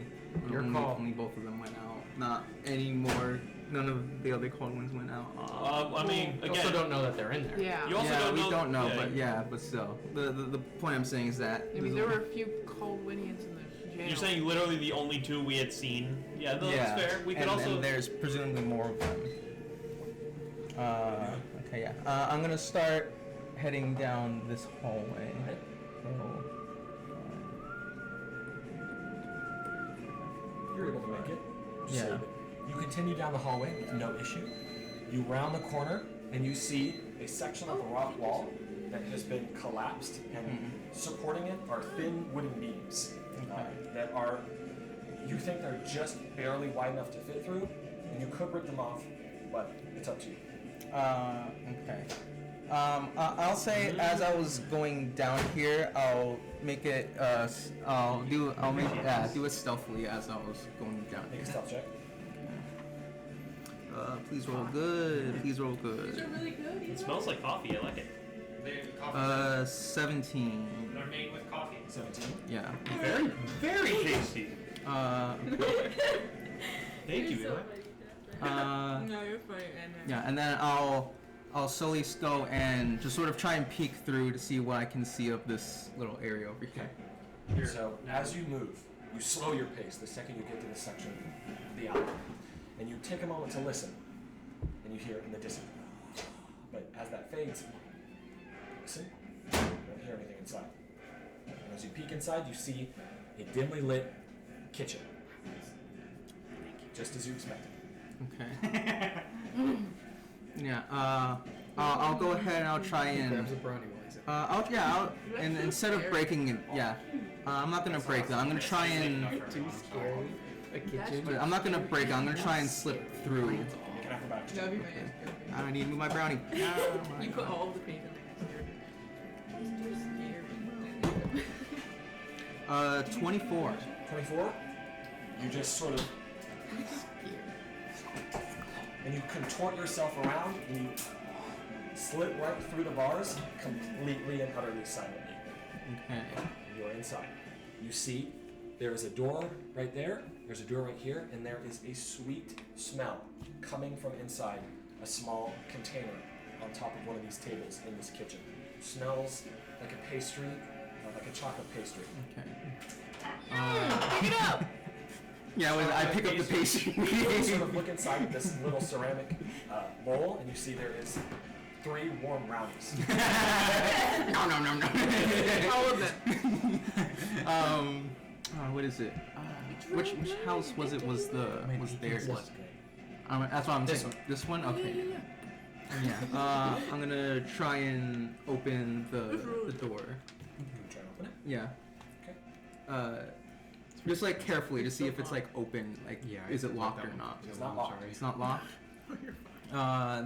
Your only, call. only both of them went out. Not anymore. None of the other called ones went out. I mean, You also again, don't know that they're in there. Yeah. you also yeah, don't we know. don't know, yeah, but yeah, but still, the point I'm saying is that I mean, there were a few Caldwinians in the jail. You're saying literally the only two we had seen. Yeah, no, yeah, that's fair. We could and, also. and there's presumably more of them. Okay, yeah. I'm gonna start heading down this hallway. So, You're able to make it. Just Yeah. so that you continue down the hallway with no issue. You round the corner and you see a section of the rock wall that has been collapsed, and supporting it are thin wooden beams that are, you think they're just barely wide enough to fit through, and you could rip them off, but it's up to you. Okay. I'll say as I was going down here, I'll make it. I'll do it stealthily as I was going down Make here. a stealth check. Please roll good. Please roll These good. are really good. It smells like coffee. I like it. They're coffee. 17. They're made with coffee. 17. Yeah. Very, very tasty. Thank you, You're so Eli. funny. No, you're funny, man. Yeah, and then I'll slowly go and just sort of try and peek through to see what I can see of this little area over here. So as you move, you slow your pace the second you get to this section of the alley, and you take a moment to listen, and you hear in the distance. But as that fades, listen. don't hear anything inside. And as you peek inside, you see a dimly lit kitchen. Just as you expected. Okay. Yeah. I'll go ahead and I'll try and. Grabs a brownie while he's at And instead of breaking it, I'm not gonna break them. I'm gonna try and. Too scary. A kitchen. I'm not gonna break it. I'm gonna try and slip through. Make an acrobatics check. That'd be my I need to move my brownie. You put all the faith in there. 24. 24. You just sort of. And you contort yourself around and you slip right through the bars completely and utterly silently. Okay. You're inside. You see there is a door right there, there's a door right here, and there is a sweet smell coming from inside a small container on top of one of these tables in this kitchen. Smells like a pastry, like a chocolate pastry. Okay. Pick it up! Yeah, I pick up the pastry. You sort of look inside this little ceramic bowl, and you see there is 3 warm brownies. No. All of it. What is it? Which house was it? Was theirs? One. That's what I'm This saying. This one? Okay. Yeah. I'm gonna try and open the door. Try to open it. Yeah. Okay. Just like carefully to see if it's like open. Like, is it locked or not? It's not locked. It's not locked.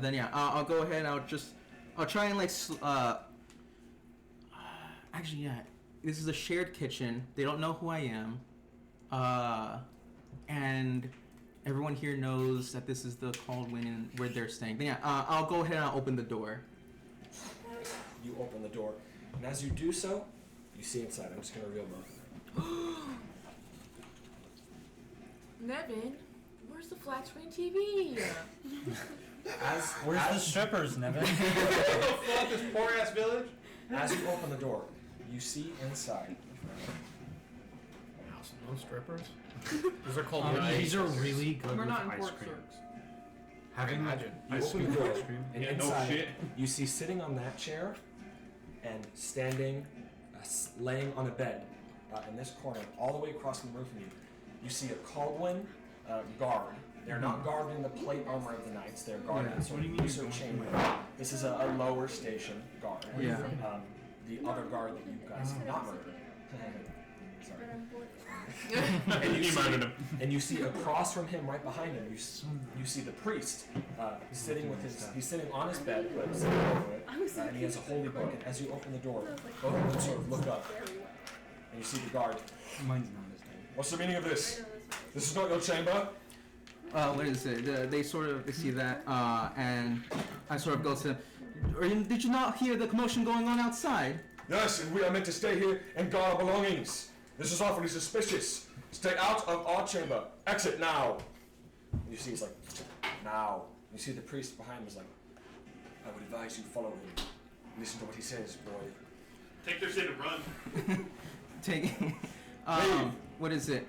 Then yeah, I'll go ahead. I'll try and like. Actually, yeah. This is a shared kitchen. They don't know who I am. And everyone here knows that this is the Caldwin and where they're staying. Then yeah, I'll go ahead and I'll open the door. You open the door, and as you do so, you see inside. I'm just gonna reveal both. Nevin, where's the flat screen TV? Where's the strippers, Nevin? Fuck this poor ass village. As you open the door, you see inside. House of no strippers. Those are called. These are really good We're with not in ice Port cream. Cirques. Having Imagine You ice open cream the door, ice cream. and Yeah, no inside shit. you see sitting on that chair and standing, laying on a bed in this corner, all the way across from the room from you. You see a Caldwin guard. They're not guarded in the plate armor of the knights. They're guarded in sort of looser chamber. This is a lower station guard. Yeah. The other guard that you guys have not murdered. Sorry. And you murdered him. And you see across from him, right behind him, you see the priest sitting with he's sitting on his bed, but sitting over it, and he has a holy book. And as you open the door, both of them sort of look up, and you see the guard. Mine's not as good. What's the meaning of this? This is not your chamber. What is it? They sort of see that, and I sort of go to. Did you not hear the commotion going on outside? Yes, and we are meant to stay here and guard our belongings. This is awfully suspicious. Stay out of our chamber. Exit now. And you see he's like, now. You see the priest behind him is like, I would advise you follow him. Listen to what he says, boy. Take their shit and run. Take. What is it?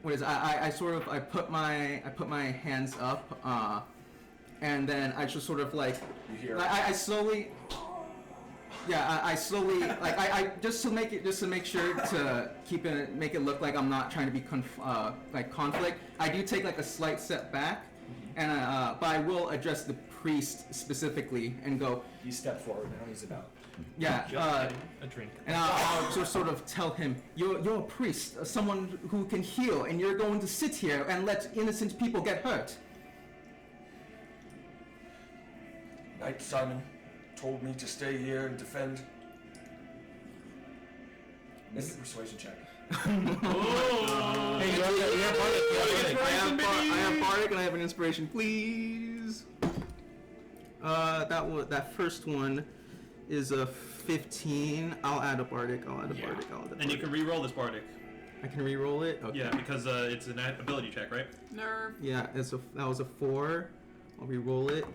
What is it? I sort of I put my hands up, and then I just sort of like You hear? I slowly. Yeah, I slowly like I just to make sure to make it look like I'm not trying to be conflict. I do take like a slight step back, and but I will address the priest specifically and go. He stepped forward. Now he's about. Yeah. a drink. And I'll just sort of tell him, you're a priest, someone who can heal, and you're going to sit here and let innocent people get hurt. Knight Simon told me to stay here and defend. Make a persuasion check. Hey, you have Bardic. I have Bardic and I have an inspiration, please. That first one is a 15. I'll add a Bardic. And you can re-roll this Bardic. I can re-roll it? Okay. Yeah, because it's an ability check, right? Nerve. Yeah, that was a 4. I'll re-roll it.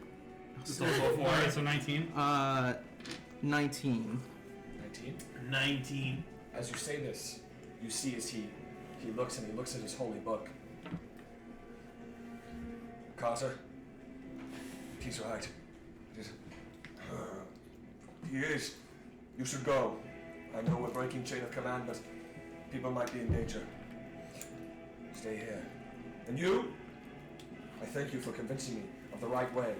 It's also a 4. Alright, so 19. 19. 19. As you say this, you see as he looks at his holy book. Carter, he's right. He is. You should go. I know we're breaking chain of command, but people might be in danger. Stay here. And you? I thank you for convincing me of the right way.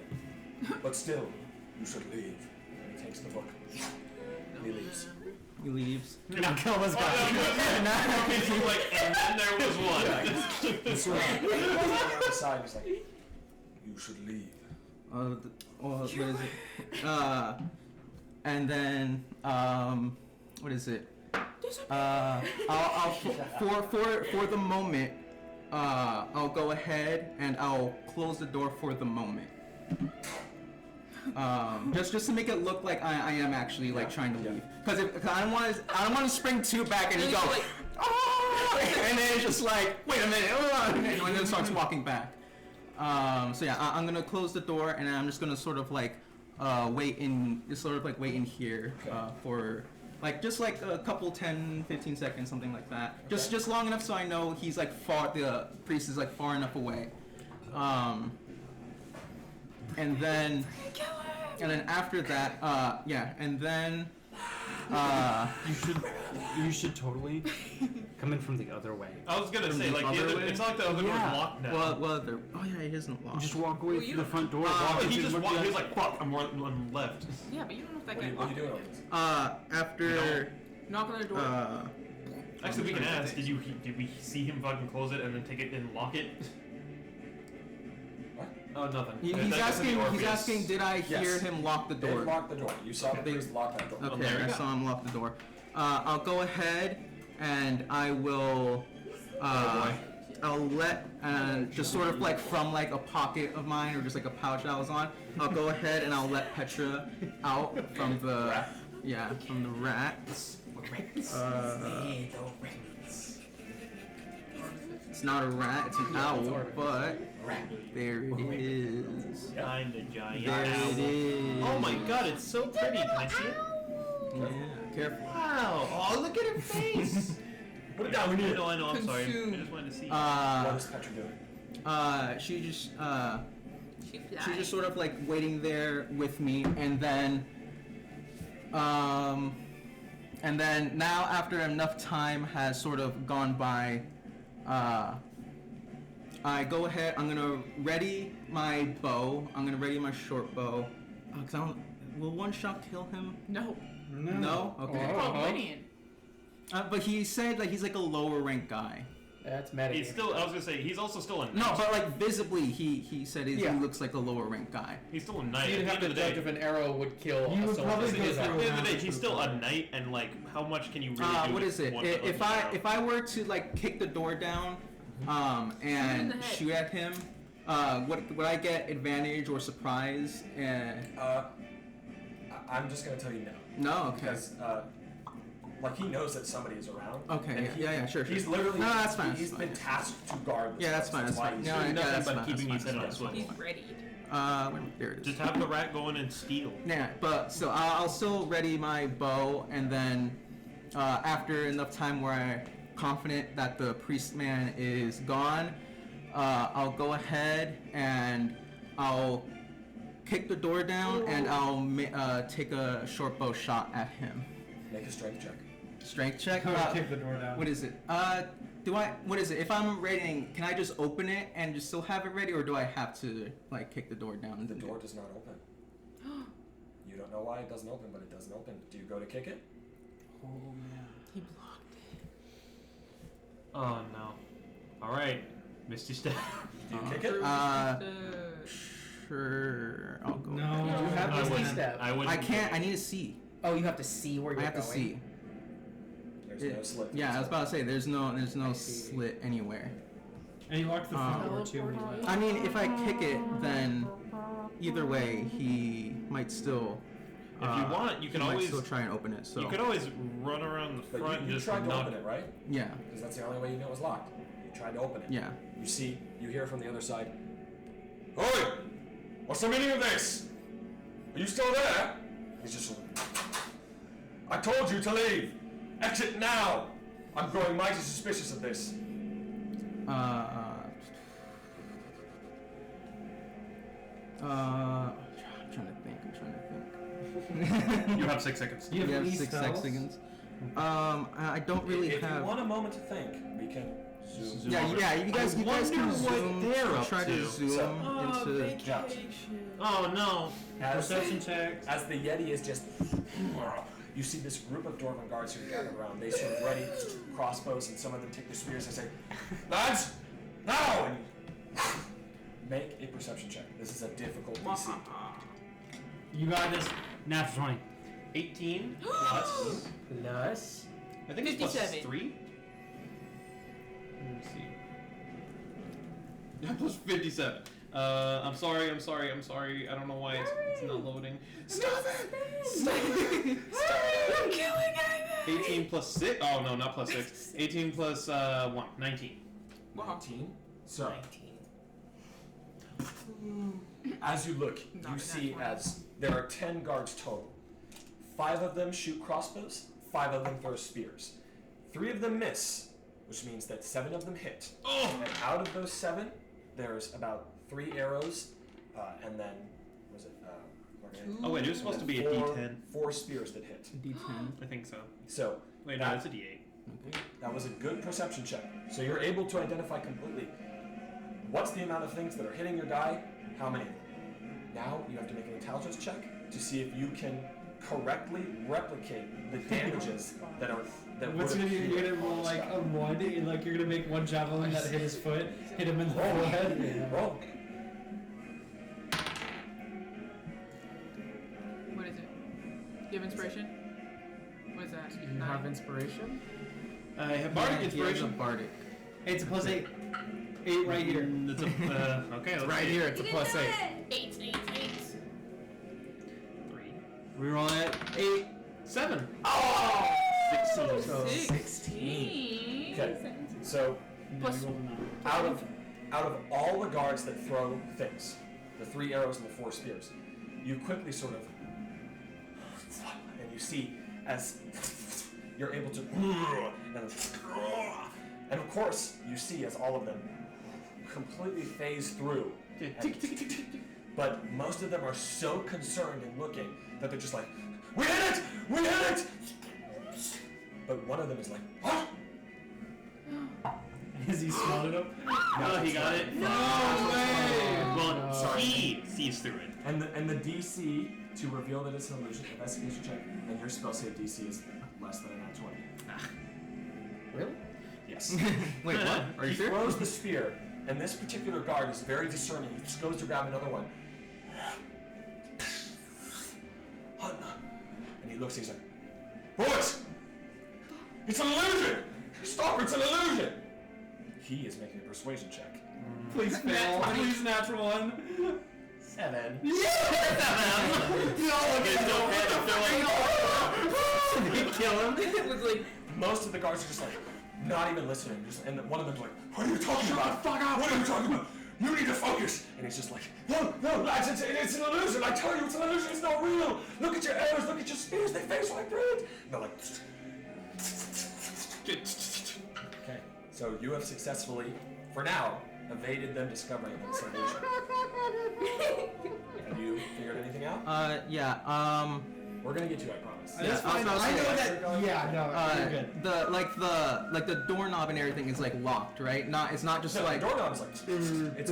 But still, you should leave. And he takes the book. And he leaves. He leaves. Now kill this guy. And then there was one. He's sort of on the side. He's like, you should leave. What is it? And then what is it? I'll for the moment, I'll go ahead and I'll close the door for the moment. Just to make it look like I am actually like trying to leave, because I don't want to spring two back and he go like, oh, and then it's just like, wait a minute, and then starts walking back. So yeah, I'm gonna close the door and I'm just gonna sort of like wait in here for just like a couple 10-15 seconds, something like that. Okay. Just long enough so I know he's like the priest is like far enough away. And then after that, and then you should totally come in from the other way. I was gonna say, like, it's like the other door's locked now. Well, it isn't locked. You just walk away through the front door. He was like, fuck, I'm left. Yeah, but you don't know if that guy What are you doing? After knock on the door. Actually, we can ask. Did we see him fucking close it and then take it and lock it? What? Oh, nothing. He's asking, did I hear him lock the door? They locked the door. You saw the priest lock that door. Okay, I saw him lock the door. I'll go ahead and I will. I'll let just sort of like from like a pocket of mine or just like a pouch I was on. I'll go ahead and I'll let Petra out from the from the rats. It's not a rat, it's an owl, but there it is. Kinda giant. There it is. Oh my god, it's so pretty. Can I see it? Yeah, careful. Wow. Oh, look at her face. Put it down. We need it. No, I know. I'm sorry. I just wanted to see. What is Petra doing? She's just sort of like waiting there with me, and then now after enough time has sort of gone by, I go ahead. I'm gonna ready my bow. I'm gonna ready my short bow. Will one shot kill him? No. No. Okay. But he said like he's like a lower rank guy. That's meta. He's still. I was gonna say he's also still a knight. No, but like visibly, he said he looks like a lower rank guy. He's still a knight. You'd have to judge if an arrow would kill a soldier. At the end of the day, he's still a knight, and like, how much can you really do? What is it? If I were to like kick the door down, and shoot at him, would I get advantage or surprise? I'm just gonna tell you no. No, okay. Because like he knows that somebody is around. Okay. Sure. He's literally. No, that's fine. He's been tasked to guard. This that's fine. That's fine. He's doing nothing but keeping his head on a swivel. He's ready. There it is. Just have the rat go in and steal. Yeah, but so I'll still ready my bow, and then after enough time where I'm confident that the priest man is gone, I'll go ahead and I'll kick the door down, and I'll take a short bow shot at him. Make a strength check. Strength check. Kick the door down. What is it? What is it? If I'm raiding, can I just open it and just still have it ready, or do I have to like kick the door down? The door does not open. You don't know why it doesn't open, but it doesn't open. Do you go to kick it? Oh man. He blocked it. Oh no. All right, Misty Step. Do you kick it? Sure. I'll go. No. You have I Misty wouldn't. Step. I wouldn't. I can't. I need to see. Oh, you have to see where you're I have going. to see. There's no slit. Yeah, I was about to say there's no slit anywhere. And he locked the front door too when he left. I mean, if I kick it, then either way he might still. If you want, you can he might always still try and open it. So you could always run around the But front you and just tried to knock open it, right? yeah, Because that's the only way you know it was locked. You tried to open it. yeah. You hear from the other side. Oi! What's the meaning of this? Are you still there? He's just. I told you to leave. Exit now. I'm growing mighty suspicious of this. I'm trying to think. You have 6 seconds. You have We have any 6 spells? seconds. I don't really If have. you want a moment to think, we can zoom. Yeah, you guys can wonder what zoom. they're up try to to. zoom So- into. Oh no. As, Perception check. as the Yeti is just, you see this group of dwarven guards who are gathered around. They sort of ready crossbows, and some of them take their spears and say, "Lads, now!" And make a perception check. This is a difficult DC. You got this. Natural 20. 18 plus. Plus. I think it's plus 57. 3. Let me see. Yeah, plus 57. I'm sorry. I don't know why it's not loading. Stop it! Stop it! I'm killing it! 18 plus 6. Oh no, not plus 6. 18 plus 1. 19. 19. So, as you look, you Not see that one. as there are 10 guards total. 5 of them shoot crossbows, 5 of them throw spears. 3 of them miss, which means that 7 of them hit. Oh! And out of those 7, there's about 3 arrows, and then, was it, Oh wait, it was supposed to be a D10. 4 spears that hit. D10. I think so. So, Wait, no, it's a D8. that was a good perception check. So you're able to identify completely what's the amount of things that are hitting your guy, how many. Now you have to make an intelligence check to see if you can correctly replicate the damages that What's would gonna be? appear You're gonna roll on the like spell. a 1, and like you're gonna make one javelin that hit his foot, hit him in the forehead. Roll. What is it? Do you have inspiration? What is that? You have inspiration? I have bardic He has a inspiration. bardic. It's a plus 8. 8 right here. It's a, okay, let's Right see. here, it's a You plus can do 8. it! 8. 3. We roll at 8. 7. Oh! 16. So 16. Okay. So Plus- out of all the guards that throw things, the 3 arrows and the 4 spears, you quickly sort of, and you see as you're able to, and of course you see as all of them completely phase through. But most of them are so concerned and looking that they're just like, "We hit it! We hit it!" But one of them is like, "What?" Is he swallowed up? No, he got it. No way! Well, Sorry. he sees through it. And the DC to reveal that it's an illusion, investigation check, and your spell save DC is less than a nat 20. Really? Yes. Wait, what? Are you He sure? throws the spear, and this particular guard is very discerning. He just goes to grab another one. And he looks, he's like, "Boys! It's an illusion! Stop, it's an illusion!" He is making a persuasion check. Please fail. Please natural 1. 7. They kill him. It was like, Most of the guards are just like, not even listening. Just, and one of them's like, "What are you talking about? Fuck up! What are you talking about? You need to focus!" And he's just like, "No, lads, it's an illusion. I tell you, it's an illusion. It's not real. Look at your arrows. Look at your spears. They face like bread." And they're like, okay. So you have successfully, for now, evaded them discovering that it's an illusion. Have you figured anything out? Yeah. We're gonna get to it, I promise. Yeah, That's fine. I was I know saying, that. Yeah, no, you're good. the doorknob and everything is like locked, right? It's not just No, like the doorknob is like, it's it's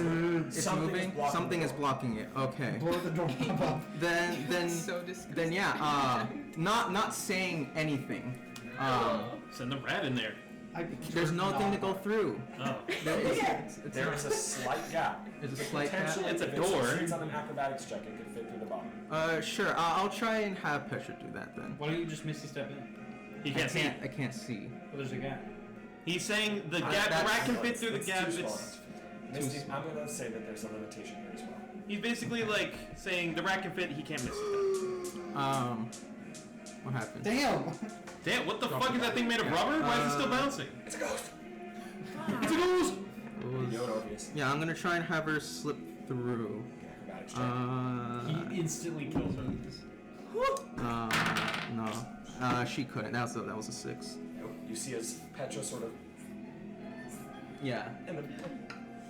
something moving. is blocking Something the is door. blocking it. Okay. Blow the door up. Then so disgusting. then yeah. Not saying anything. Send the rat in there. There's nothing to go through. Oh. There is a slight gap. There's a slight gap. Potentially, It's a if door. succeeds on an acrobatics check, it could fit through the bottom. Sure. I'll try and have Petra do that then. Why don't you just misty step in? He can't see. I can't see. Well, there's a gap. He's saying the Uh, gap. The that's- rat can fit through the It's gap. too It's. small. Misty, I'm gonna say that there's a limitation here as well. He's basically like saying the rat can fit. He can't miss it. What happened? Damn! Damn! What the fuck is that thing made of rubber? Why is it still bouncing? It's a ghost. It's a ghost. It was- Orpheus. yeah, I'm gonna try and have her slip through. Acrobatics check. He instantly kills her. No. She couldn't. That was a 6. Nope. You see as Petra sort of. Yeah. In the,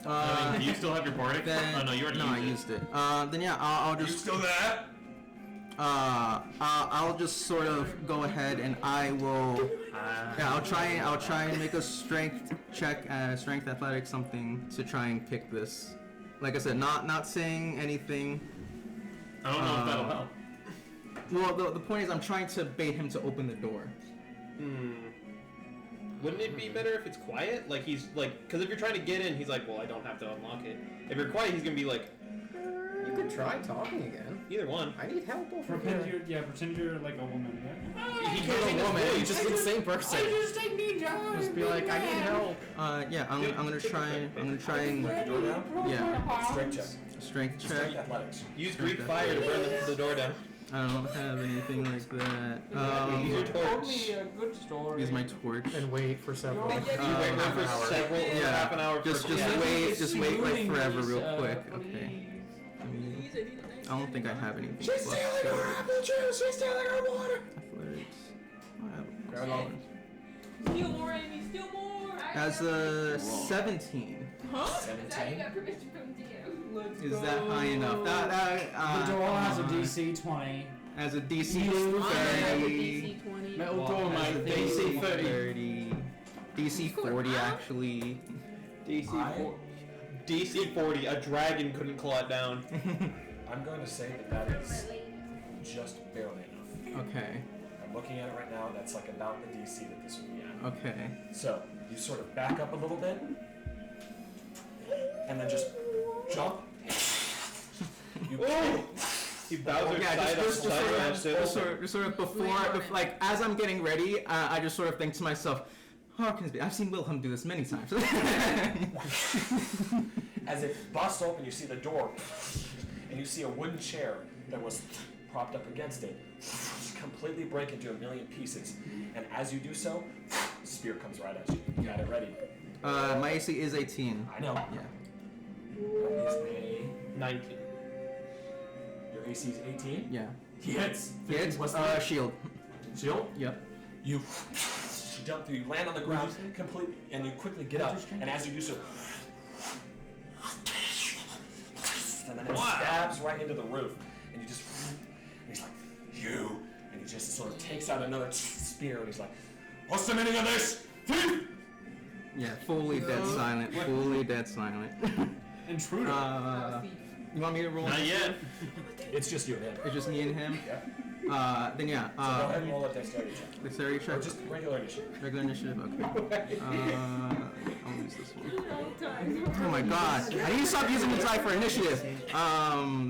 I mean, do you still have your bardic? Then Oh no, you already no, I used used it. Then yeah, I'll you just still there? I'll just sort of go ahead and I will. Yeah, I'll try and make a strength check, strength athletics something to try and pick this. Like I said, not saying anything. I don't know if that'll help. Well, the point is, I'm trying to bait him to open the door. Wouldn't it be better if it's quiet? Like he's like, because if you're trying to get in, he's like, well, I don't have to unlock it. If you're quiet, he's gonna be like, You could try talking again. either one. I need help over Pretend here. pretend you're like a woman. Yeah. He You're can't a woman. voice. You just be the same person. Just take me down. Just be like, I need help. Yeah, I'm gonna try and Break the door down. yeah, Strength check. strength check. Strength athletics. Use Greek fire to burn the door down. I don't have anything like that. Use your torch. a good story. Use my torch. And wait for several. You You wait half for an hour. several, Yeah. half an hour. Just for wait like forever, real quick. Okay. I don't think I have anything. She's plus, stealing our apple juice. She's stealing our water. athletics. Grab all. Steal more, Amy. Steal more. As a 17. Huh? 17. got permission from DM. Let's Is go. that high enough? The door has a DC 20. As a DC You 30. DC 20. Metal door, my As a DC 30. 30. DC 40 actually. DC 40. A dragon couldn't claw it down. I'm going to say that is just barely enough. Okay. I'm looking at it right now. That's like about the DC that this would be at. Okay. So you sort of back up a little bit, and then just jump. You He Bowser Yeah, side up, just side up, side up. sort of before, like as I'm getting ready, I just sort of think to myself, how can this be? I've seen Wilhelm do this many times. As it busts open, you see the door, and you see a wooden chair that was propped up against it completely break into a million pieces. And as you do so, spear comes right at you. You got it ready. My AC is 18. I know. Yeah. That is a 19. Your AC is 18. Yeah. He hits. Hit. What's the Shield. shield? Yep. You jump through. You land on the ground completely, and you quickly get up. And as you do so, and then it stabs right into the roof, and you just. And he's like, you, and he just sort of takes out another spear, and he's like, what's the meaning of this? Thief! Yeah. Fully dead silent. Fully dead silent. Intruder. You want me to roll? Not yet. It's just you and him. It's just me and him. Yeah. Then yeah. So go ahead and roll a dexterity check. Dexterity Or check. just regular initiative. Regular initiative. Okay. I'll use this one. Oh my god! I need to stop using the die for initiative.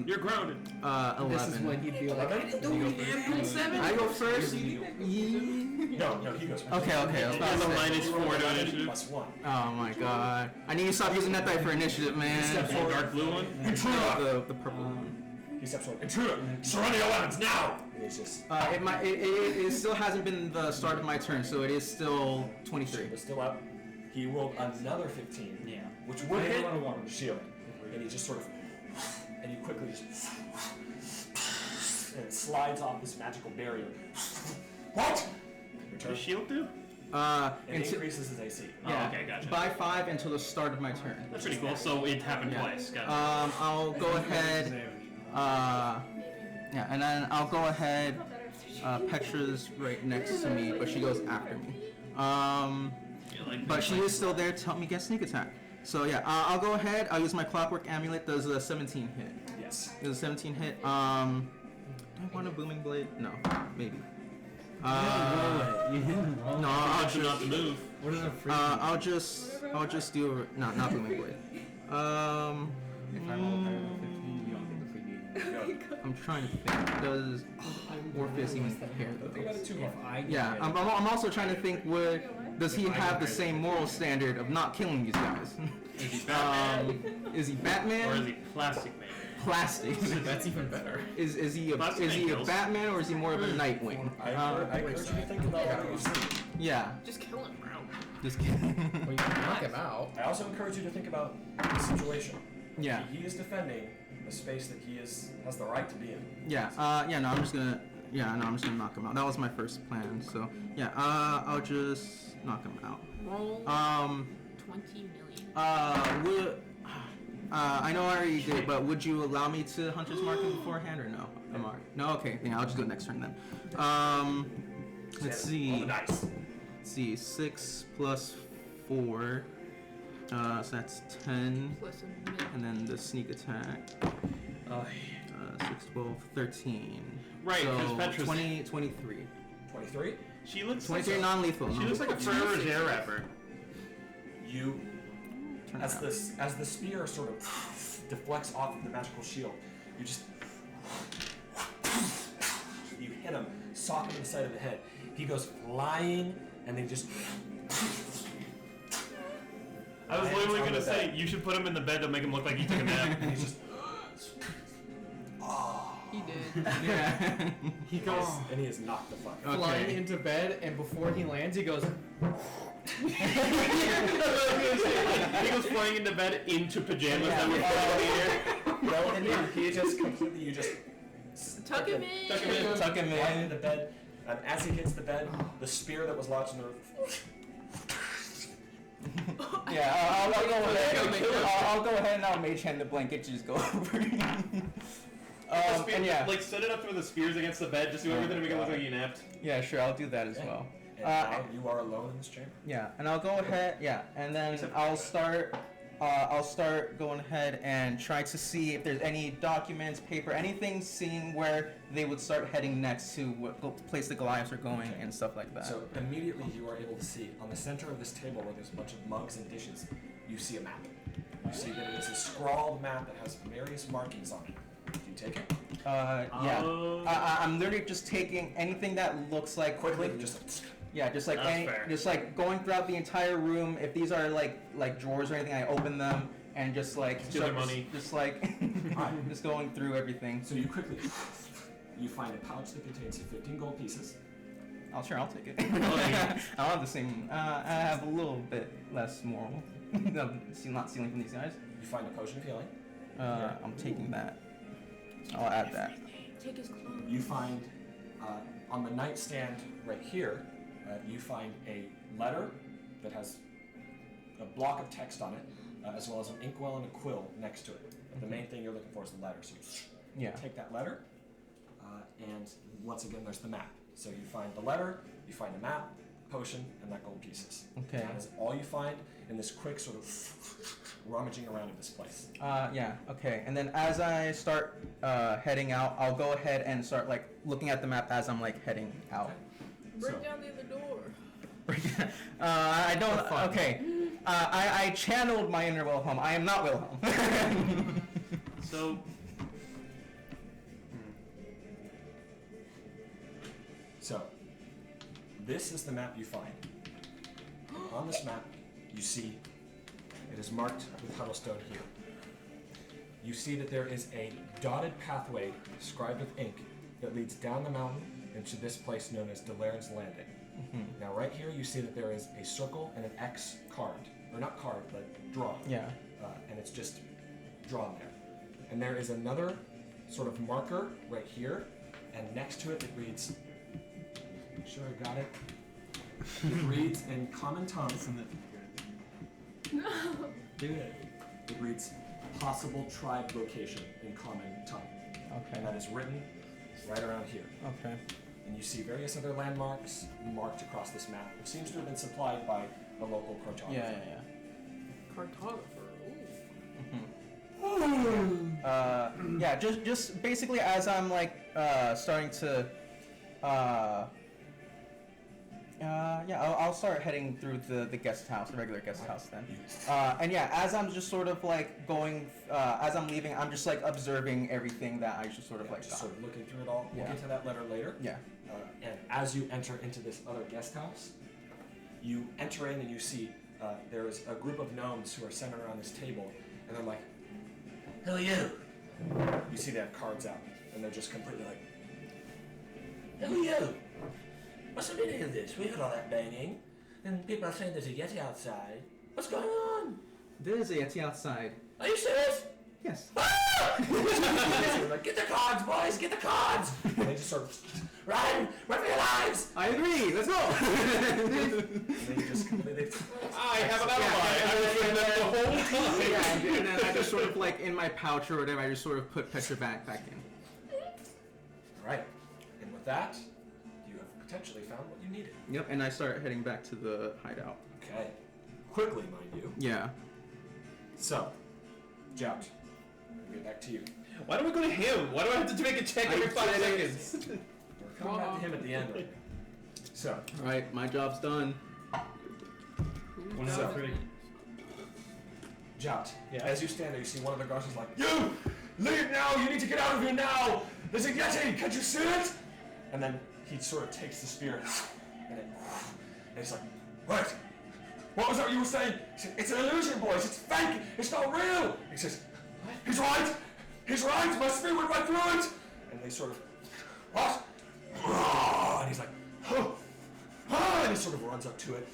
You're grounded. 11. This is when he'd be like, I go first. No, he goes first. Okay. I was He about has to a say. -4 to initiative. +1. Oh my god! I need to stop using that die for initiative, man. The dark blue one. Intruder! The purple one. He steps forward. Intruder! Surrender your weapons now! And it's just. It still hasn't been the start of my turn, so it is still 23. It's still up. He rolled another 15. Yeah. Which would I hit have a lot of water. the shield. And he just sort of. And you quickly just. And it slides off this magical barrier. What? Your turn. Does shield do? And it increases his AC. Oh, okay, gotcha. By 5 until the start of my turn. That's pretty cool. So it happened twice. Gotcha. I'll go ahead. Yeah, and then I'll go ahead. Petra's right next to me, but she goes after me. But she is still there to help me get sneak attack. So yeah, I'll go ahead. I'll use my clockwork amulet. Does a 17 hit? Yes. Does a 17 hit? Do I want a booming blade? No, maybe. No, I'll Not to move. what is a free? I'll just do not booming blade. If I roll a higher than 15, you don't get the freebie. I'm trying to think. Does Orpheus even care though? If Yeah, I'm also trying to think. Does he have the same moral standard of not killing these guys? Is he Batman? Is he Batman? Or is he Plastic Man? Plastic? That's even better. Is he Plastic a kills. Batman or is he more of a Nightwing? I encourage you to think about what you've seen. Yeah. Just kill him, bro. Just kidding. Well, you can knock him out. I also encourage you to think about the situation. Yeah. He is defending a space that he has the right to be in. Yeah. No, I'm just gonna knock him out. That was my first plan. So yeah. I'll just knock him out. Roll 20 million. I know I already did, but would you allow me to Hunter's Mark him beforehand or no? Amari. No, okay. Yeah, I'll just do it next turn then. Let's see. Roll the dice. Let's see. 6 plus 4. So that's 10. Plus a minute. And then the sneak attack. 6, 12, 13. Right, so 'cause Petra's 20, 23. 23. She looks 23 like non-lethal. she looks like a Ferrero Rocher rapper. You, Turn as around. as the spear sort of deflects off of the magical shield, you just you hit him, sock him in the side of the head. He goes flying, and then just. I was lands literally on gonna the say bed. you should put him in the bed to make him look like he took a nap. And he's just. He did. Yeah. He goes And he is knocked the fuck out. Okay. flying into bed, and before he lands, he goes. He goes flying into bed into pajamas that were put in the air. No, and he just completely you just Tuck him in. Tuck him in. Tuck him fly in. into the bed, and as he hits the bed, the spear that was lodged in the Yeah, I'll go ahead. I'll go ahead and I'll mage hand the blanket to just go over. And yeah. Like set it up for the spears against the bed, just do everything to make it look like he napped. Yeah, sure, I'll do that as well. and now you are alone in this chamber. Yeah, and I'll go ahead. Yeah, and then I'll start going ahead and try to see if there's any documents, paper, anything, seeing where they would start heading next to what place the Goliaths are going and stuff like that. So immediately you are able to see on the center of this table where there's a bunch of mugs and dishes, you see a map. You see that it is a scrawled map that has various markings on it. Do you take it? Yeah. I'm literally just taking anything that looks like Quickly, just yeah, just like That's fair. just like going throughout the entire room. If these are like drawers or anything, I open them and just like Steal their money. Just like just going through everything. so you quickly you find a pouch that contains 15 gold pieces. I'll take it. I'll have the same. I have a little bit less moral. Not stealing from these guys. You find a potion of healing. I'm taking that. I'll add that. Take his clothes. You find on the nightstand right here, you find a letter that has a block of text on it, as well as an inkwell and a quill next to it. But the main thing you're looking for is the letter. So you Yeah. take that letter, and once again, there's the map. So you find the letter, you find the map, potion, and that gold pieces. Okay. That is all you find in this quick sort of rummaging around in this place. Yeah, okay. And then as I start heading out, I'll go ahead and start like looking at the map as I'm like heading out. Break So- down the other door. I don't. Okay. I channeled my inner Wilhelm. I am not Wilhelm. So So, this is the map you find. On this map, you see it is marked with Huddlestone here. You see that there is a dotted pathway scribed with ink that leads down the mountain into this place known as Delaren's Landing. Now, right here, you see that there is a circle and an X carved, or not carved, but drawn. Yeah. And it's just drawn there. And there is another sort of marker right here, and next to it, it reads. Make sure I got it. It reads in common tongue. No. Dude. It reads possible tribe location in common tongue. Okay. And that is written right around here. Okay. And you see various other landmarks marked across this map, which seems to have been supplied by a local cartographer. Yeah. Cartographer. Yeah. Just basically as I'm like starting to. I'll start heading through the guest house, the regular guest house then. And yeah, as I'm just sort of like going, as I'm leaving, I'm just like observing everything that I just sort of like just got. sort of looking through it all. We'll Yeah. get to that letter later. Yeah. And as you enter into this other guest house, you enter in and you see there is a group of gnomes who are centered around this table, and they're like, "Who are you?" You see they have cards out, and they're just completely like, "Who are you? What's the meaning of this? We heard all that banging, and people are saying there's a Yeti outside. What's going on? There's a Yeti outside. Are you serious?" Yes. Like, get the cards, boys! Get the cards! And they just sort of run for your lives! I agree. Let's go. And they just completely. I have an alibi. I was with them the whole time. Yeah, and then I just sort of like in my pouch or whatever, I just sort of put Petra back in. Alright. And with that, you have potentially found what you needed. Yep, and I start heading back to the hideout. Okay. Quickly, mind you. Yeah. So, Jout, we'll get back to you. Why do we go to him? Why do I have to make a check every 5 seconds? We're coming back to him at the end right now. So, Alright, my job's done. So, Jout, as you stand there, you see one of the guards is like, "You! Leave now! You need to get out of here now! There's a Yeti! Can't you see it?" And then he sort of takes the spear and he's like, "What? What was that you were saying?" He said, "It's an illusion, boys. It's fake. It's not real." He says, "He's right. He's right. My spear went right through it." And they sort of, "What?" And he's like, "Huh." And he sort of runs up to it.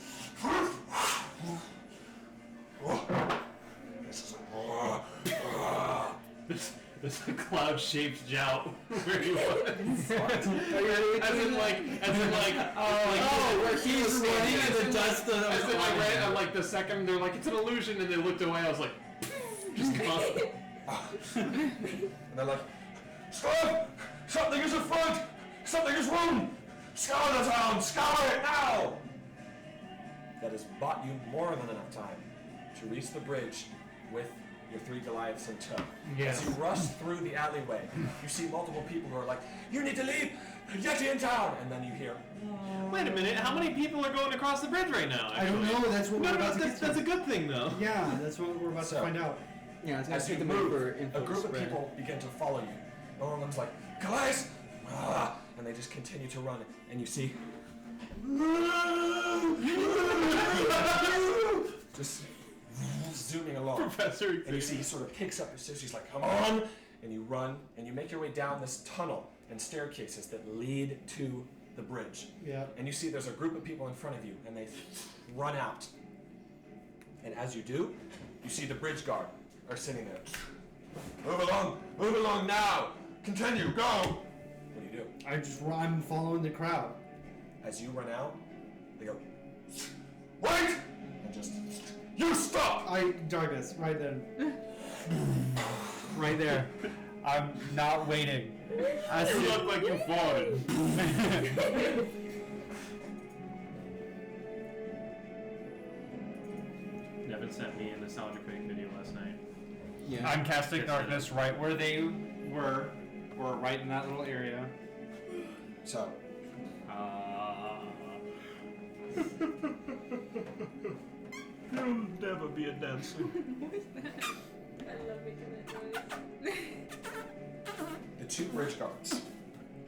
There's a cloud-shaped Jout where he was. As in like, where he's running in the dust. As in I ran, I'm like the second they're like it's an illusion, and they looked away. I was like, just gone. And they're like, "Stop! Something is afoot! Something is wrong! Scour the town! Scour it now!" That has bought you more than enough time to reach the bridge with your 3 Goliaths in tow. As you rush through the alleyway, you see multiple people who are like, "You need to leave! Yeti in town!" And then you hear, Wait a minute, how many people are going across the bridge right now? I don't know. That's what we're about to get That's a good thing, though. Yeah, that's what we're about to find out. Yeah, it's as you move, a group of people begin to follow you. One of them's like, "Goliath!" And they just continue to run. And you see, just zooming along. Professor And you see he sort of picks up his scissors. He's like, "Come on!" And you run, and you make your way down this tunnel and staircases that lead to the bridge. Yeah. And you see there's a group of people in front of you, and they run out. And as you do, you see the bridge guard are sitting there. Move along now! Continue, go! What do you do? I'm following the crowd. As you run out, they go, "Wait!" And just, "You stop!" Darkness, right then. Right there. I'm not waiting. You look like you fallen. Nevin sent me a nostalgia fake video last night. Yeah. I'm casting darkness right where they were, or right in that little area. So, you'll never be a dancer. What is that? I love making that noise. the 2 bridge guards,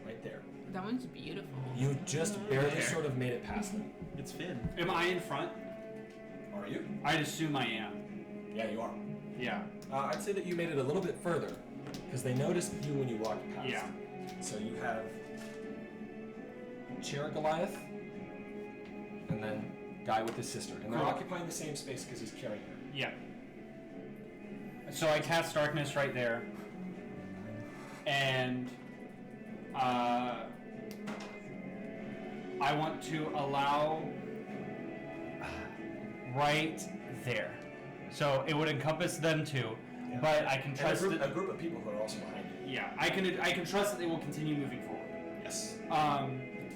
right there. That one's beautiful. You just barely sort of made it past them. It's Finn. Am I in front? Are you? I'd assume I am. Yeah, you are. Yeah. I'd say that you made it a little bit further, because they noticed you when you walked past. Yeah. So you have Chair Goliath, and then guy with his sister, and they're Cool. occupying the same space because he's carrying her. Yeah. So I cast darkness right there, and I want to allow right there. So it would encompass them too, Yeah. but I can trust and a that. group of people who are also behind you. Yeah, I can trust that they will continue moving forward. Yes.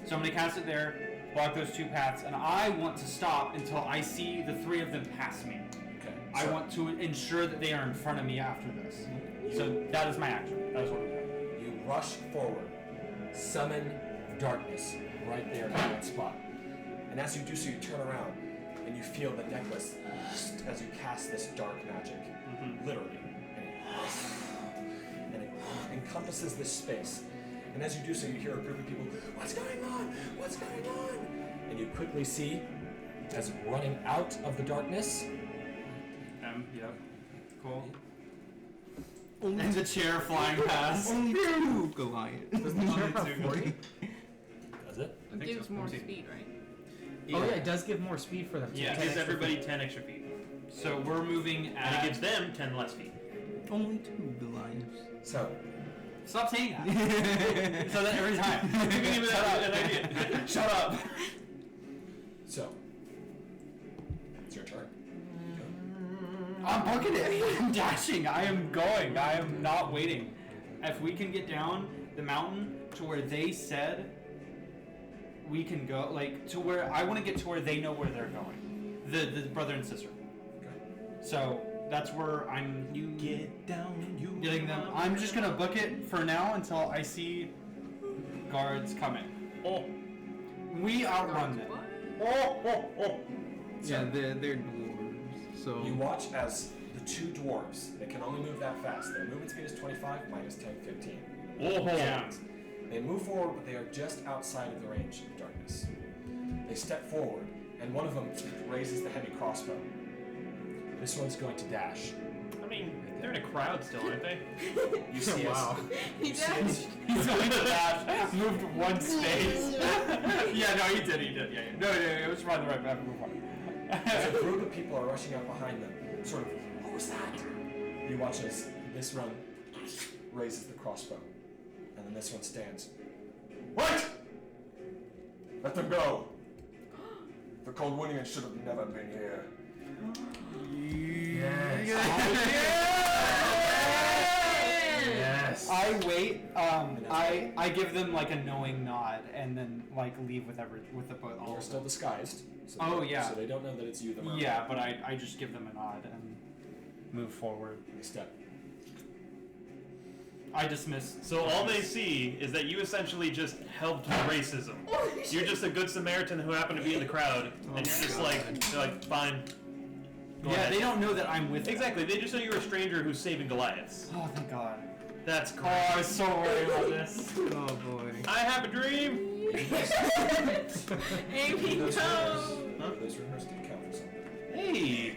So I'm gonna cast it there, block those 2 paths, and I want to stop until I see the 3 of them pass me. Okay. I want to ensure that they are in front of me after this. So that is my action. That is what I'm doing. You rush forward, summon darkness right there in that spot. And as you do so, you turn around and you feel the necklace as you cast this dark magic, literally. And it encompasses this space. And as you do so, you hear a group of people, "What's going on? What's going on?" And you quickly see, as running out of the darkness, Yep. Cool. And the chair flying past. Only 2 Goliath. Doesn't the chair have 40? does it? It gives more speed, right? Oh yeah, it does give more speed for them. Yeah, it gives everybody 10 extra feet. So we're moving And at. it gives them 10 less feet. Only 2 Goliaths. So, Stop saying that. So that every time. Giving him an idea. Shut up. so, it's your turn. I'm booking it. I'm dashing. I am going. I am not waiting. If we can get down the mountain to where they said we can go, like to where I want to get to where they know where they're going. The brother and sister. Okay. So that's where I'm. You get down, you Getting them. I'm just gonna book it for now until I see guards coming. Oh. We outrun them. Yeah, they're dwarves. So You watch as the two dwarves, they can only move that fast. Their movement speed is 25 minus 10, 15. Oh. Yeah. They move forward, but they are just outside of the range of darkness. They step forward, and one of them raises the heavy crossbow. This one's going to dash. I mean, they're in a crowd still, aren't they? You see Wow. He You see dashed. He's going to dash. Moved one space. Yeah, no, he did. Yeah. No, it was right the right path. Move on. as a group of people are rushing out behind them, sort of, what was that? You watch as this one raises the crossbow, and then this one stands. Wait! Let them go! The Coldwinians should have never been here. Yes. Yes. I wait. I give them like a knowing nod, and then like leave with the both. You're still disguised. So Oh, they- yeah. So they don't know that it's you, the merman. Yeah, but I just give them a nod and move forward. They step. I dismiss. So all they see is that you essentially just helped with racism. You're just a good Samaritan who happened to be in the crowd, and you're just like, they're like, fine. Go Yeah, ahead. they don't know that I'm with them. Exactly. They just know you're a stranger who's saving Goliaths. Oh, thank God. That's Oh, great. I was so worried about this. oh boy. I have a dream. Amy, no! Those rehearsed did count for something. Hey.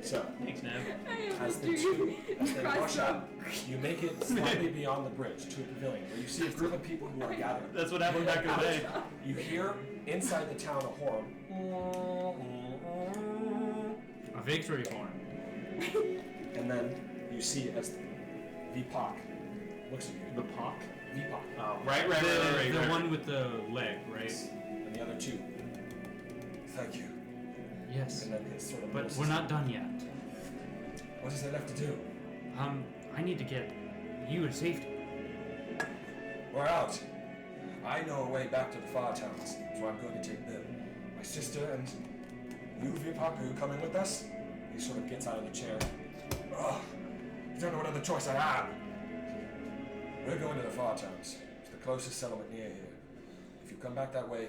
So, Thanks, Nev. I have as a the dream. two, as they rush Crossbow. out, you make it slightly beyond the bridge to a pavilion where you see a group of people who are gathered. That's what happened back in the day. You hear inside the town a horn. A victory horn. And then you see as Vipak looks at you. The pock. Vipak. Oh, right. The one with the leg, right? And the other two. Thank you. Yes. And then his sort of But little we're not sister. done yet. What is there left to do? I need to get you to safety. We're out. I know a way back to the far towns, so I'm going to take them. My sister and you, Vipak, are you coming with us? He sort of gets out of the chair. Ugh, you don't know what other choice I have. We're going to the far towns. It's the closest settlement near here. If you come back that way,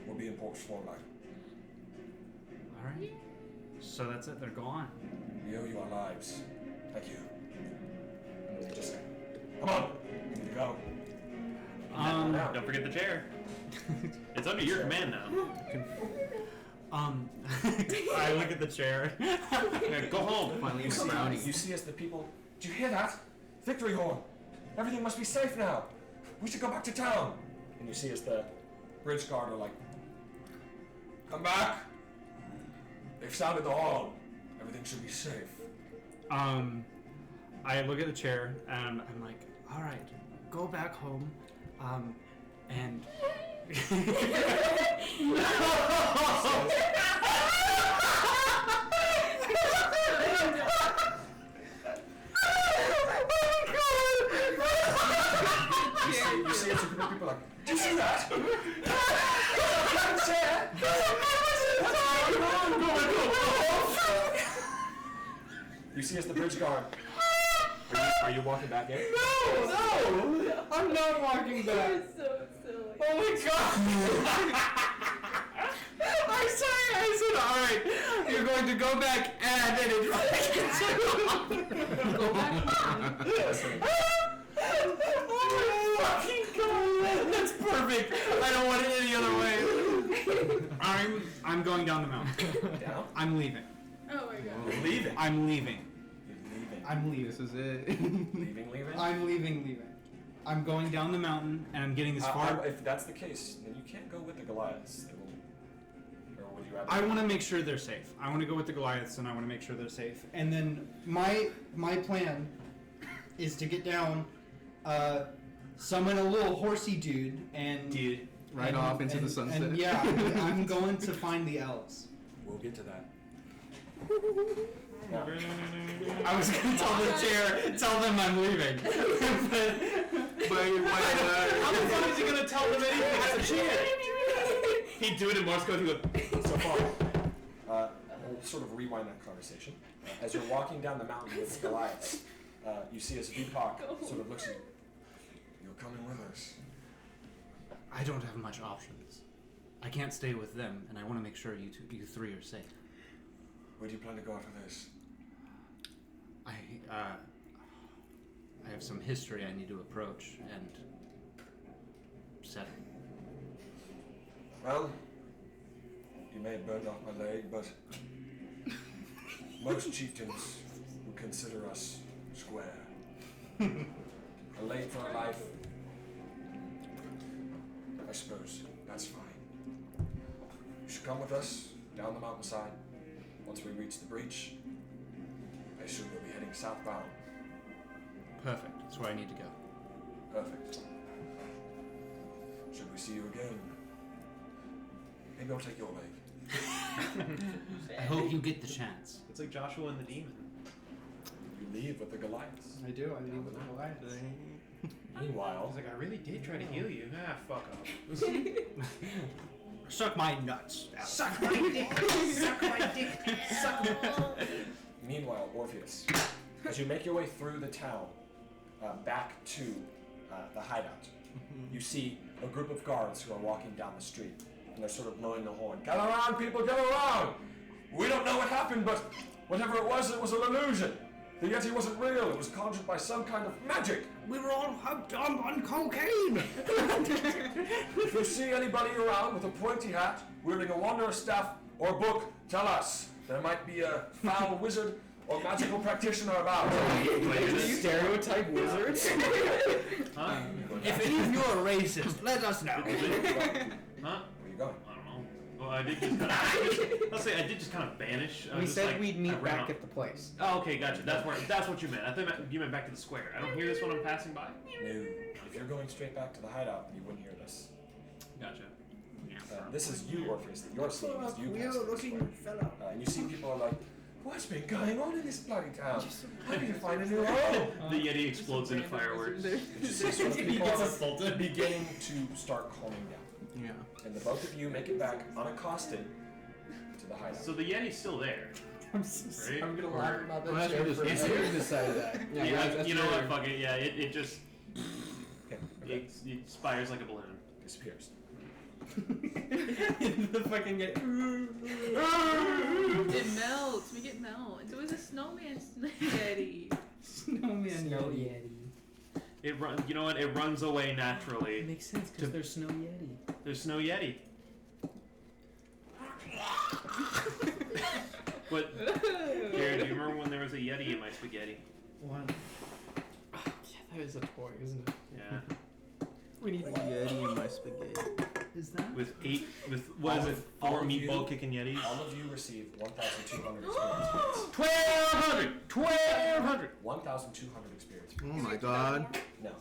we'll be in Port Swarmlight. Alright. So that's it, they're gone. We owe you our lives. Thank you. And they just come on, we need to go. Now. Don't forget the chair. It's under your command now. I look at the chair. Yeah, go home. Finally, You my see, brownie. you see as the people. Do you hear that? Victory horn. Everything must be safe now. We should go back to town. And you see as the bridge guard are like, come back. They've sounded the horn. Everything should be safe. I look at the chair and I'm like, all right, go back home, and You see as a group of people are like, do you see that? You see as the bridge guard. Are you walking back in? No! I'm not walking back. You're so silly. Oh my God! I said, all right, you're going to go back and then it. Go back. Oh my fucking God! That's perfect. I don't want it any other way. I'm going down the mountain. Down? I'm leaving. Oh my God. You're leaving. I'm leaving. You're leaving. I'm leaving. This is it. Leaving. I'm leaving. I'm going down the mountain and I'm getting as far. If that's the case, then you can't go with the Goliaths. They will, or would you rather? I want to make sure they're safe. I want to go with the Goliaths and I want to make sure they're safe. And then my plan is to get down, summon a little horsey dude and Right off into the sunset. And yeah, I'm going to find the elves. We'll get to that. Now, I was gonna tell the chair, tell them I'm leaving. How the fuck is he gonna tell them anything? It's a chair. He'd do it in Morse code. He would so far. we'll sort of rewind that conversation. As you're walking down the mountain with Goliath, you see as Vipak sort of looks at you. You're coming with us. I don't have much options. I can't stay with them, and I want to make sure you three are safe. Where do you plan to go after this? I have some history I need to approach and settle. Well, you may have burned off my leg, but most chieftains would consider us square. A leg for a life. I suppose that's fine. You should come with us down the mountainside. Once we reach the breach, I assume we'll be heading southbound. Perfect. That's where I need to go. Perfect. Should we see you again? Maybe I'll take your leg. I hope you get the chance. It's like Joshua and the demon. You leave with the Goliaths. I do. I leave with the Goliaths. Meanwhile, He's like, I really did try to heal you. Ah, fuck off. Suck my nuts. Suck my dick. Suck my dick. Suck my... Meanwhile, Orpheus, as you make your way through the town, back to the hideout, you see a group of guards who are walking down the street, and they're sort of blowing the horn. Get around, people, get around! We don't know what happened, but whatever it was an illusion. The Yeti wasn't real. It was conjured by some kind of magic. We were all hooked on cocaine. If you see anybody around with a pointy hat, wielding a wanderer's staff or book, tell us. There might be a foul wizard or magical practitioner about. Stereotype wizards? Huh? If any of you are racist, let us know. Huh? Where are you going? I don't know. Well, I did just kind of... Let's say I did just kind of vanish. We just said like, we'd I meet ran back off. at the place. Oh, okay, gotcha. That's what you meant. I thought you meant back to the square. I don't hear this when I'm passing by. No. If you're going straight back to the hideout, then you wouldn't hear this. Gotcha. This is you, Orpheus, that you're seeing as you We pass are through the looking square. fellow. And you see people are like, what's been going on in this bloody town? How do you find a new home? The Yeti explodes into fireworks. You see sort of people are beginning to start calming down. Yeah. And the both of you make it back unaccosted to the hideout. So the Yeti's still there. Right? I'm gonna laugh about Well, that that's shit what for it's a here minute. to decide that. Yeah, you know what? Fuck it. Yeah, it just Okay. it spires like a balloon. Disappears. The fucking get. It melts. Make it melt. It was a snowman Yeti. Snowman Yeti. It runs. You know what? It runs away naturally. It makes sense because there's Snow Yeti. There's Snow Yeti. But Jared, do you remember when there was a Yeti in my spaghetti? One. Oh, yeah, that is a toy, isn't it? Yeah. We need one. Yeti in my spaghetti. Is that? With what is it? All Four of you- meatball kicking Yetis. All of you receive 1,200 experience points. 1,200. 1,200. 1,200 experience points. Oh my god. No.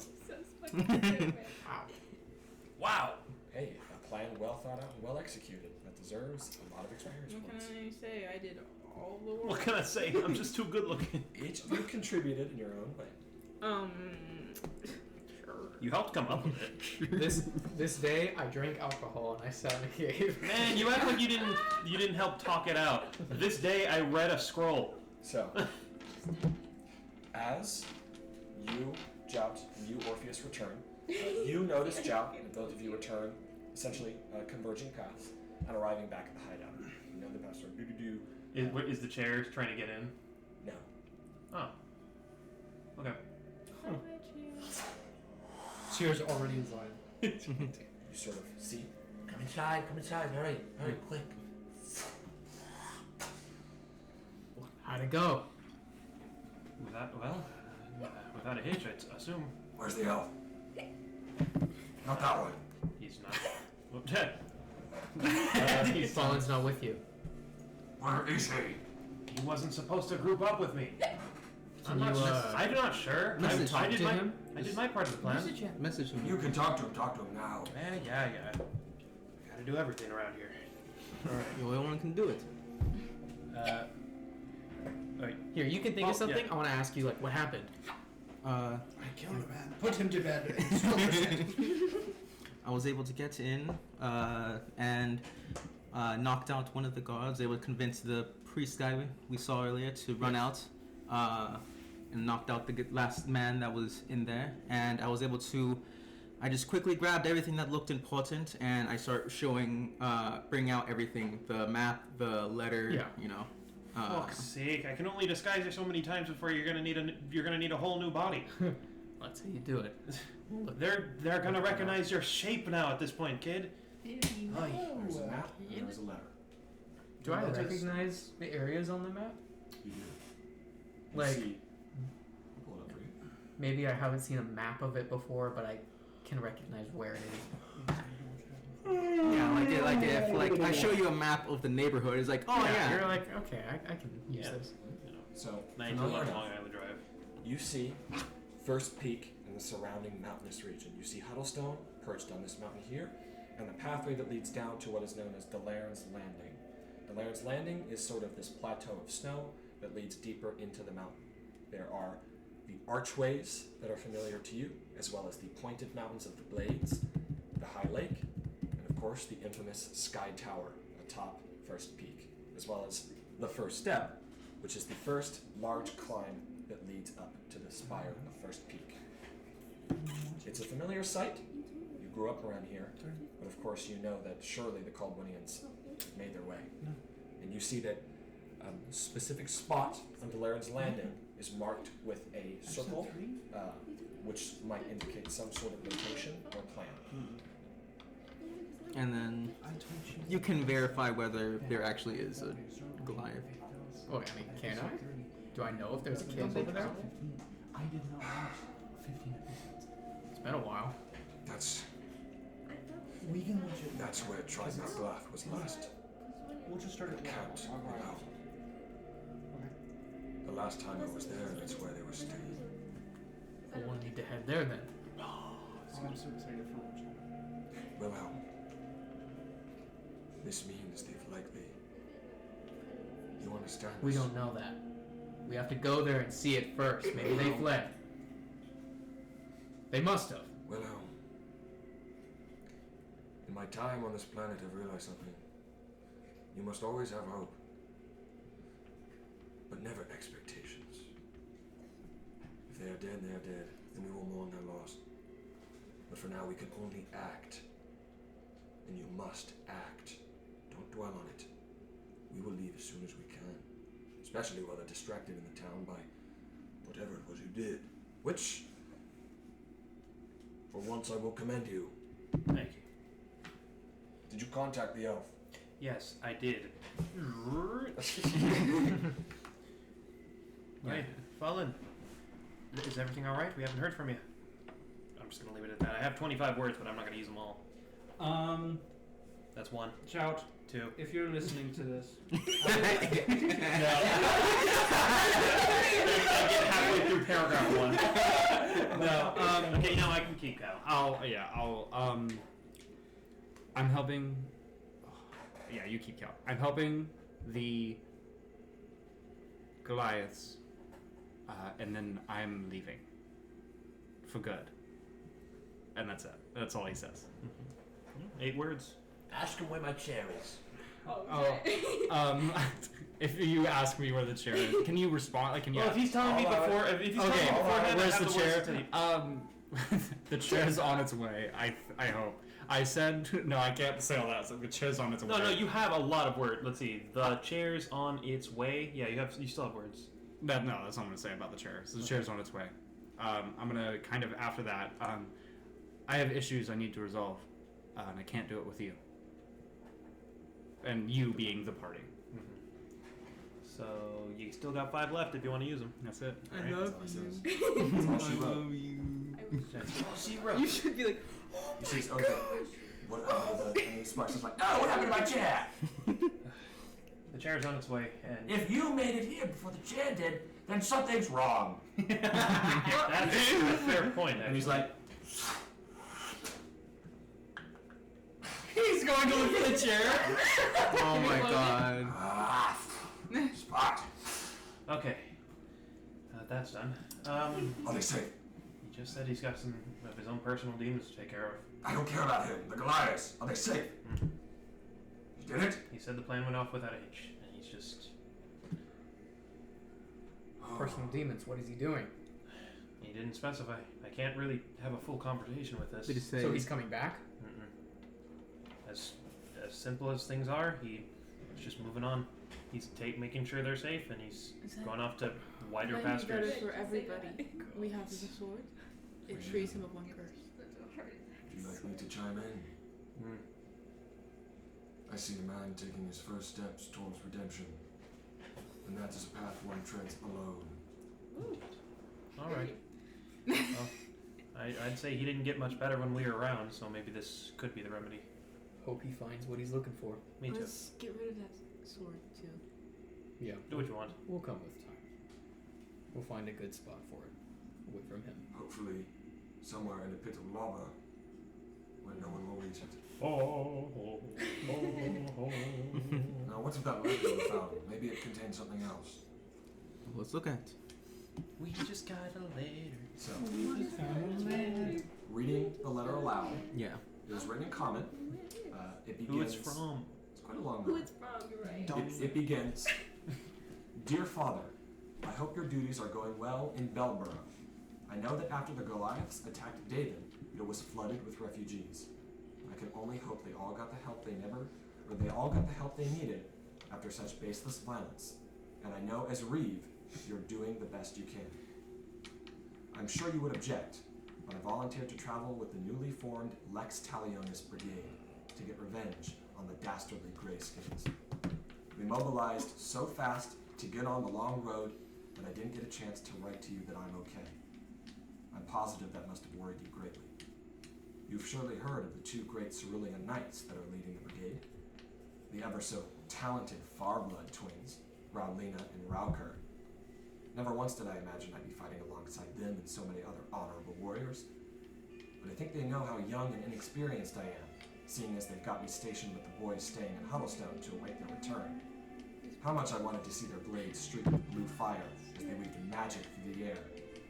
Wow. Hey, a plan well thought out and well executed. That deserves a lot of experience What points. can I say? I did all the work. What can I say? I'm just too good looking. Each of you contributed in your own way. Sure. You helped come up with it. This day I drank alcohol and I sat in a cave. Man, you act like you didn't help talk it out. This day I read a scroll. So, as you, Jout, and you, Orpheus, return, you notice Jout and both of you return, essentially converging paths, and arriving back at the hideout. You know the path sort of do-do-do. Is the chair trying to get in? No. Oh. Okay. Cheers already inside. You sort of see. Come inside, hurry, quick. How'd it go? Without a hitch, I assume Where's the elf? Not that one. he's not. Well, Fallen's not with you. Where is he? he wasn't supposed to group up with me. I'm Can not you, sure. I'm not sure. Message talk to him? I did my part of the plan. Message him. You can talk to him now. Yeah. Gotta do everything around here. Alright, the only one can do it. Here, you can think of something. I want to ask you, like, what happened? I killed a man. Put him to bed. I was able to get in and knocked out one of the guards. Able to convince the priest guy we saw earlier to run out and knocked out the last man that was in there. And I was able to. I just quickly grabbed everything that looked important and I started bring out everything: the map, the letter. Yeah. You know. Fuck's sake! I can only disguise you so many times before you're gonna need a whole new body. That's how you do it. They're gonna recognize your shape now at this point, kid. There's a map and there's a letter. Do I recognize the areas on the map? You do. Like, see. Pull it up for you. maybe I haven't seen a map of it before, but I can recognize where it is. Yeah, like if I show you a map of the neighborhood, it's like, oh yeah. You're like, okay, I can use this. So, 19 familiar Long enough. Island Drive. You see First Peak and the surrounding mountainous region. You see Huddlestone perched on this mountain here, and the pathway that leads down to what is known as Delaren's Landing. Delaren's Landing is sort of this plateau of snow that leads deeper into the mountain. There are the archways that are familiar to you, as well as the pointed mountains of the Blades, the High Lake, and of course the infamous Sky Tower atop First Peak, as well as the First Step, which is the first large climb that leads up to the spire of First Peak. It's a familiar sight. You grew up around here, but of course you know that surely the Caldwinians made their way. And you see that a specific spot on Delaren's Landing is marked with a circle, which might indicate some sort of location or plan. And then you can verify whether there actually is a Goliath. Oh, I mean, can I? Do I know if there's a kid over there? I did not watch 15 episodes. It's been a while. That's We can watch it. that's where Triglath was last. We'll just start it. Count, you know. The last time I was there, that's where they were staying. Well, we'll need to head there then. I'm so excited for watching. Wilhelm, this means they've likely. You understand? We this? don't know that. We have to go there and see it first. Maybe they fled. They must have. Wilhelm, in my time on this planet, I've realized something. You must always have hope, but never expectations. If they are dead, they are dead, and we will mourn their loss. But for now, we can only act. And you must act. Don't dwell on it. We will leave as soon as we can. Especially while they're distracted in the town by whatever it was you did. Which, for once, I will commend you. Thank you. Did you contact the elf? Yes, I did. Right, Fallen. Is everything all right? We haven't heard from you. I'm just gonna leave it at that. I have 25 words, but I'm not gonna use them all. That's one. Shout. Two. If you're listening to this. I get halfway through paragraph one. No. Okay, no, I can keep going. I'm helping. Yeah, you keep count. I'm helping the Goliaths, and then I'm leaving for good. And that's it. That's all he says. 8 words. Ask him where my chair is. If you ask me where the chair is, can you respond? Like, can you? Well, if he's telling me before, if he's telling me beforehand, where's I have the words chair? to take. The chair's on its way. I hope. I said no. I can't say all that. So the chair's on its way. No, you have a lot of words. Let's see. The chair's on its way. Yeah, you still have words. No, that's not what I'm gonna say about the chair. So the chair's on its way. I'm gonna kind of after that. I have issues I need to resolve, and I can't do it with you. And you being the party. So you still got 5 left if you want to use them. That's it. I love you. I love you. She wrote. You should be like, He says, okay, what happened to the, and he sparks is like, no, what happened to my chair? The chair's on its way, and If you made it here before the chair did, then something's wrong. that's a fair point. And he's like, He's going to look for the chair. Oh my god. Spot. Okay. That's done. Are they safe? He just said he's got some of his own personal demons to take care of. I don't care about him. The Goliaths. Are they safe? You did it? He said the plan went off without a hitch, and he's just... Personal demons, what is he doing? He didn't specify. I can't really have a full conversation with this. Did he say? So he's coming back? As simple as things are, he's just moving on. He's making sure they're safe, and he's going off to wider Maybe pastures. better for everybody. We have the sword. It frees him of one curse. Would you like me to chime in? I see a man taking his first steps towards redemption. And that is a path one treads alone. All right. Well, I'd say he didn't get much better when we were around, so maybe this could be the remedy. Hope he finds what he's looking for. Me too. Let's get rid of that sword too. Yeah. Do what you want. We'll come with time. We'll find a good spot for it. Away from him. Hopefully, somewhere in a pit of lava where no one will reach it. Now, what's with that letter you found? Maybe it contains something else. Let's look at it. We just got a letter. So, reading the letter aloud. Yeah. It was written in common. It begins. Who it's from. It's quite a long Who one. it's from, you're right. It begins. Dear Father, I hope your duties are going well in Belborough. I know that after the Goliaths attacked David, it was flooded with refugees. I can only hope they all got the help they all got the help they needed after such baseless violence. And I know as Reeve, you're doing the best you can. I'm sure you would object, but I volunteered to travel with the newly formed Lex Talionis Brigade to get revenge on the dastardly Greyskins. We mobilized so fast to get on the long road that I didn't get a chance to write to you that I'm okay. I'm positive that must have worried you greatly. You've surely heard of the two great Cerulean knights that are leading the brigade. The ever so talented Farblood twins, Raulina and Rauker. Never once did I imagine I'd be fighting alongside them and so many other honorable warriors. But I think they know how young and inexperienced I am, seeing as they've got me stationed with the boys staying in Huddlestone to await their return. How much I wanted to see their blades streak with blue fire as they weaved magic through the air,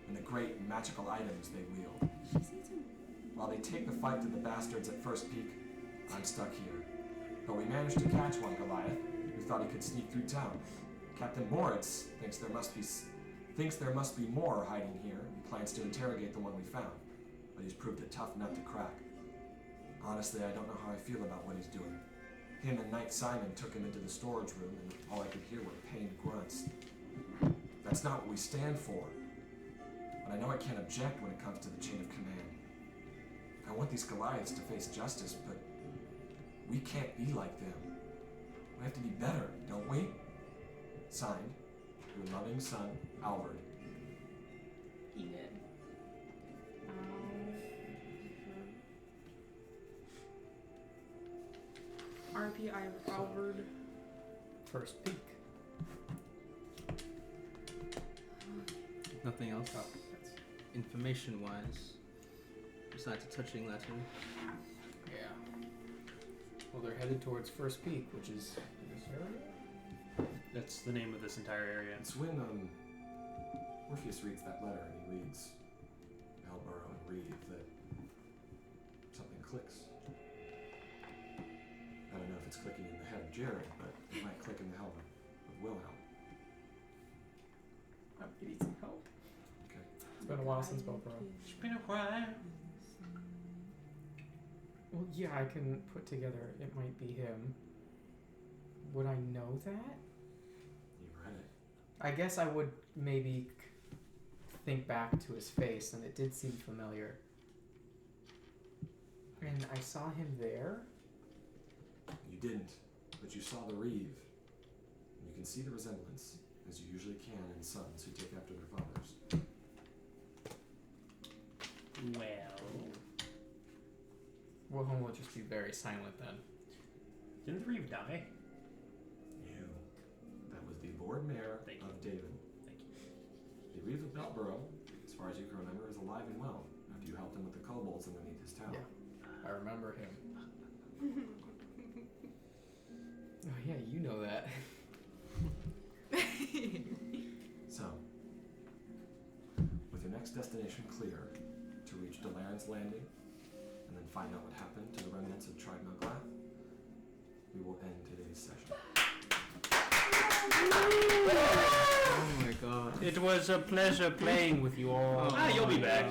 and the great magical items they wield. While they take the fight to the bastards at First Peak, I'm stuck here. But we managed to catch one Goliath who thought he could sneak through town. Captain Moritz thinks there must be more hiding here and plans to interrogate the one we found, but he's proved a tough nut to crack. Honestly, I don't know how I feel about what he's doing. Him and Knight Simon took him into the storage room, and all I could hear were pained grunts. That's not what we stand for. But I know I can't object when it comes to the chain of command. I want these Goliaths to face justice, but we can't be like them. We have to be better, don't we? Signed, your loving son, Albert. Enid. RPI Albert. First Peak. Nothing else. Oh, Information-wise, besides a touching letter. yeah. Well, they're headed towards First Peak, which is this area? That's the name of this entire area. It's when Orpheus reads that letter and he reads Alborough and Reeve that something clicks. I don't know if it's clicking in the head of Jared, but it might click in the head of Wilhelm. I need some help. Okay. It's been a while since Belborough. It's been a while. Well, yeah, I can put together it might be him. Would I know that? You've read it. I guess I would maybe think back to his face, and it did seem familiar. And I saw him there. You didn't, but you saw the Reeve. You can see the resemblance, as you usually can in sons who take after their fathers. Wilhelm will just be very silent then. Didn't the Reeve die? You. That was the Lord Mayor of David. Thank you. The Reeve of Belborough, as far as you can remember, is alive and well after you helped him with the kobolds underneath his tower. Yeah, I remember him. Oh yeah, you know that. next destination clear to reach Delaren's Landing, and then find out what happened to the remnants of Tribe Malglath, we will end today's session. Oh my god. It was a pleasure playing with you all. You'll be back.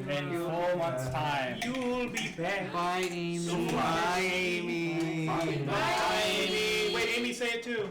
In 4 months' time. You'll be back. Bye, Amy. Bye, Amy. Bye, Amy. Wait, Amy, say it too.